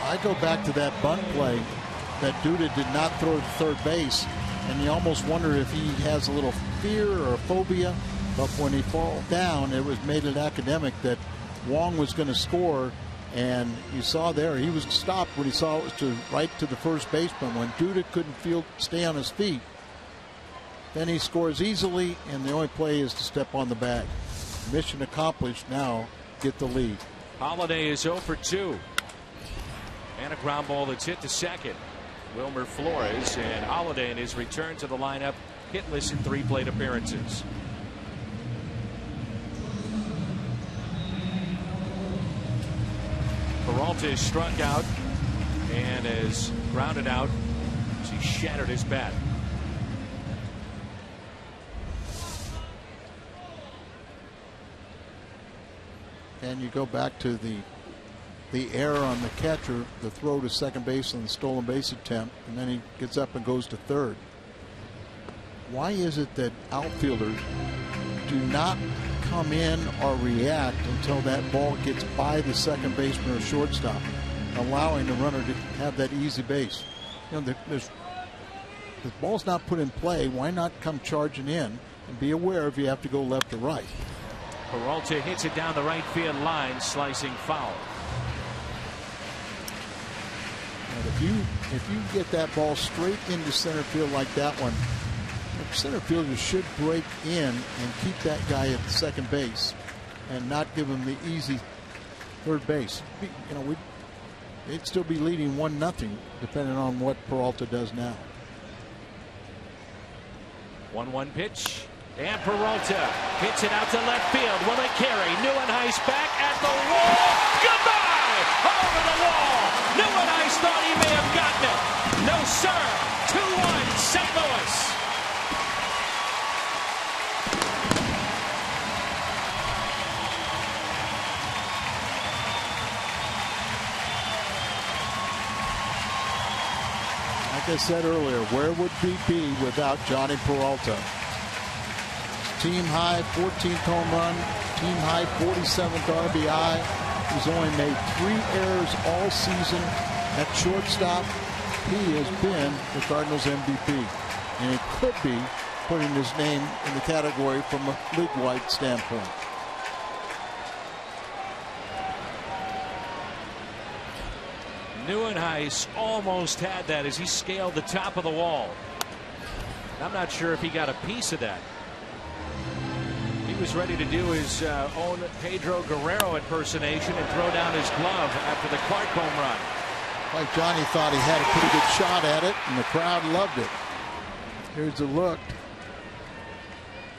I go back to that bunt play that Duda did not throw to third base. And you almost wonder if he has a little fear or a phobia. But when he falls down, it was made it academic that Wong was going to score. And you saw there, he was stopped when he saw it was right to the first baseman. When Duda couldn't stay on his feet, then he scores easily, and the only play is to step on the bag. Mission accomplished. Now get the lead. Holiday is 0 for 2. And a ground ball that's hit to second. Wilmer Flores, and Holiday in his return to the lineup, hitless in 3 plate appearances. Peralta is struck out and is grounded out as he shattered his bat. And you go back to the error on the catcher, the throw to second base on the stolen base attempt, and then he gets up and goes to third. Why is it that outfielders do not come in or react until that ball gets by the second baseman or shortstop, allowing the runner to have that easy base? The ball's not put in play. Why not come charging in and be aware if you have to go left or right? Peralta hits it down the right field line, slicing foul. If you get that ball straight into center field like that one, the center fielder should break in and keep that guy at the second base and not give him the easy third base. They'd still be leading 1-0 depending on what Peralta does now. 1-1 pitch. And Peralta hits it out to left field. Will it carry? Neuenhuis back at the wall. Goodbye! Over the wall. Neuenhuis thought he may have gotten it. No, sir. 2-1 St. Louis. Like I said earlier, where would we be without Johnny Peralta? Team high 14th home run, team high 47th RBI. He's only made 3 errors all season at shortstop. He has been the Cardinals MVP, and he could be putting his name in the category from a league-wide standpoint. Neuenhuis almost had that as he scaled the top of the wall. I'm not sure if he got a piece of that. He was ready to do his own Pedro Guerrero impersonation and throw down his glove after the Clark home run. Like Johnny thought he had a pretty good shot at it, and the crowd loved it. Here's a look.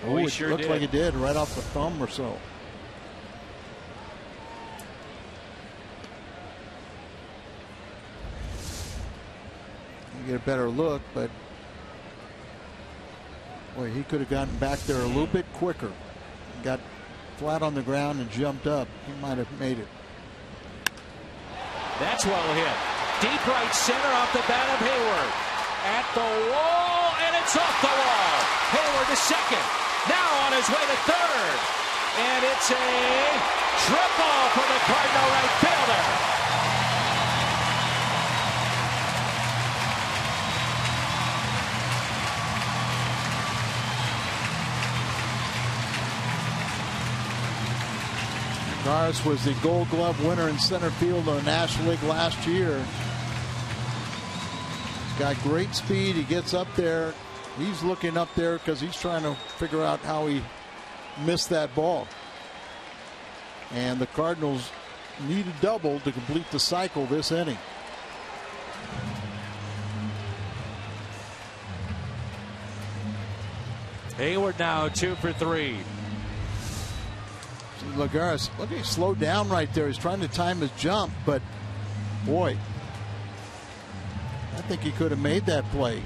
Oh, he it sure looked did. like it did, right off the thumb or so. You get a better look, but boy, he could have gotten back there a little bit quicker. Got flat on the ground and jumped up. He might have made it. That's well hit. Deep right center off the bat of Hayward. At the wall, and it's off the wall. Hayward to second. Now on his way to third. And it's a triple for the Cardinal right fielder. Norris was the Gold Glove winner in center field in the National League last year. He's got great speed. He gets up there. He's looking up there because he's trying to figure out how he missed that ball. And the Cardinals need a double to complete the cycle this inning. Hayward now 2 for 3. Lagares, look, he slowed down right there. He's trying to time his jump, but boy, I think he could have made that play.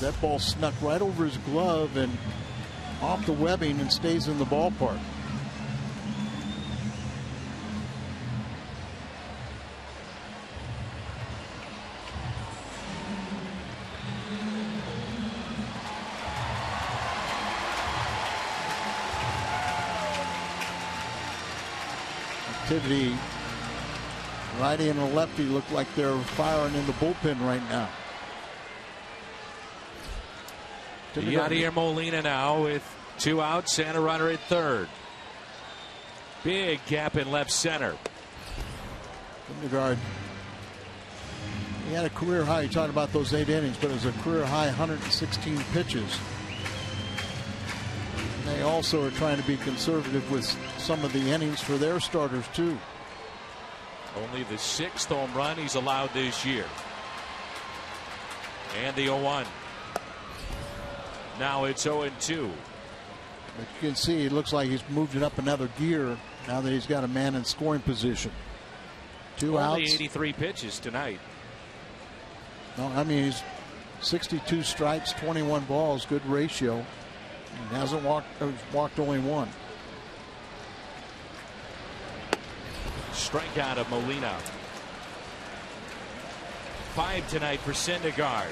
That ball snuck right over his glove and off the webbing and stays in the ballpark. Activity, righty and a lefty look like they're firing in the bullpen right now. Yadier Molina now with 2 outs and a runner at third. Big gap in left center. Syndergaard, he had a career high. You talked about those 8 innings, but it was a career high 116 pitches. And they also are trying to be conservative with some of the innings for their starters too. Only the 6th home run he's allowed this year. And the 0-1. Now it's 0-2. But you can see it looks like he's moved it up another gear now that he's got a man in scoring position. 2 Only outs. 83 pitches tonight. No, I mean, he's 62 strikes, 21 balls, good ratio. He hasn't walked only 1. Strikeout of Molina. 5 tonight for Syndergaard.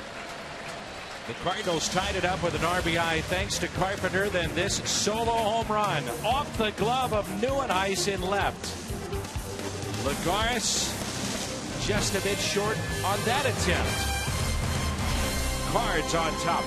The Cardinals tied it up with an RBI thanks to Carpenter. Then this solo home run off the glove of Neuenhuis in left. Lagares just a bit short on that attempt. Cards on top.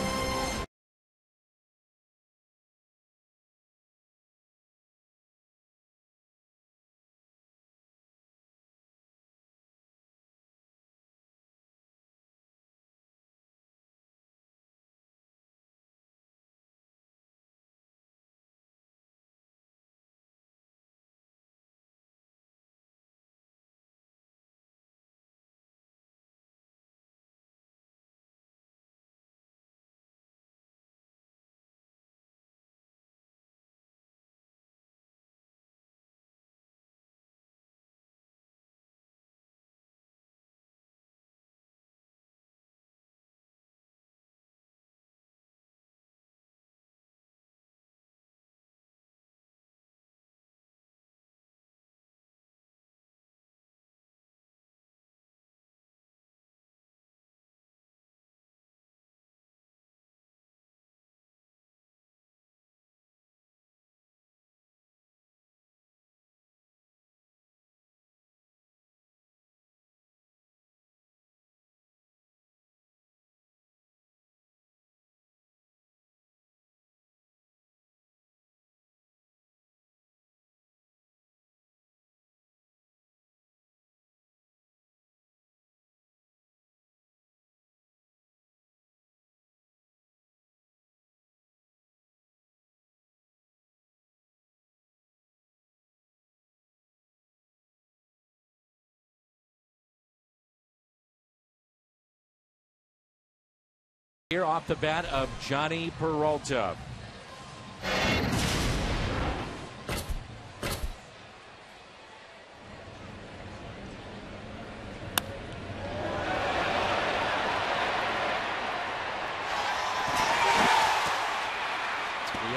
Here off the bat of Johnny Peralta.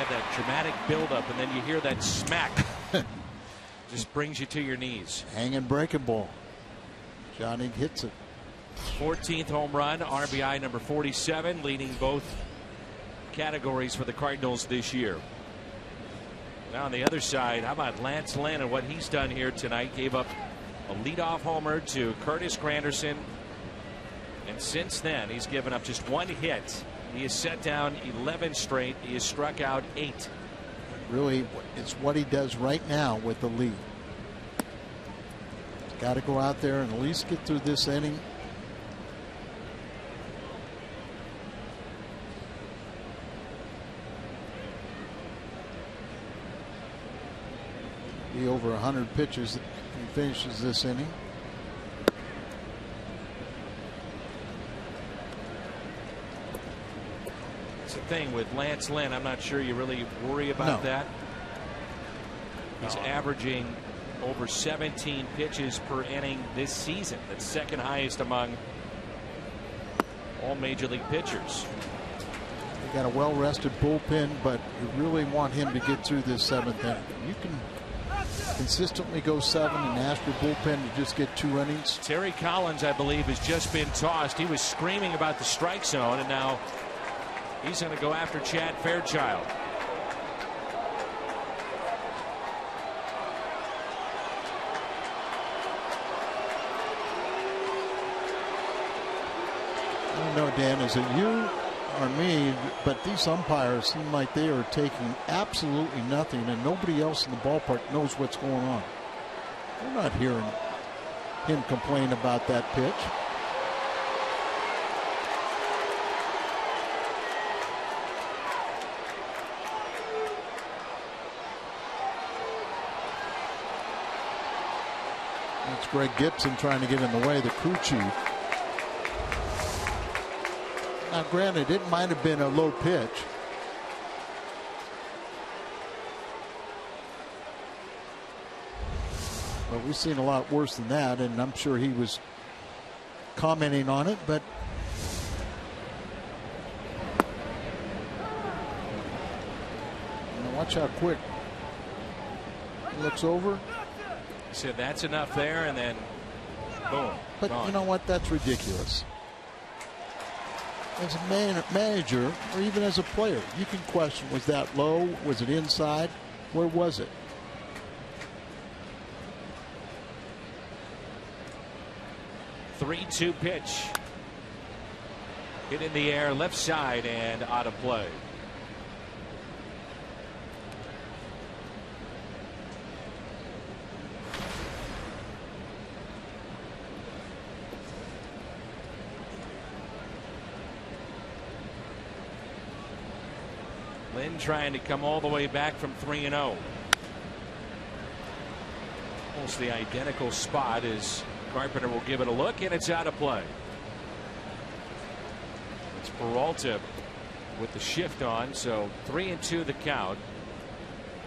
That dramatic buildup, and then you hear that smack. Just brings you to your knees. Hanging breaking ball. Johnny hits it. 14th home run, RBI number 47, leading both categories for the Cardinals this year. Now on the other side, how about Lance Lynn and what he's done here tonight? Gave up a leadoff homer to Curtis Granderson, and since then he's given up just one hit. He has set down 11 straight. He has struck out 8. Really, it's what he does right now with the lead. He's got to go out there and at least get through this inning. Be over 100 pitches that he finishes this inning. Thing with Lance Lynn, I'm not sure you really worry about that. He's averaging over 17 pitches per inning this season. That's second highest among all major league pitchers. They got a well-rested bullpen, but you really want him to get through this 7th inning. You can consistently go 7 and ask your bullpen to just get 2 innings. Terry Collins, I believe, has just been tossed. He was screaming about the strike zone, and now he's going to go after Chad Fairchild. I don't know, Dan, is it you or me, but these umpires seem like they are taking absolutely nothing, and nobody else in the ballpark knows what's going on. We're not hearing him complain about that pitch. That's Greg Gibson trying to get in the way, the crew chief. Now, granted, it might have been a low pitch. But we've seen a lot worse than that, and I'm sure he was commenting on it, but watch how quick he looks over. He said that's enough there, and then boom. But gone. You know what? That's ridiculous. As a manager, or even as a player, you can question, was that low? Was it inside? Where was it? Three-two pitch. Hit in the air, left side, and out of play. Lynn trying to come all the way back from 3-0. Almost the identical spot as Carpenter will give it a look, and it's out of play. It's Peralta with the shift on, so 3-2 the count.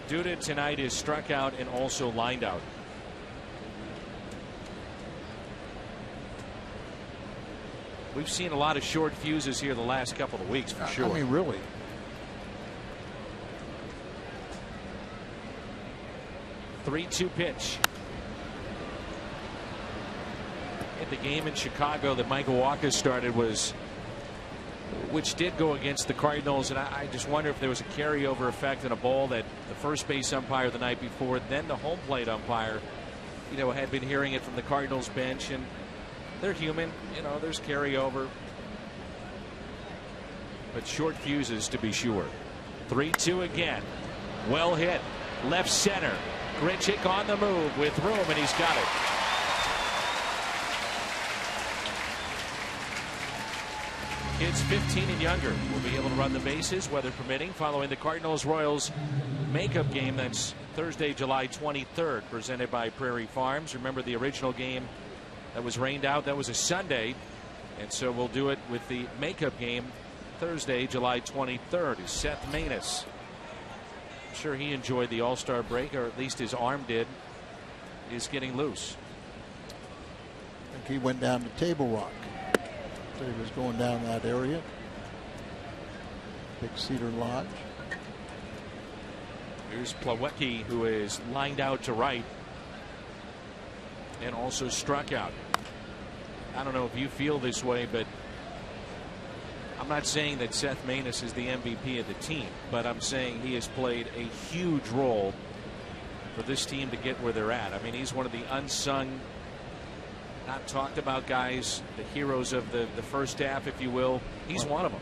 Duda tonight is struck out and also lined out. We've seen a lot of short fuses here the last couple of weeks for sure. I mean, really. Three-two pitch. In the game in Chicago that Michael Wacha started which did go against the Cardinals, and I just wonder if there was a carryover effect in a ball that the first base umpire the night before, then the home plate umpire, had been hearing it from the Cardinals bench, and they're human, there's carryover, but short fuses to be sure. 3-2 again. Well hit, left center. Grichuk on the move with room, and he's got it. Kids 15 and younger will be able to run the bases, weather permitting, following the Cardinals-Royals makeup game. That's Thursday, July 23rd, presented by Prairie Farms. Remember the original game that was rained out, that was a Sunday, and so we'll do it with the makeup game Thursday, July 23rd, is Seth Maness. I'm sure he enjoyed the All-Star break, or at least his arm did. Is getting loose. I think he went down to Table Rock. So he was going down that area. Big Cedar Lodge. Here's Plawecki, who is lined out to right and also struck out. I don't know if you feel this way, but I'm not saying that Seth Maness is the MVP of the team, but I'm saying he has played a huge role for this team to get where they're at. I mean, he's one of the unsung, not talked about guys, the heroes of the first half, if you will. He's one of them.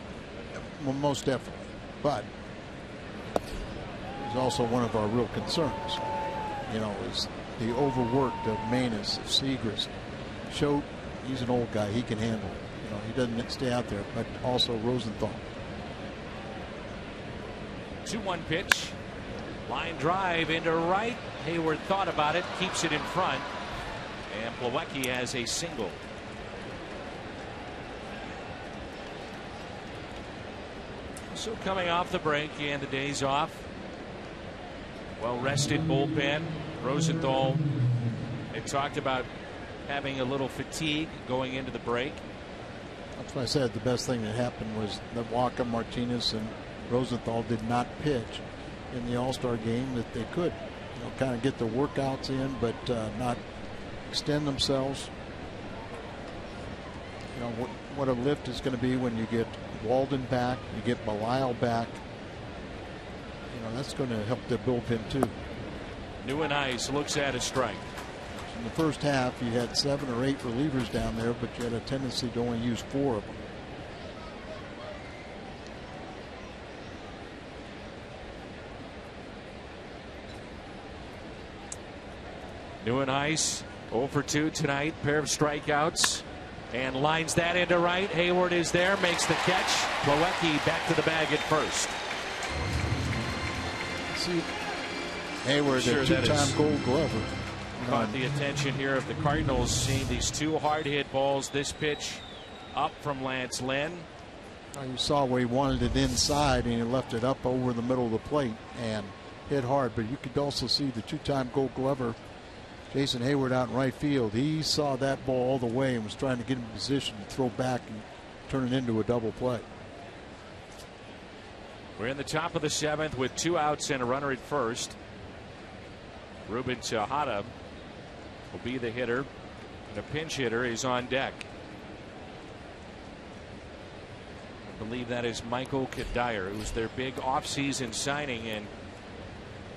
Well, most definitely. But he's also one of our real concerns. You know, is the overworked of Maness, of Segrist. Schott, he's an old guy. He can handle it. You know, he doesn't stay out there. But also Rosenthal. 2-1 pitch. Line drive into right. Hayward thought about it, keeps it in front. And Plawecki has a single. So coming off the break and the days off. Well rested bullpen. Rosenthal, they talked about having a little fatigue going into the break. That's why I said the best thing that happened was that Walker, Martinez, and Rosenthal did not pitch in the All-Star game, that they could, you know, kind of get the workouts in, but not extend themselves. You know what a lift is going to be when you get Walden back, you get Belisle back. You know, that's going to help the bullpen too. NYN looks at a strike. In the first half, you had 7 or 8 relievers down there, but you had a tendency to only use 4 of them. NYN 0 for 2 tonight, pair of strikeouts, and lines that into right. Hayward is there, makes the catch. Plawecki back to the bag at first. See, Hayward, sure, a 2-time Gold Glover. Caught the attention here of the Cardinals, seeing these 2 hard hit balls. This pitch up from Lance Lynn. You saw where he wanted it inside, and he left it up over the middle of the plate and hit hard. But you could also see the 2-time Gold Glover, Jason Hayward, out in right field. He saw that ball all the way and was trying to get in position to throw back and turn it into a double play. We're in the top of the 7th with 2 outs and a runner at first. Ruben Tejada will be the hitter, and a pinch hitter is on deck. I believe that is Michael Kadire, who's their big offseason signing, and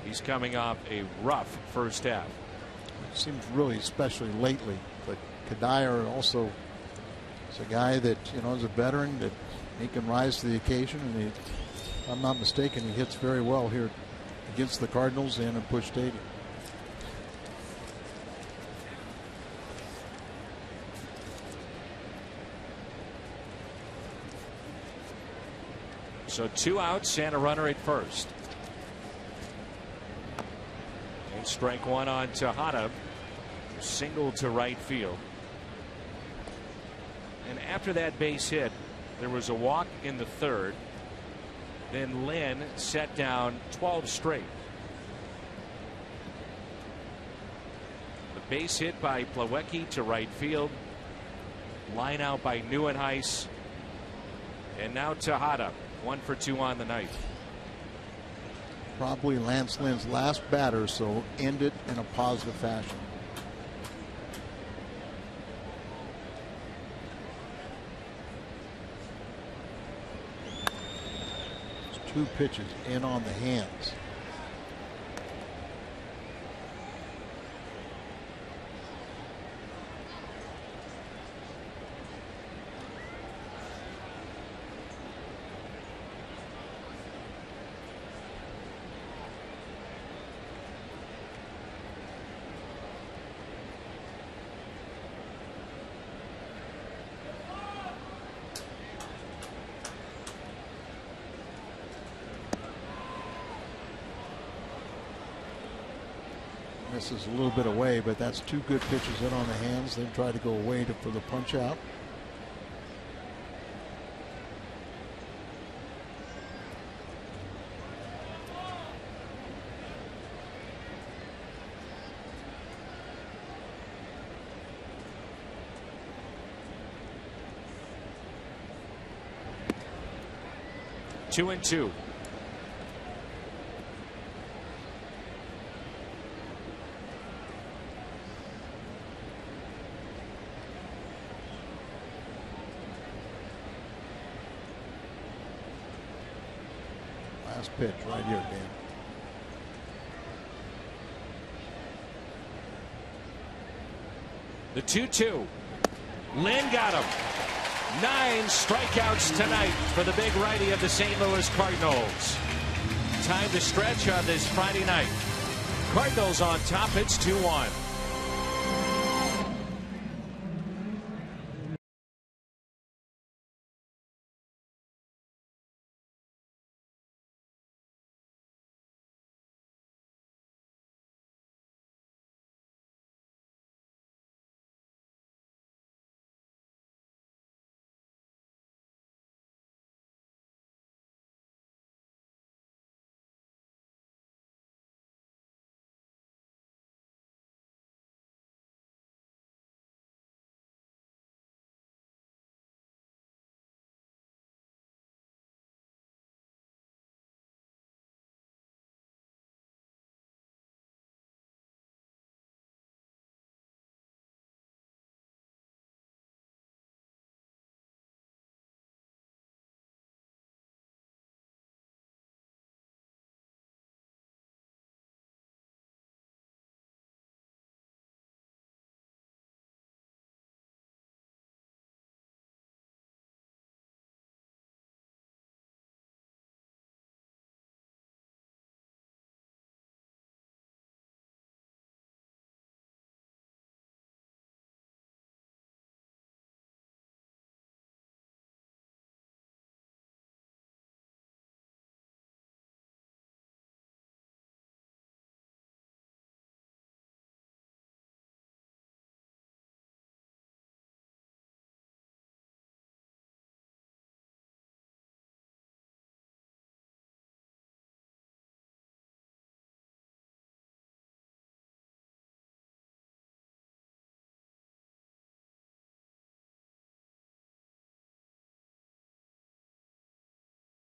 he's coming off a rough first half. It seems really, especially lately, but Kadire also is a guy that, you know, is a veteran, that he can rise to the occasion, and he, if I'm not mistaken, he hits very well here against the Cardinals and at Busch Stadium. So 2 outs and a runner at first. And strike 1 on Tejada. Single to right field. And after that base hit, there was a walk in the 3rd. Then Lynn set down 12 straight. The base hit by Plawecki to right field. Line out by NYN. And now Tejada. 1 for 2 on the night. Probably Lance Lynn's last batter, so end it in a positive fashion. There's 2 pitches in on the hands. This is a little bit away, but that's 2 good pitches in on the hands. Then try to go away for the punch out. 2-2. Last pitch right here, Dan. The 2-2. Lynn got him. 9 strikeouts tonight for the big righty of the St. Louis Cardinals. Time to stretch on this Friday night. Cardinals on top. It's 2-1.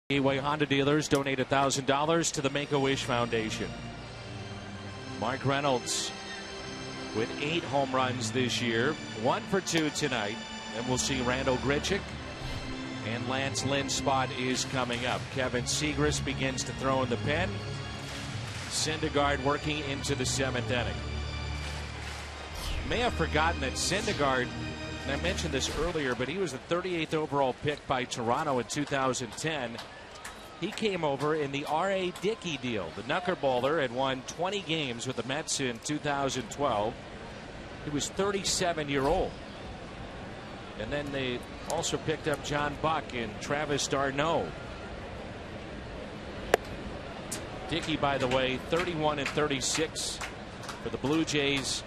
Gateway Honda dealers donate $1,000 to the Make-A-Wish Foundation. Mark Reynolds with 8 home runs this year, 1 for 2 tonight. And we'll see Randall Grichuk and Lance Lynn's spot is coming up. Kevin Segras begins to throw in the pen. Syndergaard working into the 7th inning. May have forgotten that Syndergaard, and I mentioned this earlier, but he was the 38th overall pick by Toronto in 2010. He came over in the R.A. Dickey deal. The knuckleballer had won 20 games with the Mets in 2012. He was 37-year-old. And then they also picked up John Buck and Travis d'Arnaud. Dickey, by the way, 31-36 for the Blue Jays.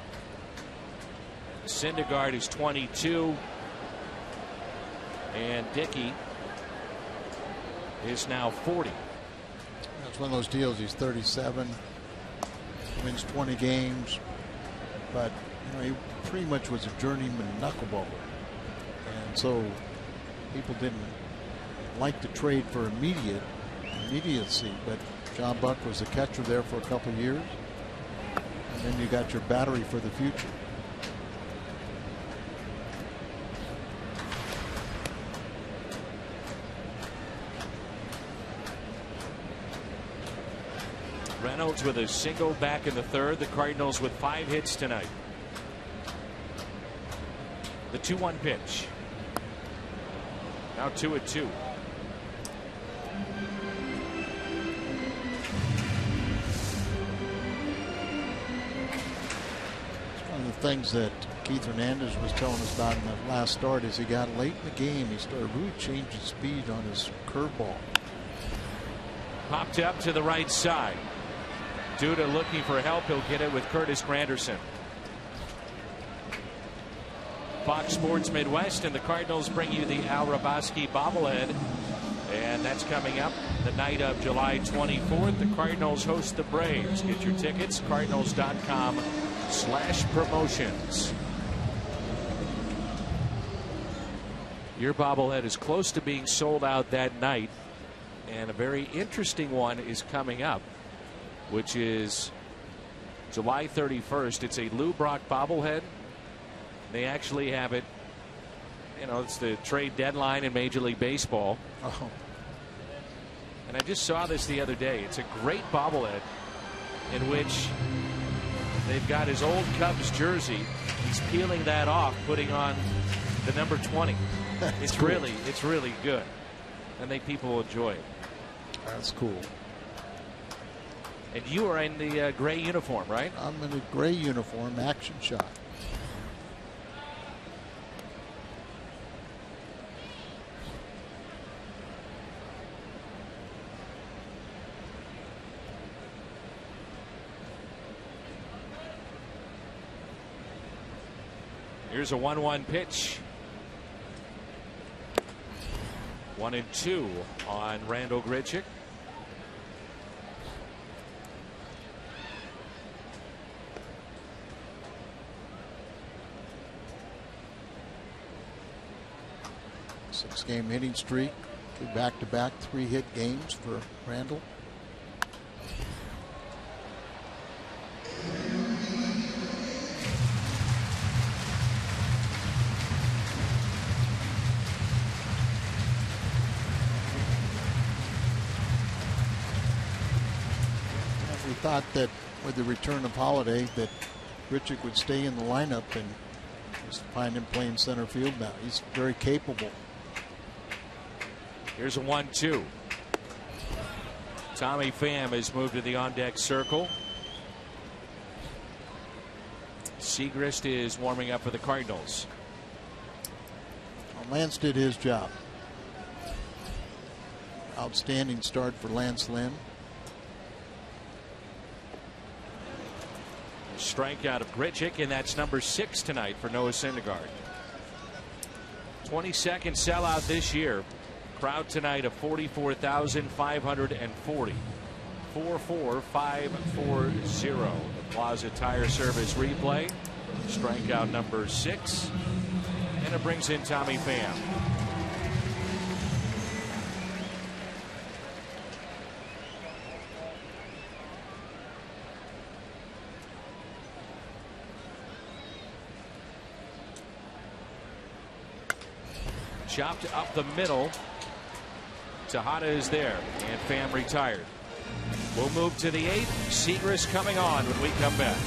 Syndergaard is 22. And Dickey is now 40. That's one of those deals. He's 37, wins 20 games, but he pretty much was a journeyman knuckleballer, and so people didn't like to trade for immediacy. But John Buck was the catcher there for a couple of years, and then you got your battery for the future. Reynolds with a single back in the 3rd. The Cardinals with 5 hits tonight. The 2-1 pitch. Now 2-2. One of the things that Keith Hernandez was telling us about in the last start is he got late in the game. He started really changing speed on his curveball. Popped up to the right side. Duda looking for help. He'll get it with Curtis Granderson. Fox Sports Midwest and the Cardinals bring you the Al Raboski bobblehead. And that's coming up the night of July 24th. The Cardinals host the Braves. Get your tickets, cardinals.com/promotions. Your bobblehead is close to being sold out that night. And a very interesting one is coming up, which is July 31st. It's a Lou Brock bobblehead. They actually have it, you know, it's the trade deadline in Major League Baseball. Oh. And I just saw this the other day. It's a great bobblehead in which they've got his old Cubs jersey. He's peeling that off, putting on the number 20. It's cool. really good. I think people will enjoy it. That's cool. And you are in the gray uniform, right? I'm in a gray uniform, action shot. Here's a 1-1 pitch. 1-2 on Randal Grichuk. Six-game hitting streak, 2 back-to-back 3-hit games for Randal. We thought that with the return of Holiday that Grichuk would stay in the lineup, and just find him playing center field now. He's very capable. Here's a 1-2. Tommy Pham has moved to the on-deck circle. Segrist is warming up for the Cardinals. Well, Lance did his job. Outstanding start for Lance Lynn. Strikeout of Grichuk, and that's number 6 tonight for Noah Syndergaard. 22nd sellout this year. Crowd tonight of 44,540. 44540. The Plaza Tire Service replay. Strikeout number 6. And it brings in Tommy Pham. Chopped up the middle. Tejada is there, and Pham retired. We'll move to the 8th. Segrist coming on when we come back.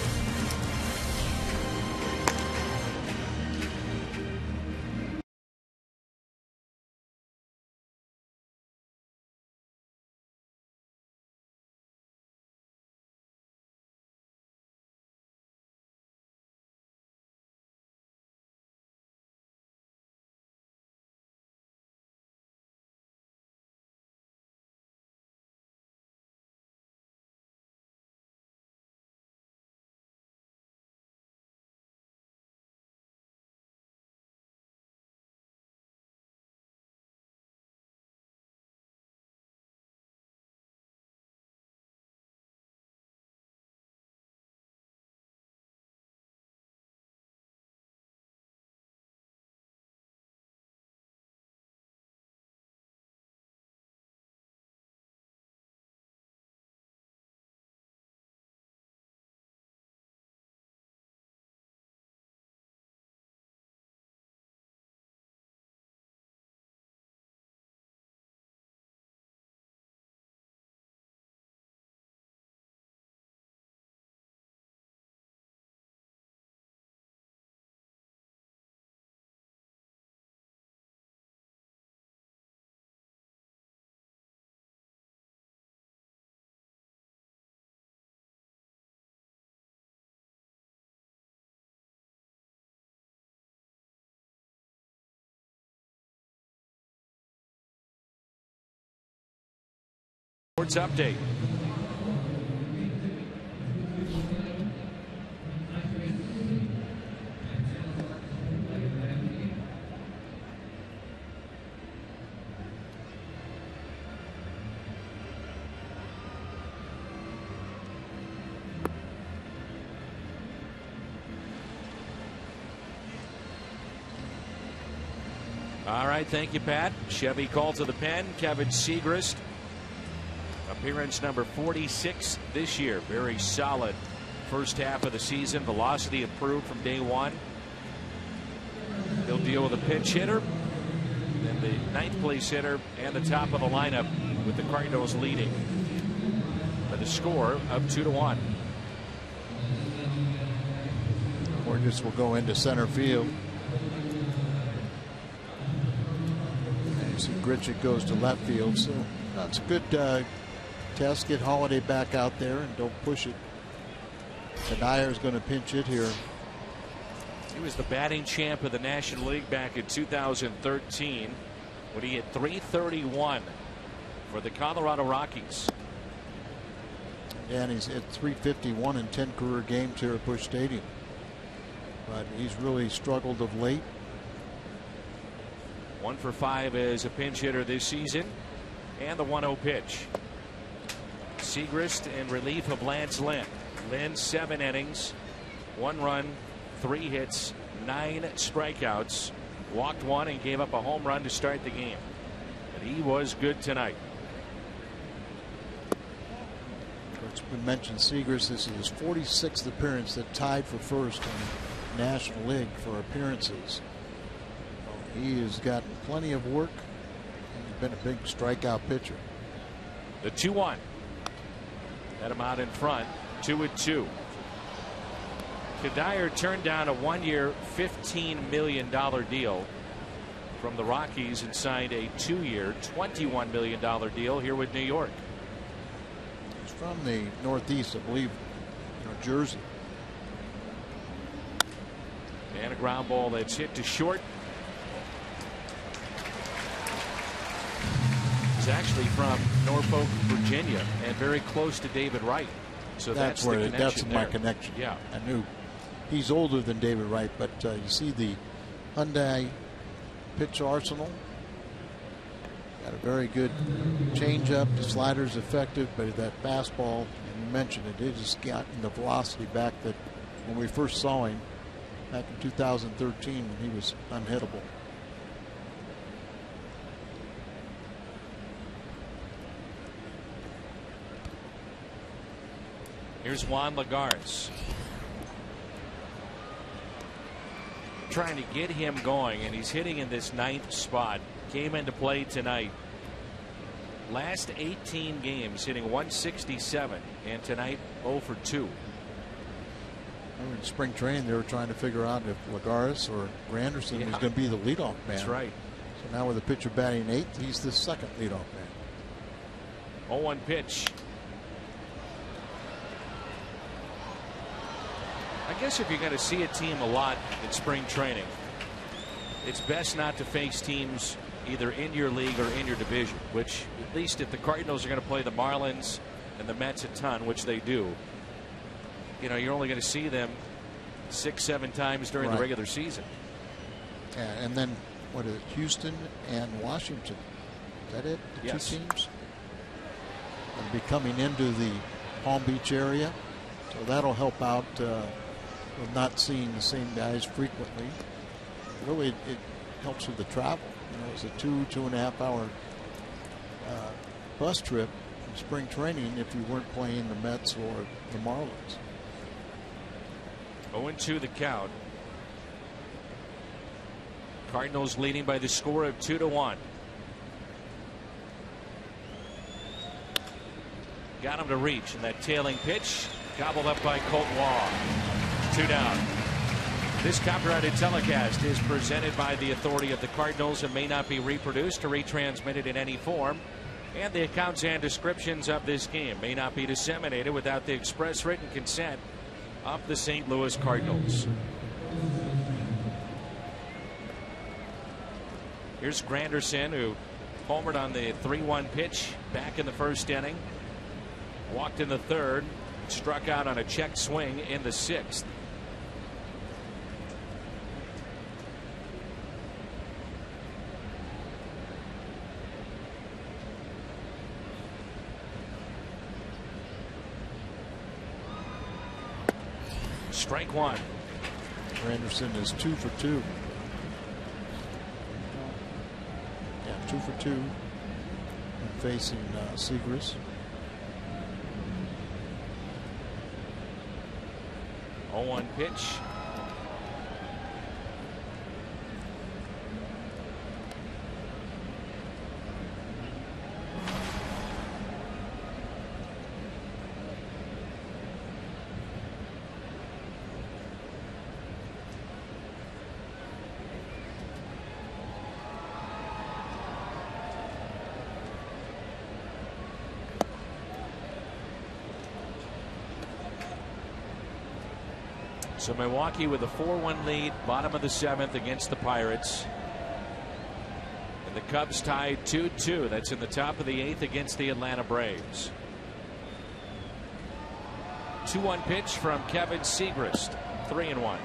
Sports update. All right, thank you, Pat. Chevy call to the pen. Kevin Segrist Appearance number 46 this year. Very solid first half of the season. Velocity improved from day one. He'll deal with a pinch hitter, then the ninth place hitter, and the top of the lineup, with the Cardinals leading by the score of 2-1. Borges will go into center field. And you see Grichuk goes to left field. So that's a good test. Get Holiday back out there and don't push it. Kadire is going to pinch it here. He was the batting champ of the National League back in 2013 when he hit .331 for the Colorado Rockies. And he's hit .351 in 10 career games here at Busch Stadium. But he's really struggled of late. 1 for 5 as a pinch hitter this season. And the 1-0 pitch. Segrist in relief of Lance Lynn. Lynn 7 innings, 1 run, 3 hits, 9 strikeouts, walked 1 and gave up a home run to start the game. But he was good tonight. We mentioned Segrist. This is his 46th appearance, that tied for first in the National League for appearances. He has gotten plenty of work. He's been a big strikeout pitcher. The 2-1. Had him out in front. 2-2. Kadire turned down a 1-year $15 million deal from the Rockies and signed a 2-year $21 million deal here with New York. He's from the Northeast, I believe, New Jersey. And a ground ball that's hit to short. He's actually from Norfolk, Virginia, and very close to David Wright. So that's where the connection. That's my connection. Yeah, I knew he's older than David Wright, but you see the Hyundai pitch arsenal. Got a very good changeup. The slider's effective, but that fastball, and you mentioned it, it just gotten the velocity back that when we first saw him back in 2013, he was unhittable. Here's Juan Lagares. Trying to get him going, and he's hitting in this 9th spot. Came into play tonight. Last 18 games hitting .167, and tonight 0 for 2. In spring training, they were trying to figure out if Lagares or Granderson was going to be the leadoff man. That's right. So now with the pitcher batting 8th, he's the second leadoff man. 0-1 pitch. I guess if you're going to see a team a lot in spring training, it's best not to face teams either in your league or in your division, which, at least if the Cardinals are going to play the Marlins and the Mets a ton, which they do, you know, you're only going to see them 6-7 times during the regular season. Yeah, and then what is it, Houston and Washington? Is that it? The yes. 2 teams? They'll be coming into the Palm Beach area, so that'll help out with not seeing the same guys frequently. Really, it helps with the travel. You know, it's a 2.5 hour bus trip from spring training if you weren't playing the Mets or the Marlins. 0-2 the count. Cardinals leading by the score of 2-1. Got him to reach, and that tailing pitch gobbled up by Colt Wall. 2 down. This copyrighted telecast is presented by the authority of the Cardinals and may not be reproduced or retransmitted in any form. And the accounts and descriptions of this game may not be disseminated without the express written consent of the St. Louis Cardinals. Here's Granderson, who homered on the 3-1 pitch back in the first inning. Walked in the 3rd, struck out on a check swing in the 6th. Strike 1. Granderson is 2 for 2. Yeah, 2 for 2. And facing Segrist. 0-1 pitch. So Milwaukee with a 4-1 lead, bottom of the 7th against the Pirates. And the Cubs tied 2-2. That's in the top of the 8th against the Atlanta Braves. 2-1 pitch from Kevin Segrist. 3-1.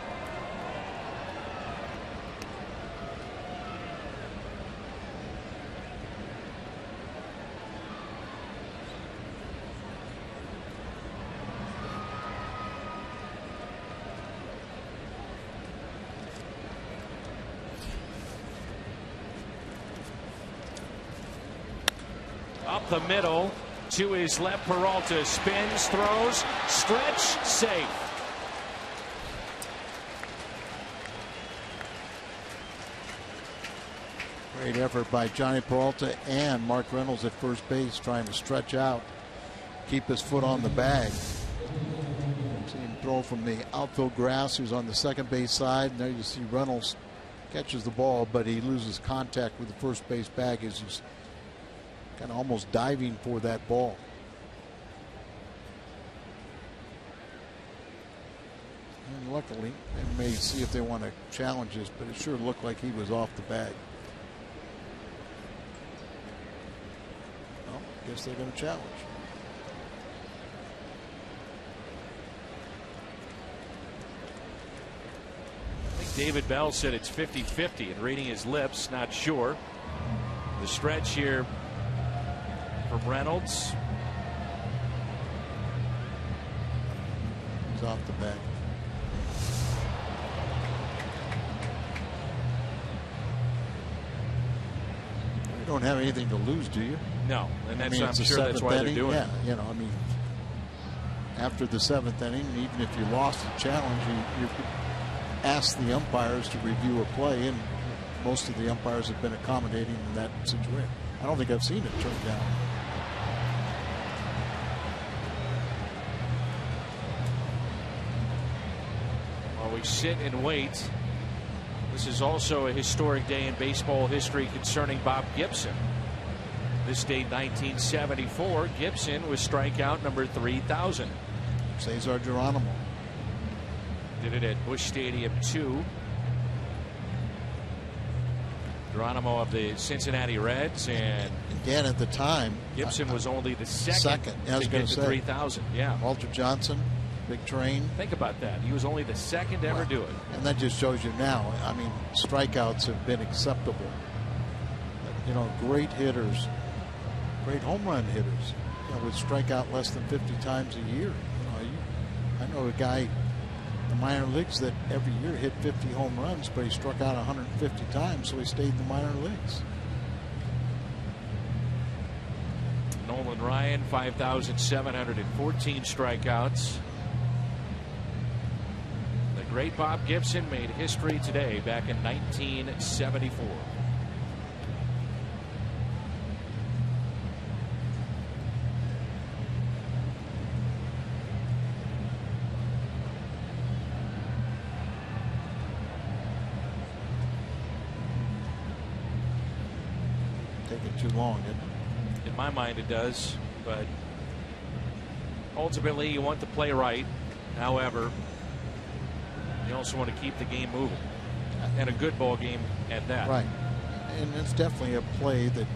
Up the middle to his left. Peralta spins, throws, stretch, safe. Great effort by Johnny Peralta and Mark Reynolds at first base, trying to stretch out, keep his foot on the bag. See him throw from the outfield grass. Who's on the second base side. And there you see Reynolds catches the ball, but he loses contact with the first base bag as he's kind of almost diving for that ball. And luckily, they may see if they want to challenge this, but it sure looked like he was off the bag. Well, I guess they're going to challenge. I think David Bell said it's 50-50, and reading his lips, not sure. The stretch here from Reynolds. He's off the bag. You don't have anything to lose, do you? No, and that's, I'm sure that's why they're doing it. Yeah, you know, I mean, after the 7th inning, even if you lost the challenge, you could ask the umpires to review a play, and most of the umpires have been accommodating in that situation. I don't think I've seen it turned down. While we sit and wait, this is also a historic day in baseball history concerning Bob Gibson. This date, 1974, Gibson was strikeout number 3,000. Cesar Geronimo did it at Busch Stadium 2. Geronimo of the Cincinnati Reds, and again at the time Gibson was only the second I was to going get to to say 3,000. Yeah, Walter Johnson, big train. Think about that. He was only the second to ever do it. And that just shows you now. I mean, strikeouts have been acceptable. But, you know, great hitters, great home run hitters, you know, would strike out less than 50 times a year. I know a guy in the minor leagues that every year hit 50 home runs, but he struck out 150 times, so he stayed in the minor leagues. Nolan Ryan, 5,714 strikeouts. The great Bob Gibson made history today back in 1974. Too long, isn't it? In my mind it does, but ultimately you want to play right. However, you also want to keep the game moving, and a good ball game at that. Right, and it's definitely a play that.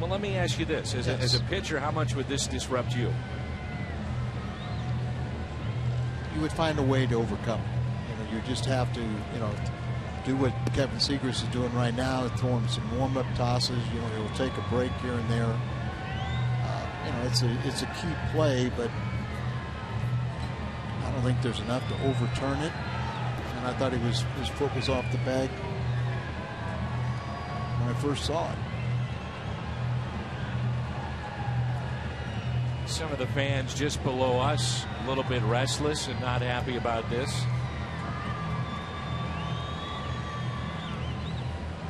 Well, let me ask you this: as a pitcher, how much would this disrupt you? You would find a way to overcome it. You know, you just have to, you know, do what Kevin Segrist is doing right now, throw him some warm-up tosses. You know, he'll take a break here and there. You know, it's a key play, but I don't think there's enough to overturn it. And I thought his foot was off the bag when I first saw it. Some of the fans just below us a little bit restless and not happy about this.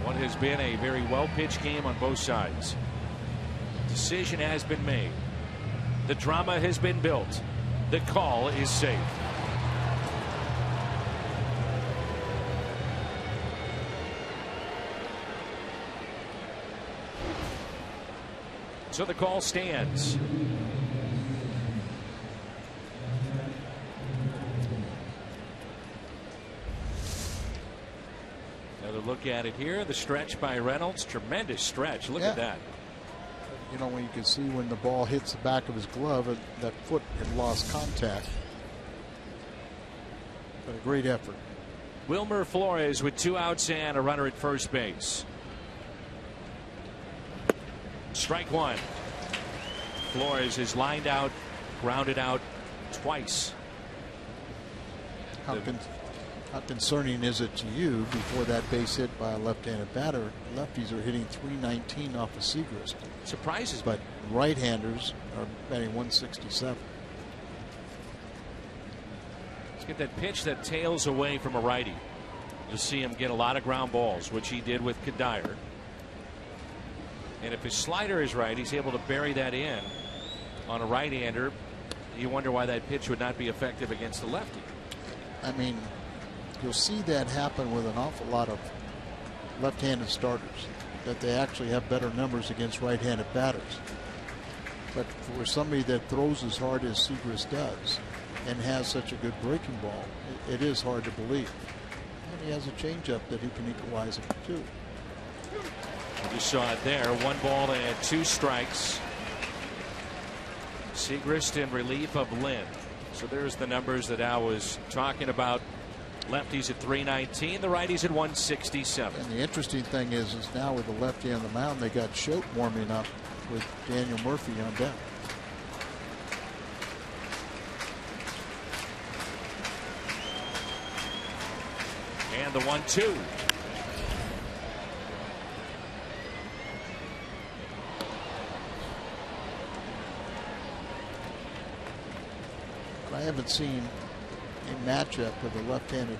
What has been a very well-pitched game on both sides. Decision has been made. The drama has been built. The call is safe. So the call stands. Another look at it here. The stretch by Reynolds. Tremendous stretch. Look at that. You know, when you can see when the ball hits the back of his glove, that foot had lost contact. But a great effort. Wilmer Flores with 2 outs and a runner at first base. Strike one. Flores is lined out, grounded out twice. How concerning is it to you before that base hit by a left-handed batter? Lefties are hitting 319 off of Segrist. Surprises me. But right-handers are batting 167. Let's get that pitch that tails away from a righty. You'll see him get a lot of ground balls, which he did with Kadire. And if his slider is right, he's able to bury that in on a right-hander. You wonder why that pitch would not be effective against the lefty. I mean, you'll see that happen with an awful lot of left-handed starters, that they actually have better numbers against right-handed batters. But for somebody that throws as hard as Segrist does and has such a good breaking ball, it is hard to believe. And he has a changeup that he can equalize it too. We just saw it there. 1 ball and 2 strikes. Segrist in relief of Lynn. So there's the numbers that Al was talking about. Lefties at 319, the righties at 167. And the interesting thing is now with the lefty on the mound, they got Schote warming up with Daniel Murphy on deck. And the 1-2. I haven't seen a matchup with a left-handed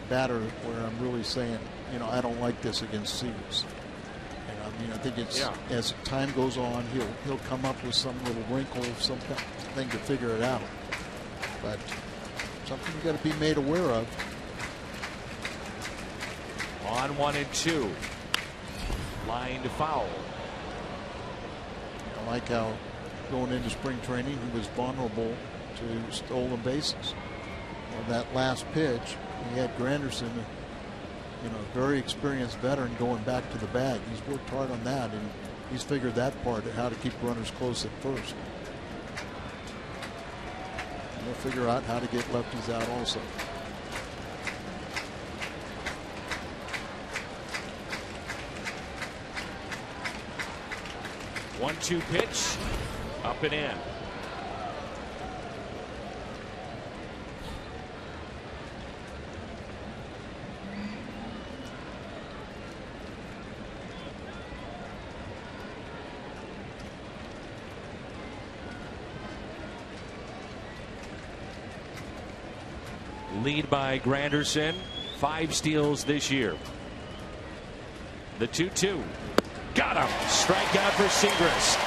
batter where I'm really saying, you know, I don't like this against Segrist. And I mean, I think it's as time goes on, he'll come up with some little wrinkle, some thing to figure it out. But something you got to be made aware of. On 1-2. Line to foul. I like how going into spring training he was vulnerable to stolen bases. On that last pitch, he had Granderson, you know, very experienced veteran, going back to the bag. He's worked hard on that, and he's figured that part of how to keep runners close at first. And they'll figure out how to get lefties out also. One-two pitch, up and in. Lead by Granderson, 5 steals this year. The 2-2. Got him. Strikeout for Segrist.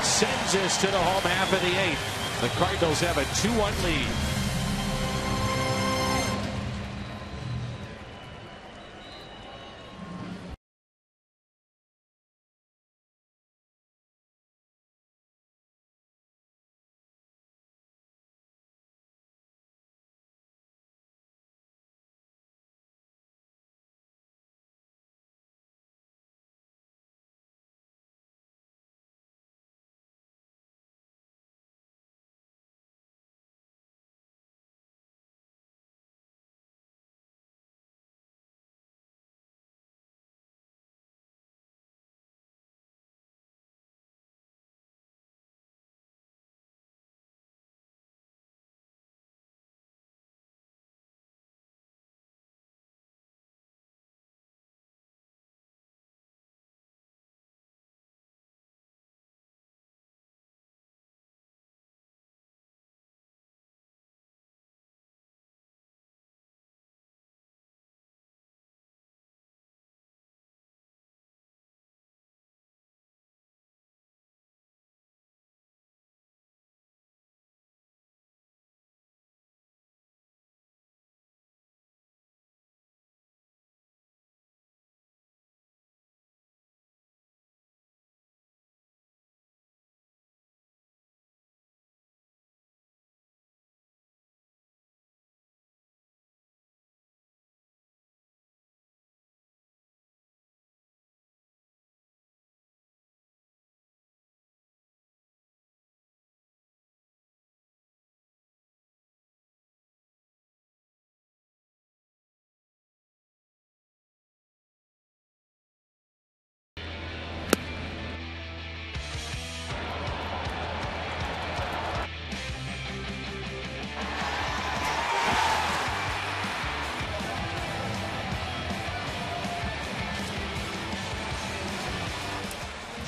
Sends us to the home half of the 8th. The Cardinals have a 2-1 lead.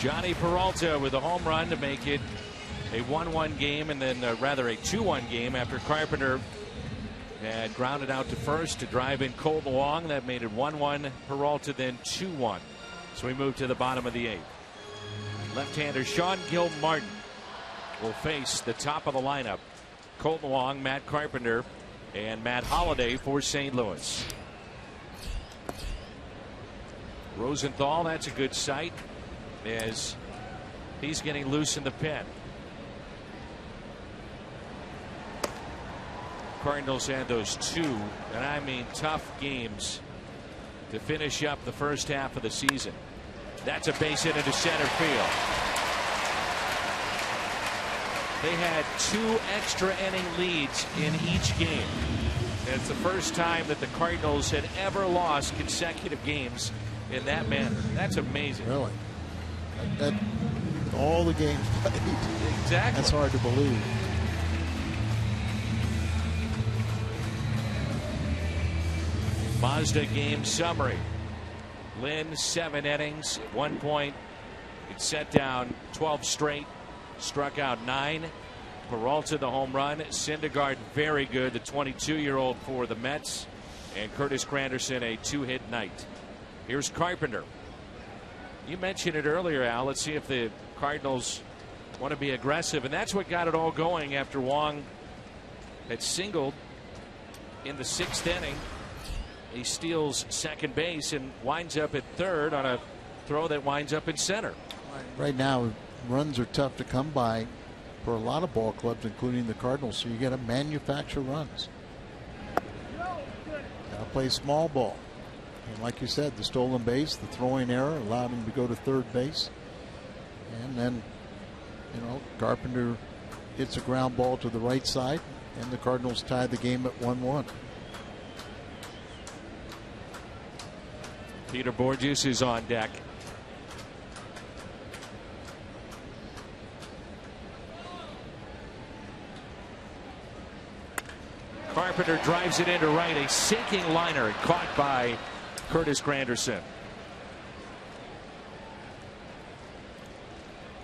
Johnny Peralta with a home run to make it a 1-1 game, and then rather a 2-1 game after Carpenter had grounded out to first to drive in Colton Wong. That made it 1-1 Peralta, then 2-1. So we move to the bottom of the 8th. Left-hander Sean Gilmartin will face the top of the lineup. Colton Wong, Matt Carpenter, and Matt Holliday for St. Louis. Rosenthal, that's a good sight as he's getting loose in the pen. Cardinals had those 2, and I mean tough games to finish up the first half of the season. That's a base hit into center field. They had 2 extra inning leads in each game. And it's the first time that the Cardinals had ever lost consecutive games in that manner. That's amazing. Really? That all the games played. Exactly. That's hard to believe. Mazda game summary. Lynn, 7 innings. At one point, it set down 12 straight. Struck out 9. Peralta, the home run. Syndergaard, very good. The 22-year-old for the Mets. And Curtis Granderson, a 2-hit night. Here's Carpenter. You mentioned it earlier, Al. Let's see if the Cardinals want to be aggressive. And that's what got it all going after Wong had singled in the 6th inning. He steals second base and winds up at third on a throw that winds up in center. Right now, runs are tough to come by for a lot of ball clubs, including the Cardinals, so you got to manufacture runs. Got to play small ball. And like you said, the stolen base, the throwing error allowed him to go to third base. And then, Carpenter hits a ground ball to the right side, and the Cardinals tied the game at 1-1. Peter Borges is on deck. Carpenter drives it into right, a sinking liner caught by Curtis Granderson.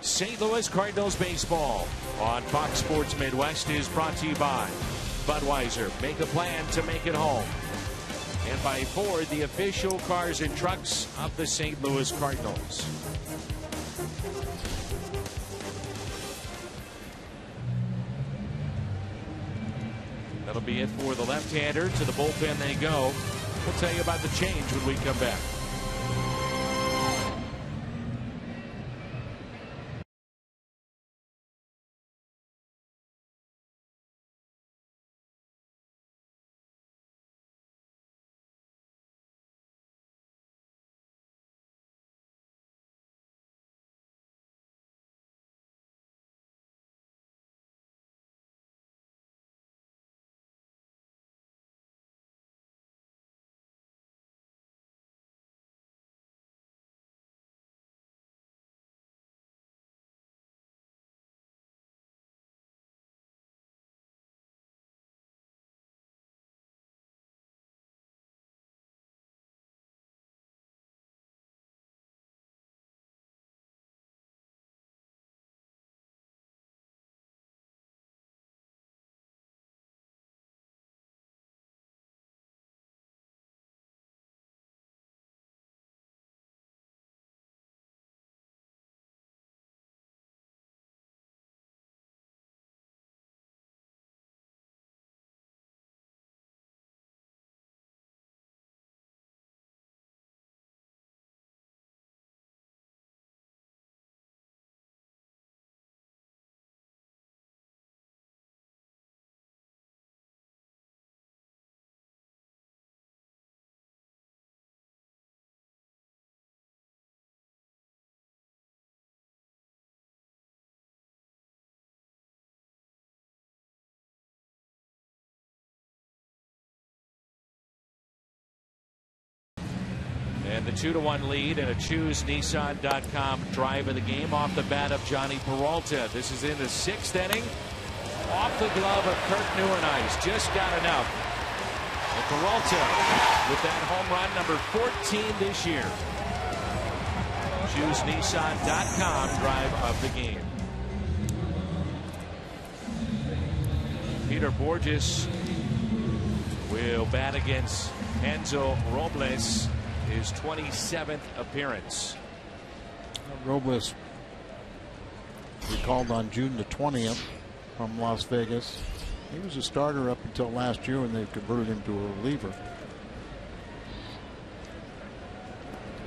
St. Louis Cardinals baseball on Fox Sports Midwest is brought to you by Budweiser. Make a plan to make it home. And by Ford, the official cars and trucks of the St. Louis Cardinals. That'll be it for the left-hander. To the bullpen they go. We'll tell you about the change when we come back. And the 2-1 lead and a ChooseNissan.com drive of the game off the bat of Johnny Peralta. This is in the 6th inning. Off the glove of Kirk Neuenhuis. Just got enough. And Peralta with that home run, number 14 this year. ChooseNissan.com drive of the game. Peter Borges will bat against Enzo Robles, his 27th appearance. Robles recalled on June the 20th from Las Vegas. He was a starter up until last year when they converted him to a reliever.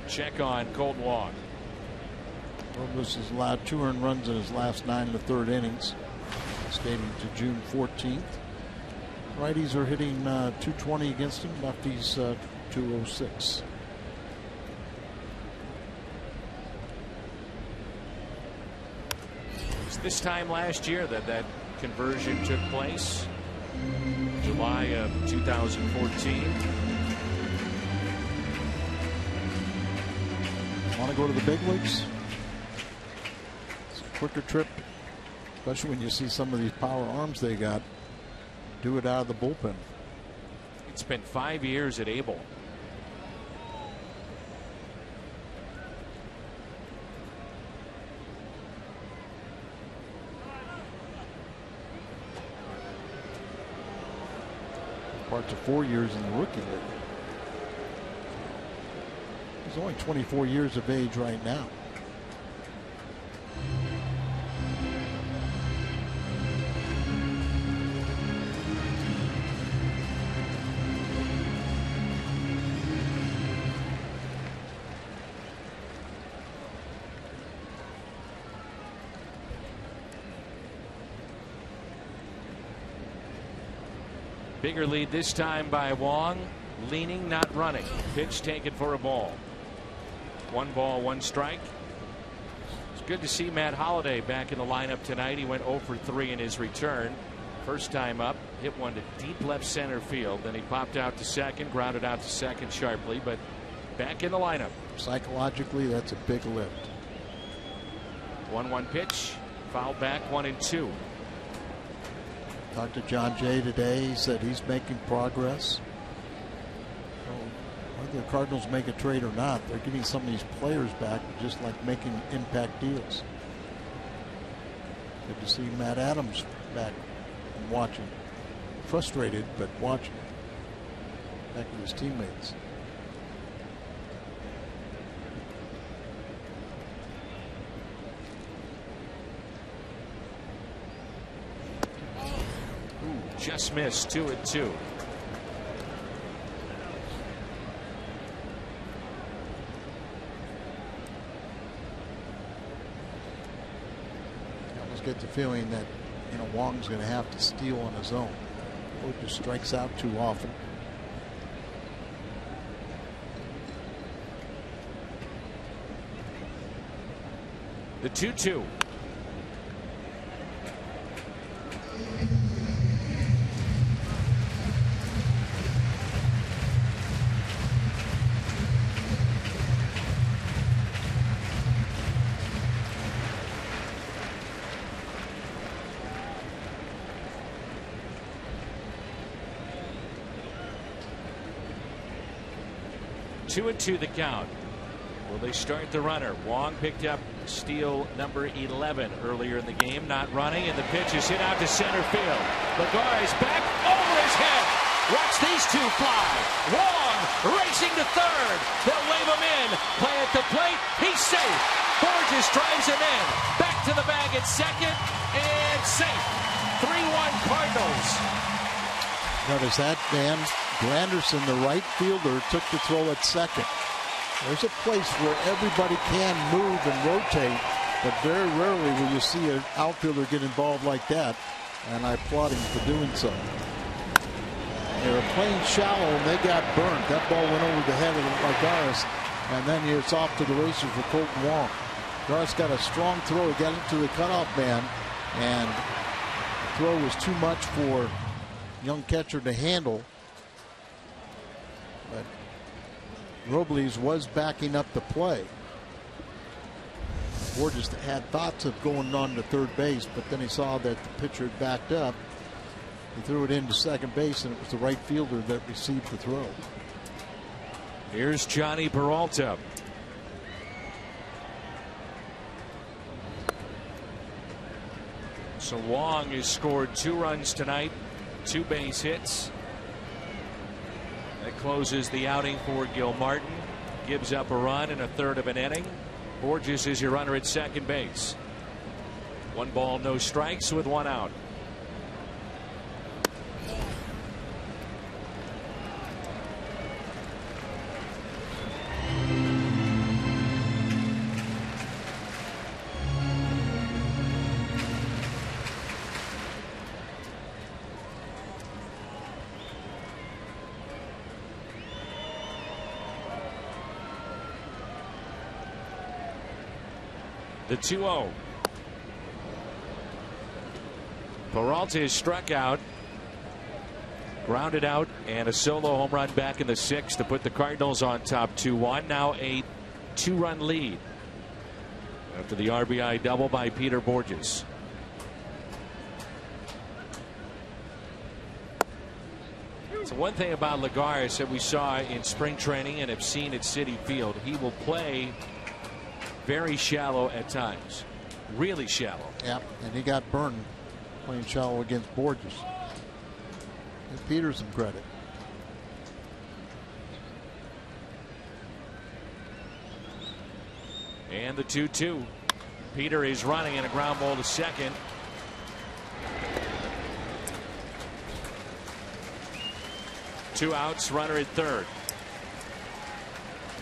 Check on Colt Wong. Robles has allowed 2 earned runs in his last 9 in the 3rd innings, skating to June 14th. Righties are hitting 220 against him, lefties 206. It was this time last year that conversion took place. July of 2014. Want to go to the big leagues? It's a quicker trip, especially when you see some of these power arms they got. Do it out of the bullpen. It's been 5 years at Able. Parts of 4 years in the rookie league. He's only 24 years of age right now. Bigger lead this time by Wong. Leaning, not running. Pitch taken for a ball. 1 ball, 1 strike. It's good to see Matt Holliday back in the lineup tonight. He went 0 for 3 in his return. First time up, hit one to deep left center field. Then he popped out to second, grounded out to second sharply, but back in the lineup. Psychologically, that's a big lift. 1-1 pitch. Fouled back, 1-2. Talked to John Jay today. He said he's making progress. Whether the Cardinals make a trade or not, they're getting some of these players back, just like making impact deals. Good to see Matt Adams back and watching. Frustrated, but watching. Back with his teammates. Just missed. 2-2. I almost get the feeling that Wong's going to have to steal on his own. Or just strikes out too often. The 2-2. Two and two the count. Will they start the runner? Wong picked up steal number 11 earlier in the game, not running, and the pitch is hit out to center field. Lagar is back over his head. Watch these two fly. Wong racing to third. They'll wave him in. Play at the plate. He's safe. Borges drives him in. Back to the bag at second and safe. 3-1 Cardinals. Notice that man Granderson, the right fielder, took the throw at second. There's a place where everybody can move and rotate, but very rarely will you see an outfielder get involved like that, and I applaud him for doing so. They were playing shallow and they got burnt. That ball went over the head of Lagares, and then it's off to the races for Colton Wong. Lagares got a strong throw. He got into the cutoff man, and the throw was too much for young catcher to handle. But Robles was backing up the play. Borges had thoughts of going on to third base, but then he saw that the pitcher had backed up. He threw it into second base, and it was the right fielder that received the throw. Here's Johnny Peralta. So Wong has scored 2 runs tonight, 2 base hits. That closes the outing for Gil Martin. Gives up a run in a third of an inning. Borges is your runner at second base. 1 ball, no strikes with 1 out. The 2-0. Peralta is struck out, grounded out, and a solo home run back in the 6th to put the Cardinals on top 2-1. Now a 2-run lead after the RBI double by Peter Borges. So one thing about Lagares that we saw in spring training and have seen at Citi Field, he will play very shallow at times, really shallow. Yeah, and he got burned playing shallow against Borges. Give Peter some credit. And the 2-2. Peter is running in a ground ball to second. Two outs, runner at third.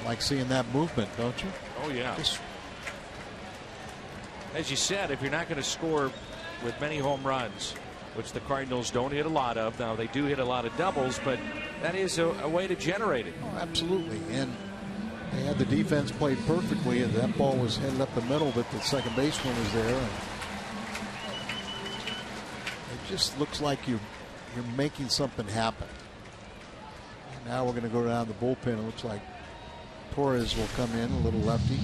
Like seeing that movement, don't you? Oh yeah. As you said, if you're not going to score with many home runs, which the Cardinals don't hit a lot of, now they do hit a lot of doubles, but that is a way to generate it. Oh, absolutely. And they had the defense played perfectly, and that ball was headed up the middle, but the second baseman was there. And it just looks like you're making something happen. And now we're going to go down the bullpen. It looks like Torres will come in, a little lefty.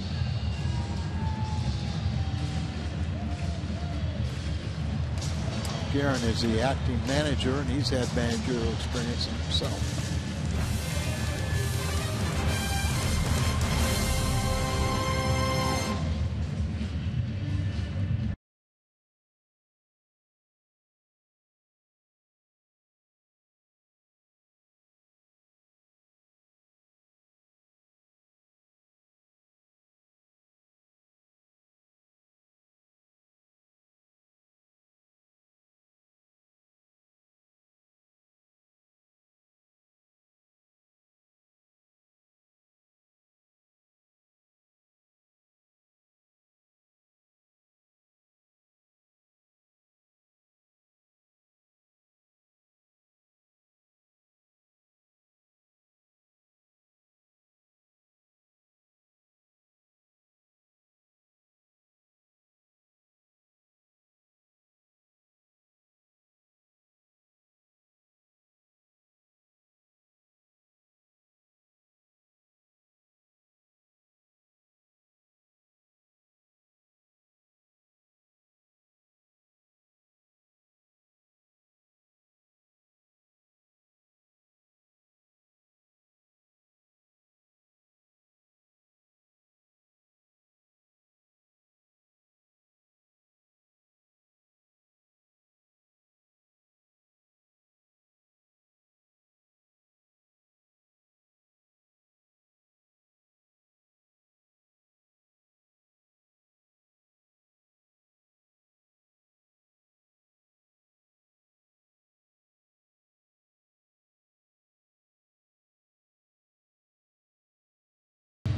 Guerin is the acting manager, and he's had managerial experience himself.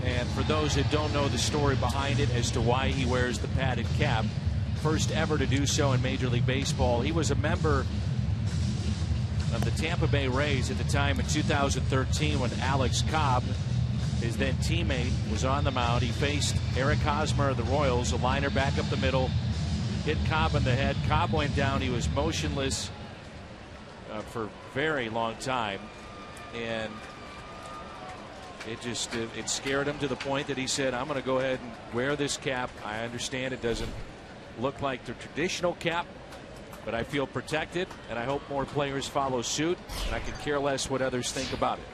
And for those that don't know the story behind it as to why he wears the padded cap, first ever to do so in Major League Baseball. He was a member of the Tampa Bay Rays at the time in 2013 when Alex Cobb, his then teammate, was on the mound. He faced Eric Hosmer of the Royals, a liner back up the middle, hit Cobb in the head. Cobb went down. He was motionless for a very long time, and it scared him to the point that he said, I'm going to go ahead and wear this cap. I understand it doesn't look like the traditional cap, but I feel protected, and I hope more players follow suit, and I could care less what others think about it.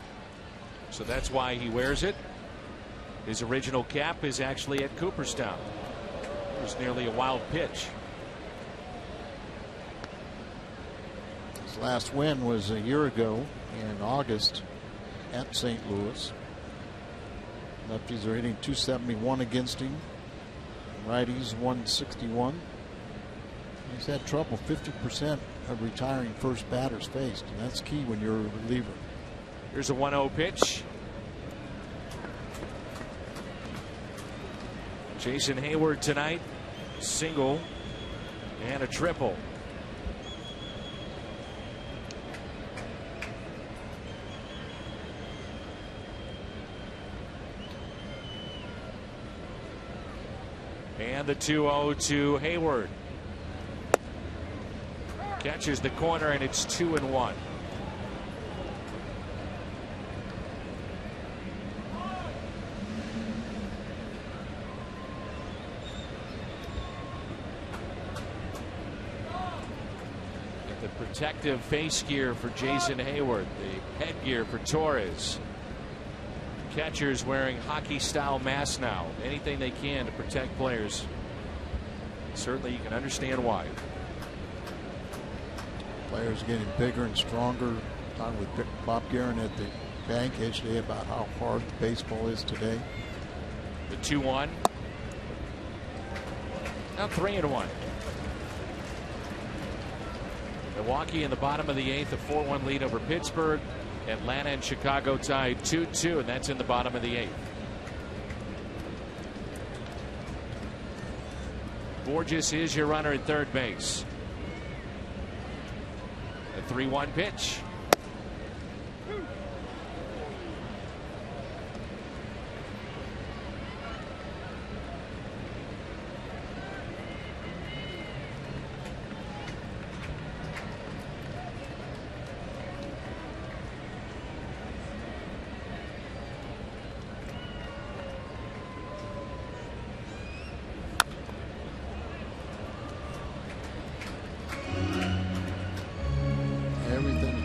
So that's why he wears it. His original cap is actually at Cooperstown. It was nearly a wild pitch. His last win was a year ago in August at St. Louis. Lefties are hitting .271 against him. Righties 161. He's had trouble 50% of retiring first batters faced, and that's key when you're a reliever. Here's a 1-0 pitch. Jason Hayward tonight, single and a triple. And the 2-0 to Hayward. Catches the corner, and it's 2-1. The protective face gear for Jason Hayward, the headgear for Torres. Catchers wearing hockey-style masks now. Anything they can to protect players. Certainly, you can understand why. Players getting bigger and stronger. Talking with Bob Guerin at the bank yesterday about how hard baseball is today. The 2-1. Now 3-1. Milwaukee in the bottom of the 8th, a 4-1 lead over Pittsburgh. Atlanta and Chicago tied 2-2, and that's in the bottom of the 8th. Borges is your runner at third base. The 3-1 pitch.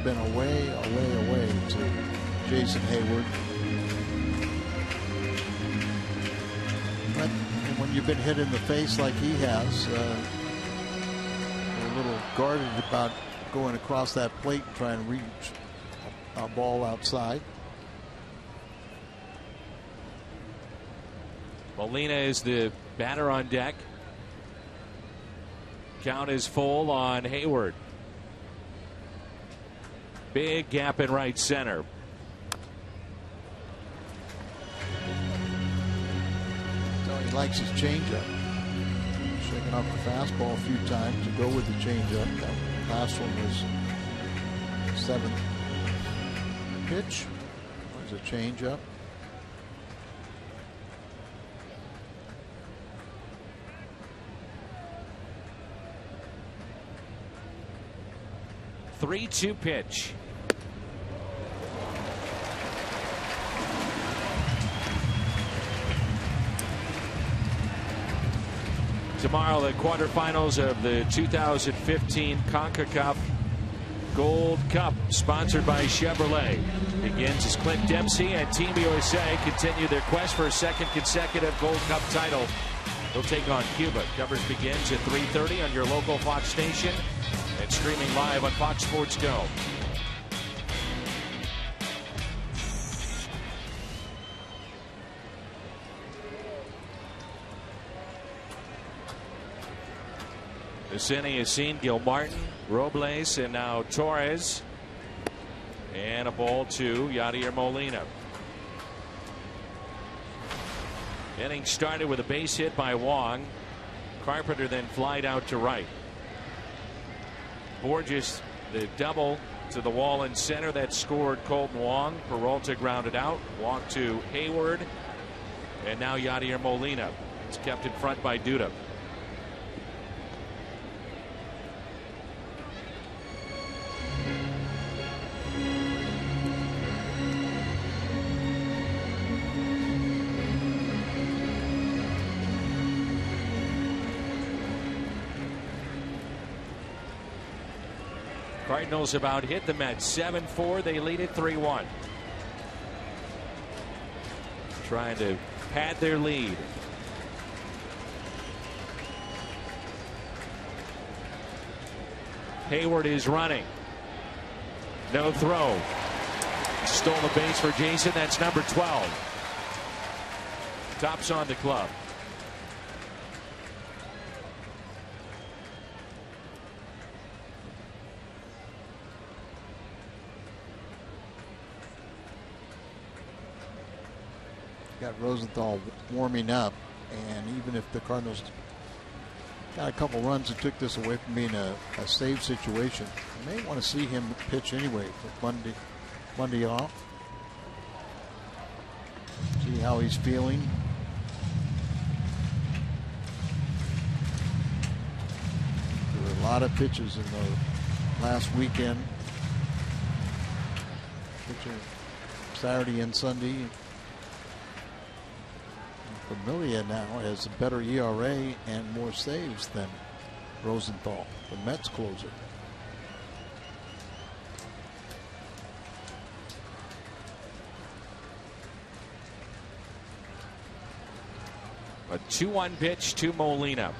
Been away to Jason Hayward. But when you've been hit in the face like he has, you're a little guarded about going across that plate and trying to reach a ball outside. Molina is the batter on deck. Count is full on Hayward. Big gap in right center. So he likes his changeup. Shaking off the fastball a few times to go with the changeup. That last one was 7th pitch. Was a changeup. The 3-2 pitch. Tomorrow, the quarterfinals of the 2015 CONCACAF Gold Cup, sponsored by Chevrolet, begins as Clint Dempsey and Team USA continue their quest for a second consecutive Gold Cup title. They'll take on Cuba. Coverage begins at 3:30 on your local Fox station and streaming live on Fox Sports Go. This inning has seen Gilmartin, Robles, and now Torres. And a ball to Yadier Molina. Inning started with a base hit by Wong. Carpenter then flied out to right. Borges, the double to the wall in center that scored Colton Wong. Peralta grounded out. Walk to Hayward. And now Yadier Molina. It's kept in front by Duda. Cardinals about hit the Mets 7-4. They lead it 3-1. Trying to pad their lead. Hayward is running. No throw. Stole the base for Jason. That's number 12. Tops on the club. Got Rosenthal warming up, and even if the Cardinals got a couple runs that took this away from being a save situation, you may want to see him pitch anyway for Monday off. See how he's feeling. There were a lot of pitches in the last weekend, pitching Saturday and Sunday. Familia now has a better ERA and more saves than Rosenthal, the Mets closer. A 2-1 pitch to Molina.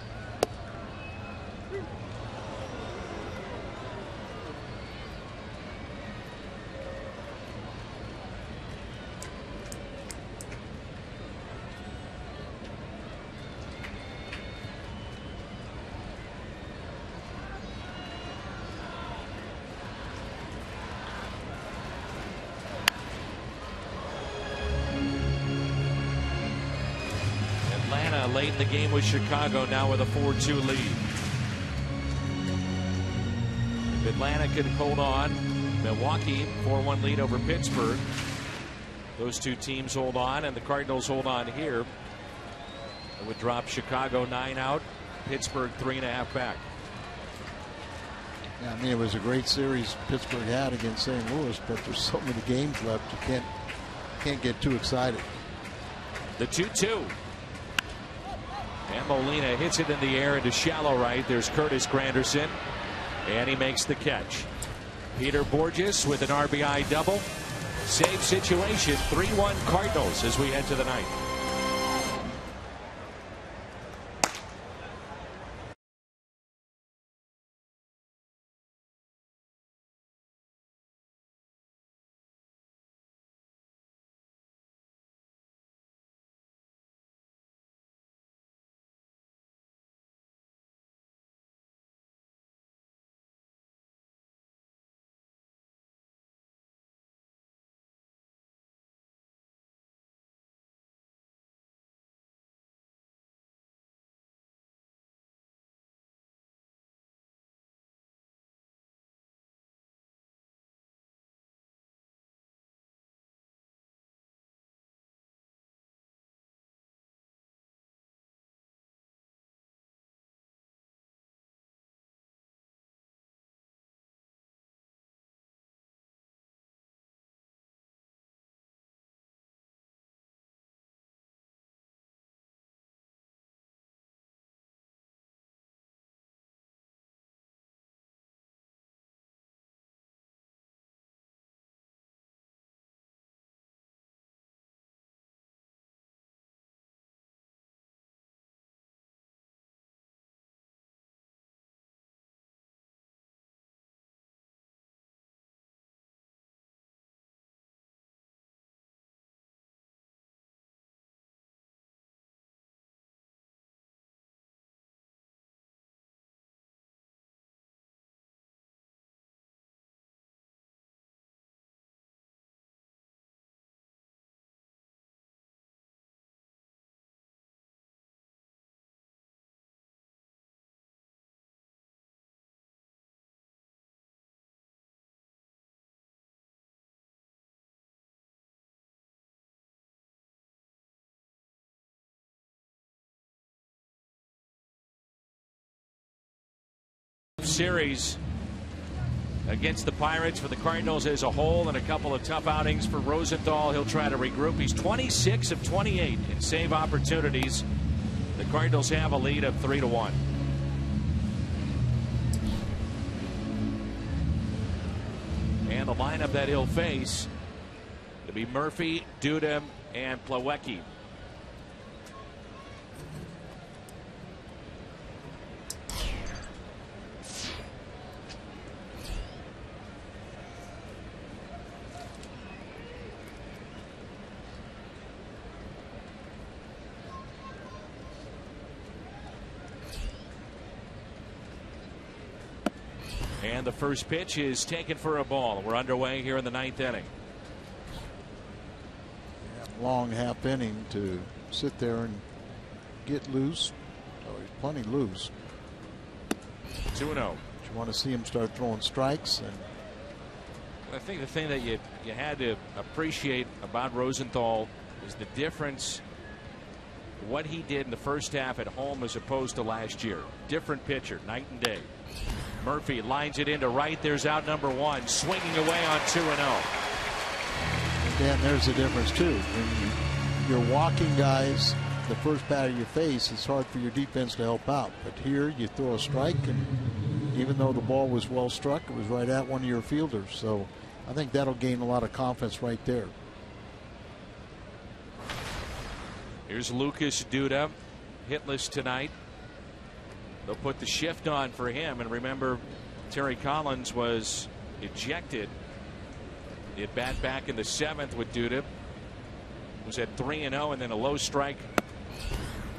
Late in the game with Chicago, now with a 4-2 lead. If Atlanta could hold on, Milwaukee 4-1 lead over Pittsburgh. Those two teams hold on, and the Cardinals hold on here. It would drop Chicago 9 out, Pittsburgh 3.5 back. Yeah, I mean, it was a great series Pittsburgh had against St. Louis, but there's so many games left, you can't get too excited. The 2-2. And Molina hits it in the air into shallow right. There's Curtis Granderson, and he makes the catch. Peter Borges with an RBI double. Save situation, 3-1 Cardinals as we head to the ninth. Series against the Pirates for the Cardinals as a whole, and a couple of tough outings for Rosenthal. He'll try to regroup. He's 26 of 28 in save opportunities. The Cardinals have a lead of 3-1. And the lineup that he'll face will be Murphy, Duda, and Plawecki. And the first pitch is taken for a ball. We're underway here in the 9th inning. Long half inning to sit there and get loose. Oh, he's plenty loose. 2-0. You want to see him start throwing strikes. And I think the thing that you had to appreciate about Rosenthal is the difference, what he did in the first half at home as opposed to last year. Different pitcher, night and day. Murphy lines it into right. There's out number 1, swinging away on 2-0. Dan, there's the difference too. When you're walking guys, the first batter you face, it's hard for your defense to help out. But here you throw a strike, and even though the ball was well struck, it was right at one of your fielders. So I think that'll gain a lot of confidence right there. Here's Lucas Duda, hitless tonight. They'll put the shift on for him. And remember, Terry Collins was ejected. He had bat back in the 7th with Duda. Was at 3-0, and then a low strike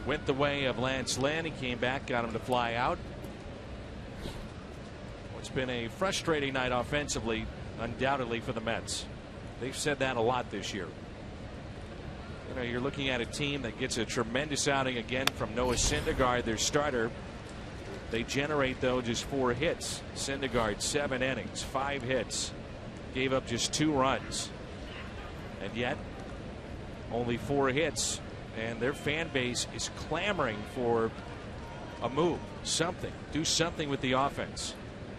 went the way of Lance Lynn. He came back, got him to fly out. It's been a frustrating night offensively, undoubtedly, for the Mets. They've said that a lot this year. You know, you're looking at a team that gets a tremendous outing again from Noah Syndergaard, their starter. They generate, though, just 4 hits. Syndergaard, 7 innings, 5 hits. Gave up just 2 runs. And yet, only 4 hits. And their fan base is clamoring for a move, something. Do something with the offense.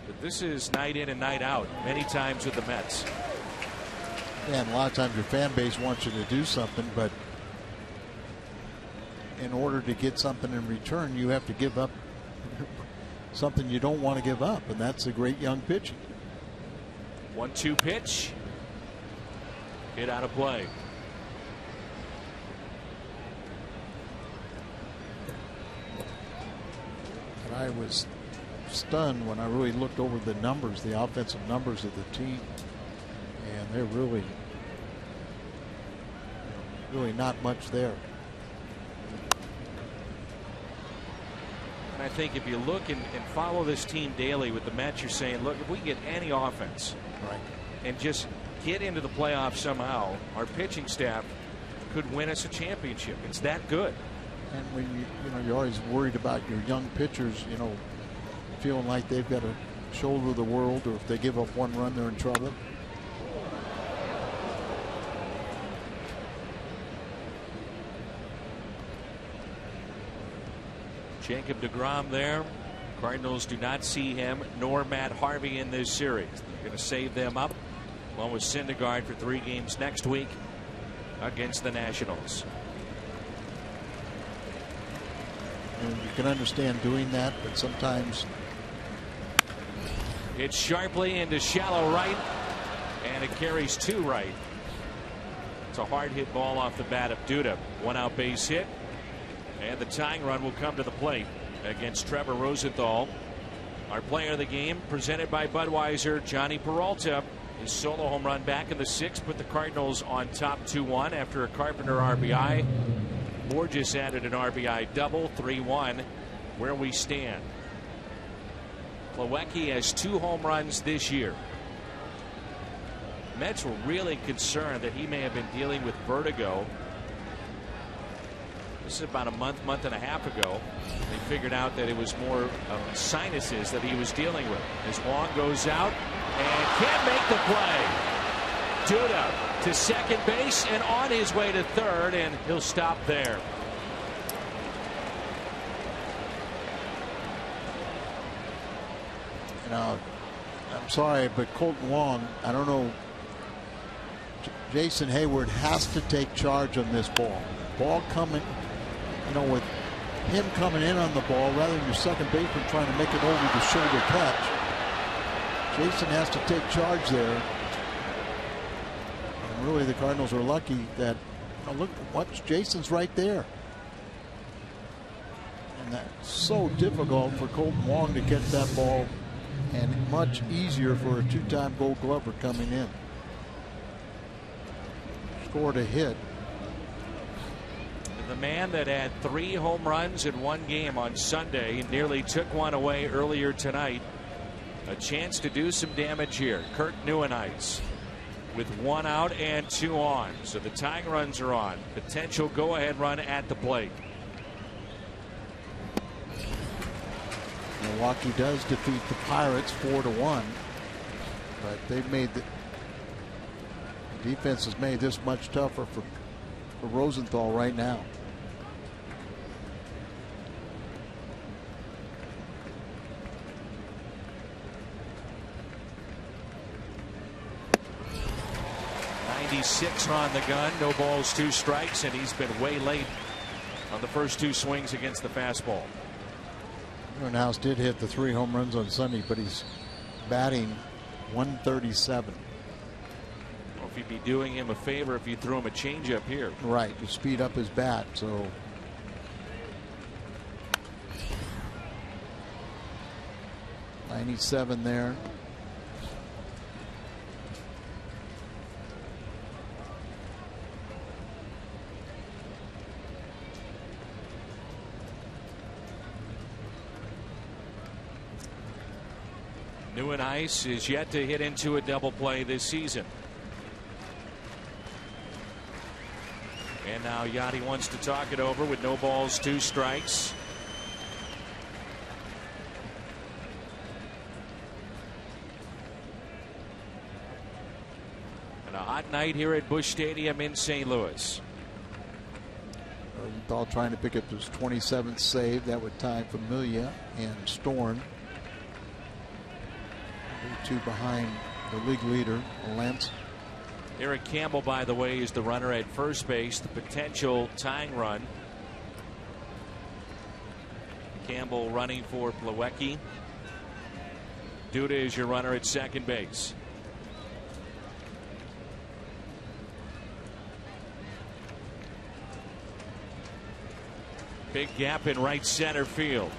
But this is night in and night out, many times with the Mets. Yeah, and a lot of times your fan base wants you to do something, but in order to get something in return, you have to give up something you don't want to give up, and that's a great young pitching. 1-2 pitch. Hit out of play. And I was stunned when I really looked over the numbers, the offensive numbers of the team, and they're really not much there. And I think if you look and follow this team daily with the Mets, you're saying, look, if we get any offense, right, and just get into the playoffs somehow, our pitching staff could win us a championship. It's that good. And when you're always worried about your young pitchers, feeling like they've got to shoulder the world, or if they give up 1 run, they're in trouble. Jacob deGrom there. Cardinals do not see him nor Matt Harvey in this series. They're going to save them up, along with Syndergaard, for 3 games next week against the Nationals. And you can understand doing that, but sometimes it's sharply into shallow right, and it carries to right. It's a hard hit ball off the bat of Duda. 1 out base hit, and the tying run will come to the plate against Trevor Rosenthal. Our player of the game, presented by Budweiser, Johnny Peralta. His solo home run back in the 6th put the Cardinals on top 2-1 after a Carpenter RBI. Borges added an RBI double. 3-1 where we stand. Plawecki has 2 home runs this year. Mets were really concerned that he may have been dealing with vertigo. This is about a month and a half ago. They figured out that it was more sinuses that he was dealing with. As Wong goes out and can't make the play. Duda to second base and on his way to third, and he'll stop there. Now, I'm sorry, but Colton Wong, I don't know. Jason Hayward has to take charge on this ball. Ball coming, with him coming in on the ball rather than your second baseman trying to make it over the shoulder catch. Jason has to take charge there. And really, the Cardinals are lucky that, look, watch, Jason's right there. And that's so difficult for Colton Wong to get that ball, and much easier for a 2-time Gold Glover coming in. Scored a hit. The man that had 3 home runs in 1 game on Sunday nearly took one away earlier tonight. A chance to do some damage here. Kurt Neuenhuis with 1 out and 2 on. So the tying runs are on. Potential go-ahead run at the plate. Milwaukee does defeat the Pirates 4-1, but they've made the defense has made this much tougher for Rosenthal right now. Six on the gun, no balls, 2 strikes, and he's been way late on the first 2 swings against the fastball. Neuenhuis did hit the 3 home runs on Sunday, but he's batting .137. Well, if you'd be doing him a favor if you threw him a changeup here. Right, to speed up his bat. So 97 there. Neuenhuis is yet to hit into a double play this season. And now Yachty wants to talk it over with no balls, 2 strikes. And a hot night here at Busch Stadium in St. Louis. Rosenthal trying to pick up his 27th save. That would tie Familia and Storm. 2 behind the league leader, Lentz. Eric Campbell, by the way, is the runner at first base, the potential tying run. Campbell running for Plawecki. Duda is your runner at second base. Big gap in right center field.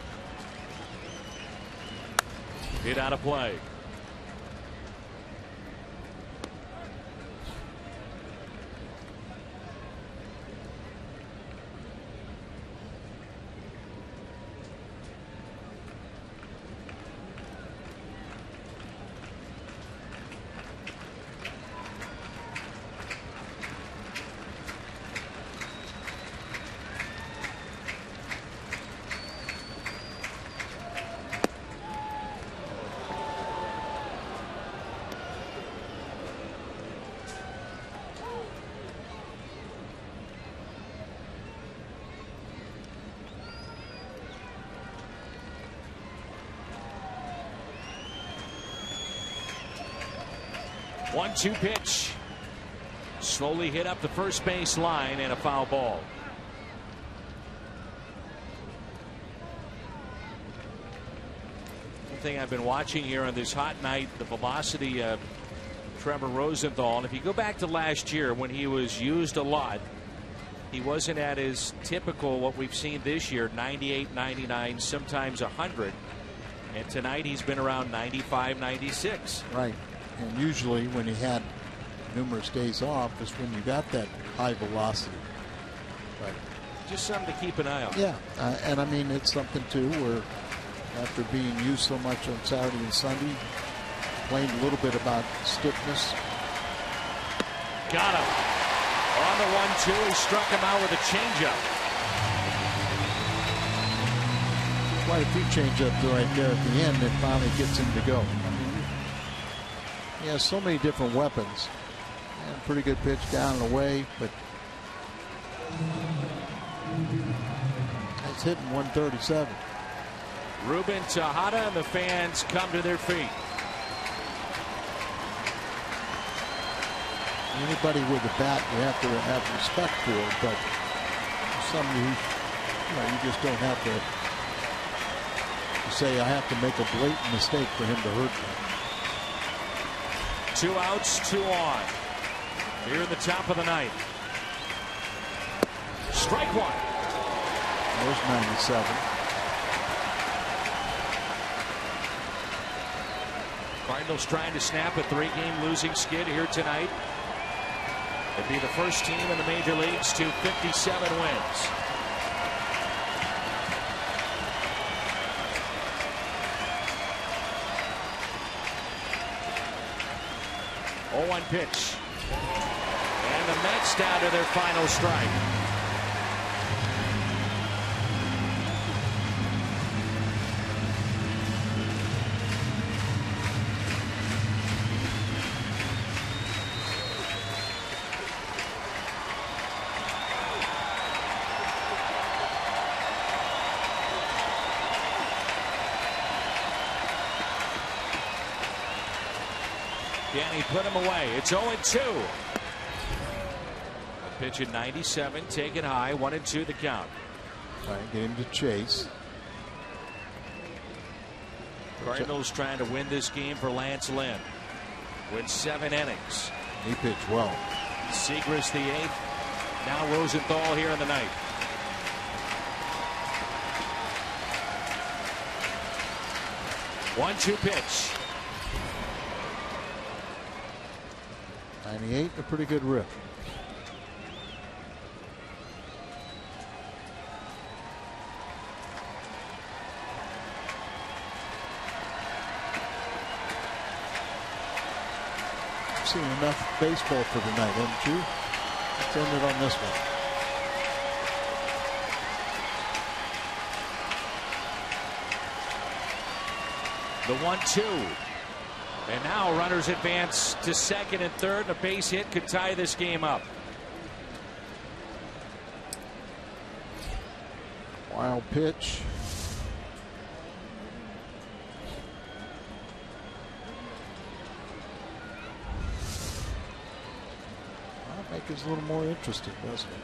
Hit out of play. One-two pitch. Slowly hit up the first base line and a foul ball. One thing I've been watching here on this hot night, the velocity of Trevor Rosenthal. And if you go back to last year when he was used a lot, he wasn't at his typical what we've seen this year, 98, 99, sometimes 100. And tonight he's been around 95, 96. Right. And usually when he had numerous days off is when you got that high velocity. But just something to keep an eye on. Yeah, and I mean it's something too where after being used so much on Saturday and Sunday, complained a little bit about stiffness. Got him on the 1-2. He struck him out with a changeup. Quite a few changeups right there at the end that finally gets him to go. He has so many different weapons. And pretty good pitch down and away, but it's hitting 137. Ruben Tejada and the fans come to their feet. Anybody with a bat you have to have respect for, but some you just don't have to say I have to make a blatant mistake for him to hurt you. 2 outs, 2 on. Here in the top of the ninth. Strike 1. There's 97. Cardinals trying to snap a 3-game losing skid here tonight. It'd be the first team in the major leagues to 57 wins. 0-1 pitch. And the Mets down to their final strike. Can he put him away? It's 0-2. A pitch at 97, taken high, 1-2 the count. All right, get him to chase. Cardinals trying to win this game for Lance Lynn. Went 7 innings. He pitched well. Segras the 8th. Now Rosenthal here in the 9th. One-two pitch. 98, a pretty good rip. I've seen enough baseball for tonight, haven't you? Let's end it on this one. The 1-2. And now runners advance to second and third. A base hit could tie this game up. Wild pitch. That'll make it a little more interesting, doesn't it?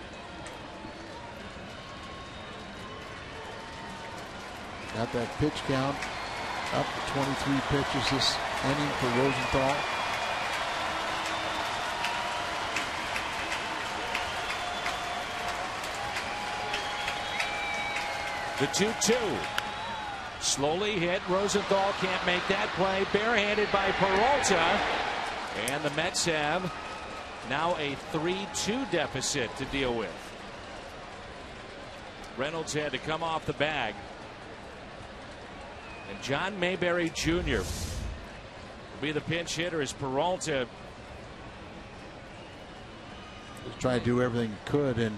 Got that pitch count up to 23 pitches this inning for Rosenthal. The 2-2. Slowly hit. Rosenthal can't make that play. Barehanded by Peralta. And the Mets have now a 3-2 deficit to deal with. Reynolds had to come off the bag. And John Mayberry Jr. will be the pinch hitter as Peralta Just trying to do everything he could, and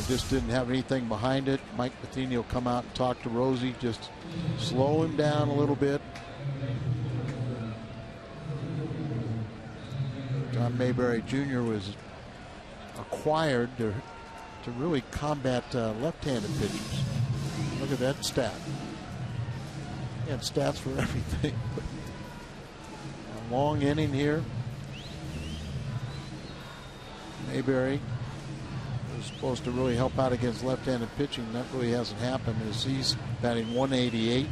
just didn't have anything behind it. Mike Matheny will come out and talk to Rosie, just slow him down a little bit. John Mayberry Jr. was acquired to really combat left-handed pitchers. Look at that stat. He had stats for everything. A long inning here. Mayberry was supposed to really help out against left-handed pitching. That really hasn't happened, as he's batting 188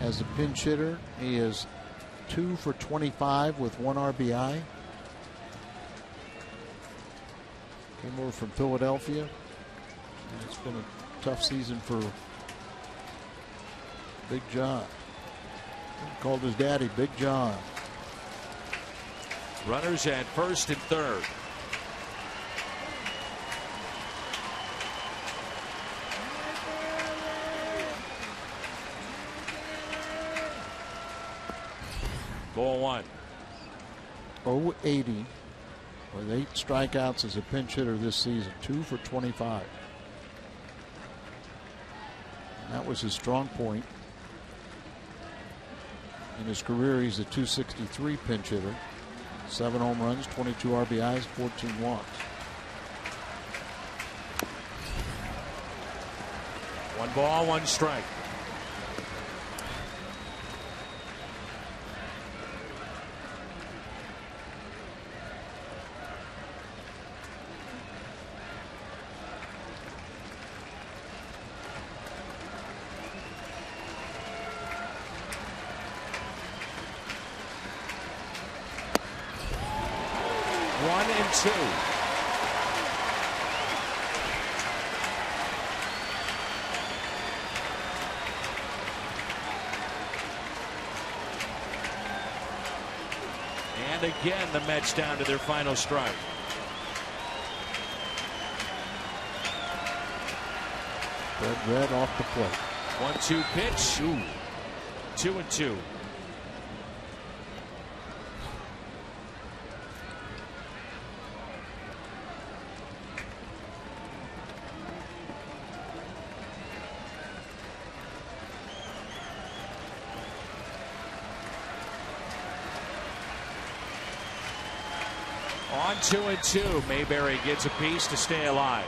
as a pinch hitter. He is 2 for 25 with 1 RBI. Came over from Philadelphia. And it's been a tough season for Big John. He called his daddy Big John. runners at first and third. Ball one. 080 with 8 strikeouts as a pinch hitter this season. 2 for 25. And that was his strong point. In his career, he's a .263 pinch hitter. 7 home runs, 22 RBIs, 14 walks. One ball, one strike. Two. And again, the Mets down to their final strike. Red off the plate. 1-2 pitch. Ooh. 2-2. On 2-2. Mayberry gets a piece to stay alive.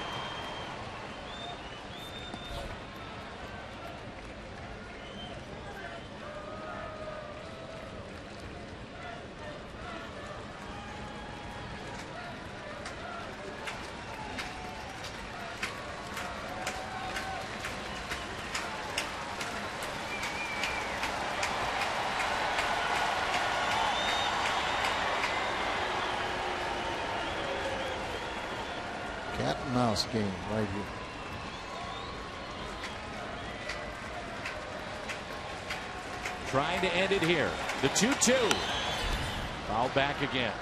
Cat and mouse game right here. Trying to end it here. The 2-2. Foul back again.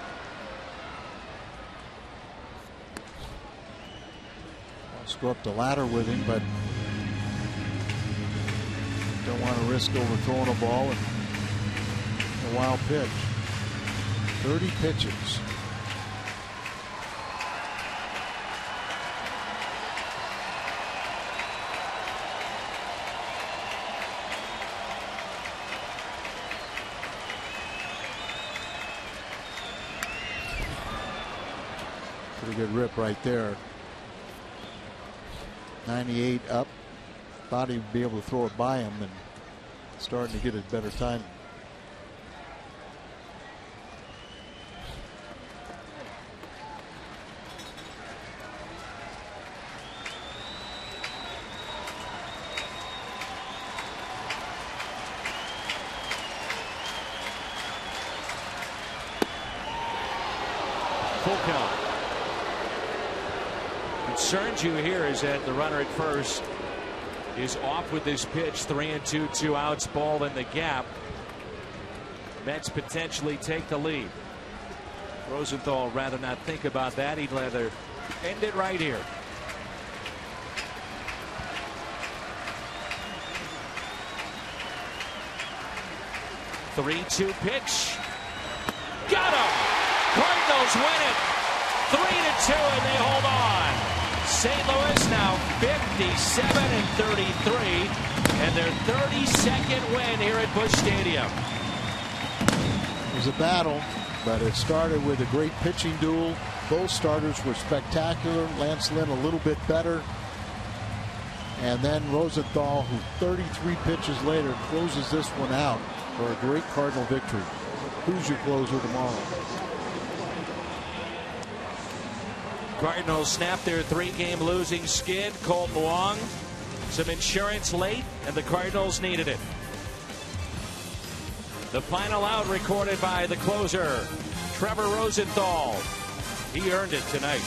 Let's go up the ladder with him, but don't want to risk overthrowing a ball and a wild pitch. 30 pitches. Pretty good rip right there. 98 up. Thought he'd be able to throw it by him, and starting to get a better time. Full count. Concerns you here is that the runner at first is off with this pitch. 3-2, 2 outs, ball in the gap. Mets potentially take the lead. Rosenthal rather not think about that. He'd rather end it right here. The 3-2 pitch. Got him! Cardinals win it. 3-2, and they hold on. St. Louis now 57-33, and their 32nd win here at Busch Stadium. It was a battle, but it started with a great pitching duel. Both starters were spectacular. Lance Lynn a little bit better. And then Rosenthal, who 33 pitches later closes this one out for a great Cardinal victory. Who's your closer tomorrow? Cardinals snap their 3-game losing skid. Colton Wong, some insurance late, and the Cardinals needed it. The final out recorded by the closer, Trevor Rosenthal. He earned it tonight.